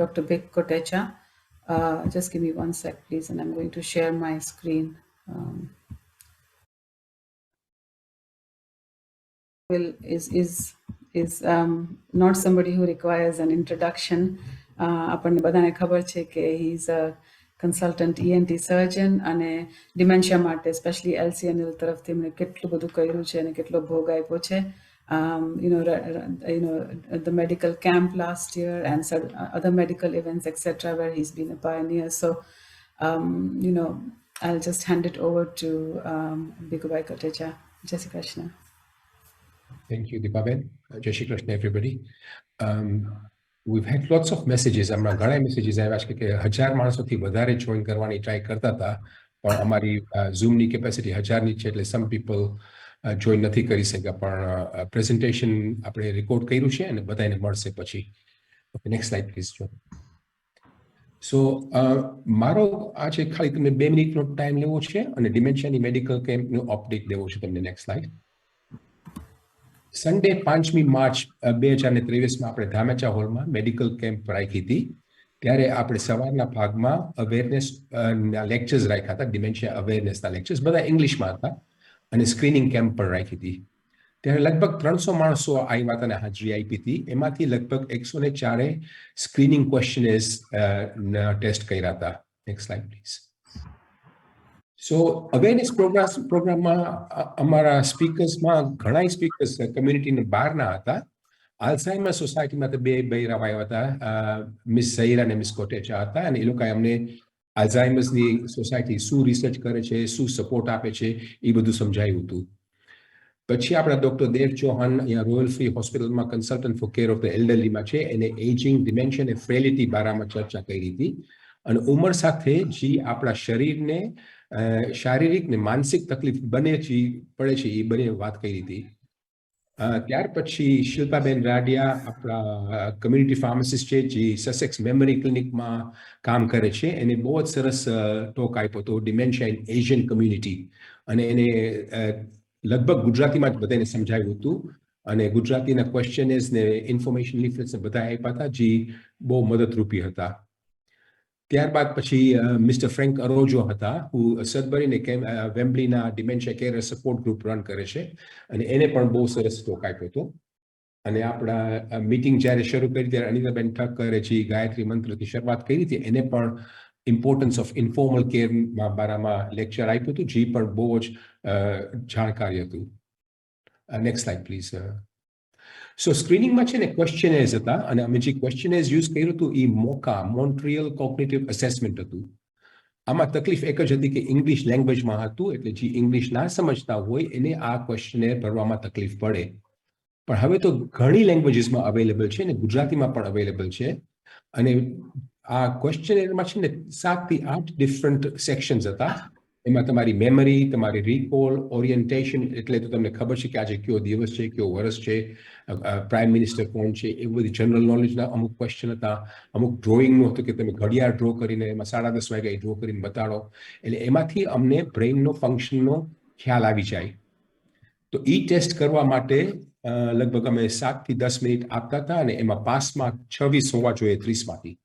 Dr. Bik Kotecha. Just give me one sec please, and I'm going to share my screen. Will is not somebody who requires an introduction. આપણને બધાને ખબર છે કે he is a consultant ENT surgeon, અને dementia માટે specially LCNL તરફથી એમણે કેટલું બધું કર્યું છે અને કેટલો ભોગ આપ્યો છે. The medical camp last year and other medical events etc., where he's been a pioneer. So I'll just hand it over to Bhikubai Kotecha. Jai Shri Krishna. Thank you, Deepaben. Jai Shri Krishna, everybody. We've had lots of messages. હમણાં ઘણા messages આવ્યા છે કે 1000 માણસોથી વધારે join કરવાની try કરતા હતા, પણ અમારી ઝૂમની કેપેસિટી 1000ની છે, એટલે some people જોઈન નથી કરી શક્યા, પણ પ્રેઝન્ટેશન આપણે રેકોર્ડ કર્યું છે અને બધાને મળશે પછી. Okay, next slide please. So મારો આજે ખાલી તમને 2 મિનિટનો ટાઈમ લેવો છે અને ડિમેન્શિયાની મેડિકલ કેમ્પનો અપડેટ દેવો છે તમને. Next slide. સન્ડે 5મી માર્ચ 2023માં આપણે ધામેચા હોલમાં મેડિકલ કેમ્પ રાખી હતી. ત્યારે આપણે સવારના ભાગમાં અવેરનેસ લેક્ચર્સ રાખ્યા હતા, ડિમેન્શિયા અવેરનેસના લેક્ચર્સ, બધા ઇંગ્લિશમાં હતા, અને સ્ક્રીનિંગ કેમ્પ પણ રાખી હતી. ત્યારે લગભગ 300 માણસો આવ્યા હતા અને હાજરી આપી હતી. એમાંથી લગભગ 104 સ્ક્રીનિંગ ક્વેશ્ચનર્સ ટેસ્ટ કર્યા હતા. Next slide please. So awareness પ્રોગ્રામમાં અમારા સ્પીકર્સમાં ઘણા સ્પીકર્સ કમ્યુનિટીને બહારના હતા. આલ્ઝાઇમર સોસાયટીમાં તો 2 બૈરાઓ આવ્યા હતા, મિસ ઝહીરા અને મિસ કોટેચા હતા, અને એ લોકોએ અમને આલ્ઝાઇમર્સની સોસાયટી શું રિસર્ચ કરે છે, શું સપોર્ટ આપે છે, એ બધું સમજાયું હતું. પછી આપણા ડૉક્ટર દેવ ચૌહાણ અહીંયા રોયલ ફ્રી હોસ્પિટલમાં consultant for care of the એલ્ડરલીમાં છે, એને એજિંગ, ડિમેન્શિયા અને ફ્રેલિટી બારામાં ચર્ચા કરી હતી, અને ઉંમર સાથે જે આપણા શરીરને શારીરિક ને માનસિક તકલીફ બને છે પડે છે એ બને વાત કરી હતી. ત્યાર પછી શિલ્પાબેન રાડિયા આપણા કમ્યુનિટી ફાર્માસિસ્ટ છે, જે સસેક્સ મેમરી ક્લિનિકમાં કામ કરે છે, એને બહુ જ સરસ ટોક આપ્યો હતો ડિમેન્શિયા ઇન એશિયન કમ્યુનિટી, અને એને લગભગ ગુજરાતીમાં જ બધાને સમજાવ્યું હતું, અને ગુજરાતીના ક્વેશ્ચનર્સ ને ઇન્ફોર્મેશન લીફલેટ્સ બધા આપ્યા હતા, જે બહુ મદદરૂપી હતા. ત્યારબાદ પછી મિસ્ટર ફ્રેન્ક અરોજો હતા, હું સદબરી ને વેમ્બલીના dementia care support group run કરે છે, અને એને પણ બહુ સરસ ટોક આપ્યો હતો. અને આપણા મીટિંગ જ્યારે શરૂ કરી ત્યારે અનિતાબેન ઠક્કરે જે ગાયત્રી મંત્રથી શરૂઆત કરી હતી એને પણ ઇમ્પોર્ટન્સ ઓફ ઇન્ફોર્મલ કેરના બારામાં લેક્ચર આપ્યું હતું જે પણ બહુ જ જાણકારી હતું. Next slide please. સો સ્ક્રીનિંગમાં છે ને ક્વેશ્ચનેઝ હતા અને અમે જે ક્વેશ્ચનેઝ યુઝ કર્યું હતું એ મોકા મોન્ટ્રિયલ કોગ્નિટિવ અસેસમેન્ટ હતું. આમાં તકલીફ એક જ હતી કે ઇંગ્લિશ લેંગ્વેજમાં હતું એટલે જે ઇંગ્લિશ ના સમજતા હોય એને આ ક્વેશ્ચનેર ભરવામાં તકલીફ પડે. પણ હવે તો ઘણી લેંગ્વેજીસમાં અવેલેબલ છે અને ગુજરાતીમાં પણ અવેલેબલ છે. અને આ ક્વેશ્ચનેરમાં છે ને 7 થી 8 ડિફરન્ટ સેક્શન્સ હતા. એમાં તમારી મેમરી, તમારી રિકોલ, ઓરિએન્ટેશન એટલે તો તમને ખબર છે કે આજે કયો દિવસ છે, કયો વર્ષ છે, પ્રાઇમ મિનિસ્ટર કોણ છે, એ બધી જનરલ નોલેજના અમુક ક્વેશ્ચન હતા. અમુક ડ્રોઈંગનું હતું કે તમે ઘડિયાળ ડ્રો કરીને એમાં 10:30 વાગે ડ્રો કરીને બતાડો. એટલે એમાંથી અમને બ્રેઇનનો ફંક્શનનો ખ્યાલ આવી જાય. તો ઈ ટેસ્ટ કરવા માટે લગભગ અમે 7 થી 10 મિનિટ આપતા હતા અને એમાં પાસ માર્ક 26 હોવા જોઈએ 30 માંથી.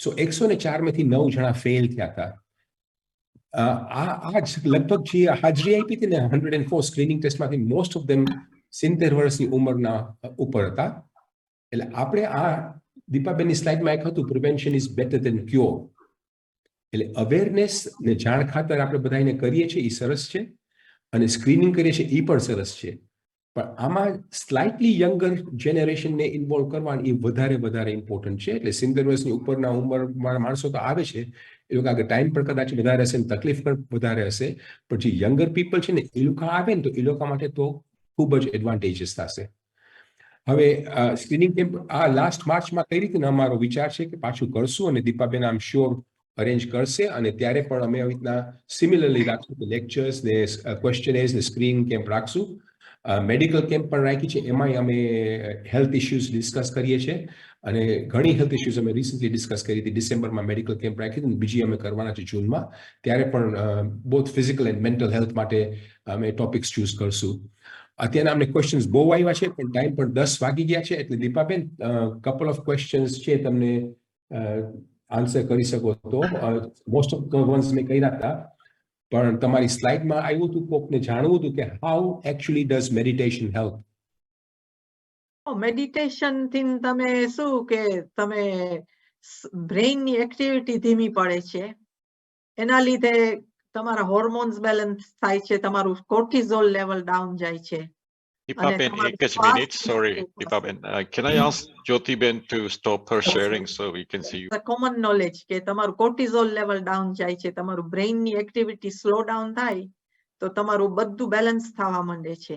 સો 104 માંથી 9 જણા ફેલ થયા હતા. આ લગભગ જે હાજરી આપી હતી ને 104 સ્ક્રીનિંગ ટેસ્ટમાંથી મોસ્ટ ઓફ ધેમ 70 વર્ષની ઉંમરના ઉપર હતા. એટલે આપણે આ દીપાબેનની સ્લાઇડમાં એક હતું prevention is better than cure. એટલે અવેરનેસ ને જાણ ખાતર આપણે બધાને કરીએ છીએ એ સરસ છે અને સ્ક્રીનિંગ કરીએ છીએ એ પણ સરસ છે. પણ આમાં સ્લાઇટલી યંગર જનરેશનને ઇન્વોલ્વ કરવા એ વધારે ઇમ્પોર્ટન્ટ છે. એટલે 70 વર્ષની ઉપરના ઉંમરના માણસો તો આવે છે, એ લોકો આગળ ટાઈમ પણ કદાચ વધારે હશે ને તકલીફ પણ વધારે હશે. પણ જે યંગર પીપલ છે ને એ લોકો આવે ને તો એ લોકો માટે તો ખૂબ જ એડવાન્ટેજીસ થશે. હવે સ્ક્રીનિંગ કેમ્પ આ લાસ્ટ માર્ચમાં કઈ રીતે અમારો વિચાર છે કે પાછું કરશું અને દીપાબેન આમ શ્યોર અરેન્જ કરશે અને ત્યારે પણ અમે આવી રીતના સિમિલરલી રાખશું કે લેક્ચર્સ ને ક્વેશ્ચનેઝ ને સ્ક્રીનિંગ કેમ્પ રાખશું. મેડિકલ કેમ્પ પણ રાખી છે, એમાંય અમે હેલ્થ ઇશ્યુઝ ડિસ્કસ કરીએ છીએ અને ઘણી હેલ્થ ઇશ્યુઝ અમે રિસન્ટલી ડિસ્કસ કરી હતી. ડિસેમ્બરમાં મેડિકલ કેમ્પ રાખી હતી, બીજી અમે કરવાના છે જૂનમાં. ત્યારે પણ both physical and mental health માટે અમે ટોપિક્સ ચૂઝ કરશું. અત્યારના અમને ક્વેશ્ચન્સ બહુ આવ્યા છે પણ ટાઈમ પણ 10 વાગી ગયા છે. એટલે દીપાબેન કપલ ઓફ ક્વેશ્ચન્સ છે તમને આન્સર કરી શકો તો. મોસ્ટ ઓફ ધ વન્સ મેં કર્યા હતા પણ તમારી સ્લાઇડમાં આવ્યું હતું કોકને જાણવું હતું કે how actually does meditation help. Meditation થી તમે શું કે તમે બ્રેઇનની એક્ટિવિટી ધીમી પડે છે, એના લીધે તમારા હોર્મોન્સ બેલેન્સ થાય છે, તમારું કોર્ટિઝોલ લેવલ ડાઉન જાય છે. Deepaben, એક જ minute, sorry, Deepaben. Can I ask Jyotiben to stop her sharing so we can see you? The common knowledge કે તમારું કોર્ટિઝોલ લેવલ ડાઉન જાય છે, તમારું બ્રેઇનની એક્ટિવિટી સ્લો ડાઉન થાય તો તમારું બધું બેલેન્સ થવા માંડે છે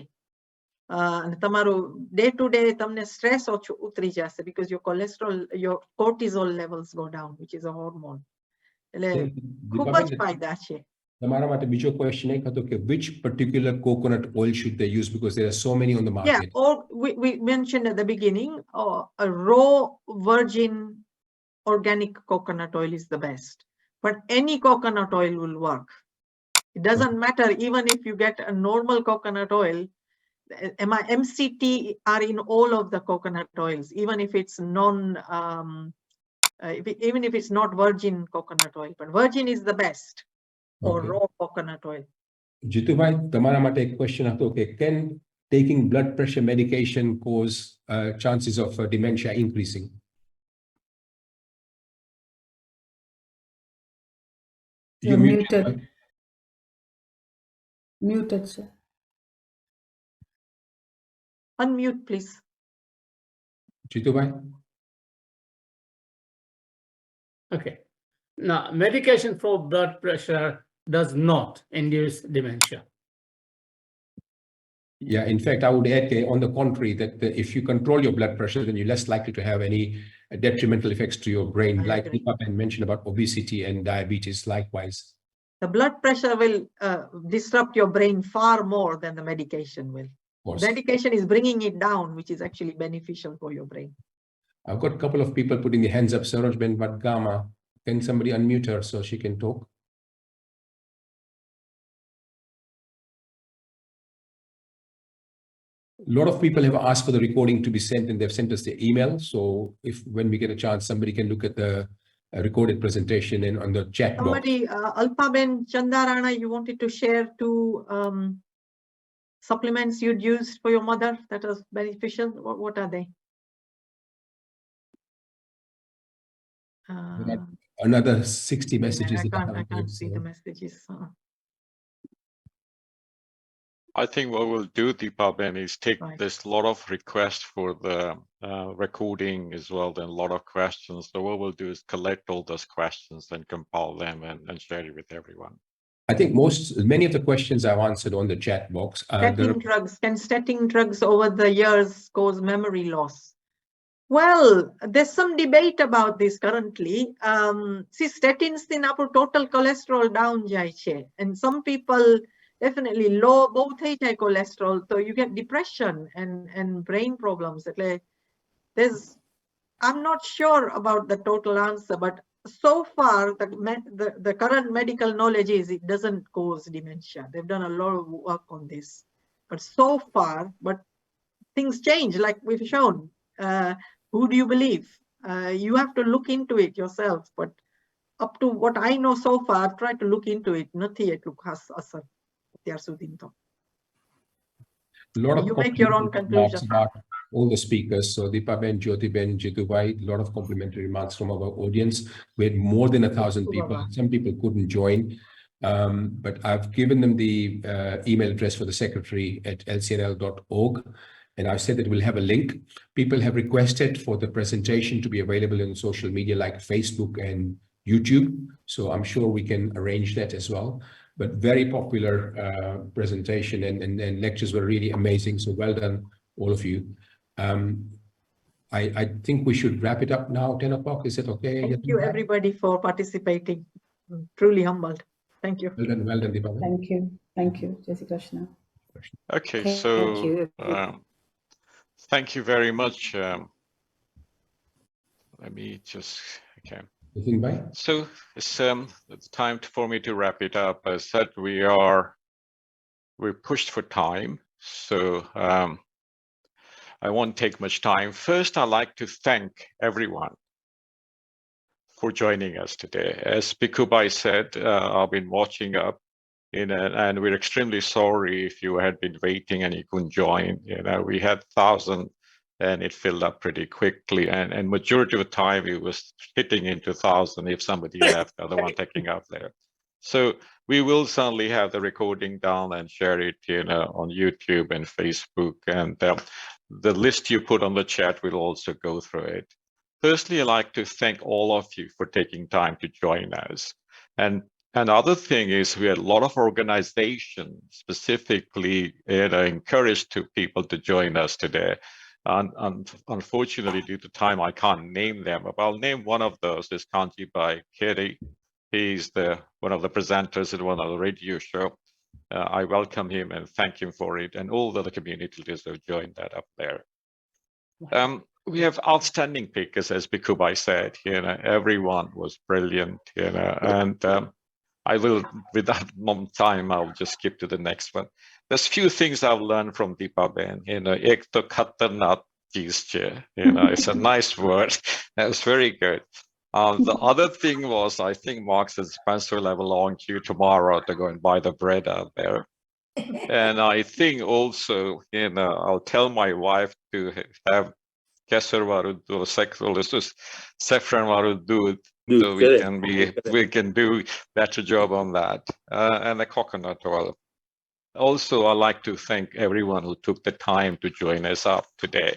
અને તમારું ડે ટુ ડે તમને સ્ટ્રેસ ઓછું ઉતરી જશે because your cholesterol, your cortisol levels go down, which is a hormone. એટલે ખૂબ જ ફાયદા છે. તમારા માટે બીજો ક્વેશ્ચન એક હતો કે which particular coconut oil should they use because there are so many on the market. Yeah, or we mentioned at the beginning, a raw virgin organic coconut oil is the best, but any coconut oil will work. It doesn't matter even if you get a normal coconut oil. MCT are in all of the coconut oils, even if it's even if it's not virgin coconut oil, but virgin is the best. Or raw coconut oil. Jitubhai તમારા માટે એક question હતો કે can taking blood pressure medication cause chances of dementia increasing? You're muted. Muted, sir. Unmute, please. Jitubhai. Okay. Now, medication for blood pressure does not induce dementia. Yeah, in fact, I would add on the contrary that if you control your blood pressure, then you're less likely to have any detrimental effects to your brain, like Deepaben mentioned about obesity and diabetes likewise. The blood pressure will disrupt your brain far more than the medication will. Medication is bringing it down, which is actually beneficial for your brain. I've got a couple of people putting their hands up. Saroj Ben Vadgama, can somebody unmute her so she can talk? A lot of people have asked for the recording to be sent and they've sent us their email. So if when we get a chance, somebody can look at the recorded presentation and on the chat box. Somebody, Alpaben Chandarana, you wanted to share to supplements you'd used for your mother that was beneficial? What are they? Another 60 messages. I can't see the messages. I think what we'll do, Deepaben, is take Right. this lot of requests for the recording as well, then a lot of questions. So what we'll do is collect all those questions and compile them and share it with everyone. I think many of the questions I've answered on the chat box. Can statin drugs over the years cause memory loss? Well, there's some debate about this currently. See, statins in our total cholesterol down jai che, and some people definitely low both high cholesterol, so you get depression and brain problems. I'm not sure about the total answer, but so far the current medical knowledge is it doesn't cause dementia. They've done a lot of work on this, but so far, but things change like we've shown. Who do you believe? You have to look into it yourself, but up to what I know so far, try to look into it. નથી એટલું ખાસ અસર અત્યાર સુધી તો. You make your own conclusion. About all the speakers. So Deepaben, Jyotiben, Jitubhai, a lot of complimentary remarks from our audience. We had more than 1,000 people. Some people couldn't join, but I've given them the email address for the secretary at lcnl.org. And I've said that we'll have a link. People have requested for the presentation to be available in social media like Facebook and YouTube. So I'm sure we can arrange that as well. But very popular presentation and lectures were really amazing. So well done, all of you. I think we should wrap it up now, 10 o'clock. Is it okay? Thank you everybody for participating. I'm truly humbled. Thank you. Well done, Deepaben. Thank you, Jai Shri Krishna. Okay, so thank you very much. Let me just, okay. So it's time for me to wrap it up. As said, we're pushed for time, so I won't take much time. First, I'd like to thank everyone for joining us today. As Bikubai said, I've been watching up, and we're extremely sorry if you had been waiting and you couldn't join. We had 1,000. And it filled up pretty quickly, and majority of the time it was hitting into 1,000 if somebody left, the other one taking up there. So we will certainly have the recording down and share it, on YouTube and Facebook, and the list you put on the chat will also go through it. Firstly, I'd like to thank all of you for taking time to join us. And another thing is we had a lot of organizations specifically encouraged people to join us today. Unfortunately, due to time, I can't name them, but I'll name one of those is Kanji by Kiri. He's one of the presenters in one of the radio show. I welcome him and thank him for it, and all the other community leaders have joined that up there. We have outstanding speakers, as Bikubai said. Everyone was brilliant. And I will, without more time, I'll just skip to the next one. There's few things I've learned from Deepaben. Ek to khatarnak cheez che. It's a nice word. That was very good. The other thing was, I think Marks and Spencer will have a long queue tomorrow to go and buy the bread out there. And I think also, I'll tell my wife to have kesar varu or saffron varu doodh. So we can do better job on that. And the coconut oil. Also, I'd like to thank everyone who took the time to join us up today.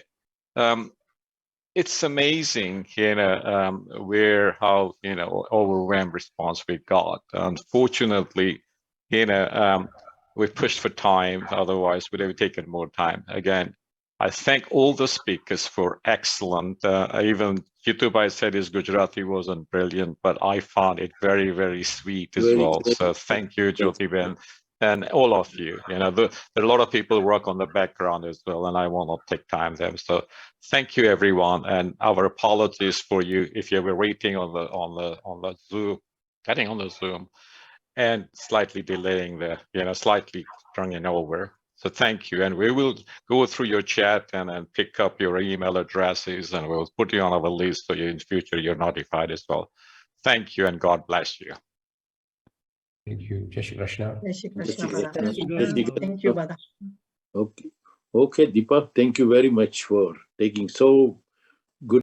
It's amazing, how overwhelmed response we got. Unfortunately, we pushed for time. Otherwise, we'd have taken more time. Again, I thank all the speakers for excellent. Even Jitubai said his Gujarati wasn't brilliant, but I found it very, very sweet as well. So thank you, Jyotiben. And all of you, there are a lot of people who work on the background as well, and I will not take time them. So thank you, everyone, and our apologies for you if you were waiting on the Zoom, getting on the Zoom, and slightly delaying slightly running over. So thank you, and we will go through your chat and pick up your email addresses, and we'll put you on our list so in future you're notified as well. Thank you, and God bless you. Thank you. Jai Shri Krishna. Jai Shri Krishna. Thank you, Bada. Okay. Okay, Deepa, thank you very much for taking so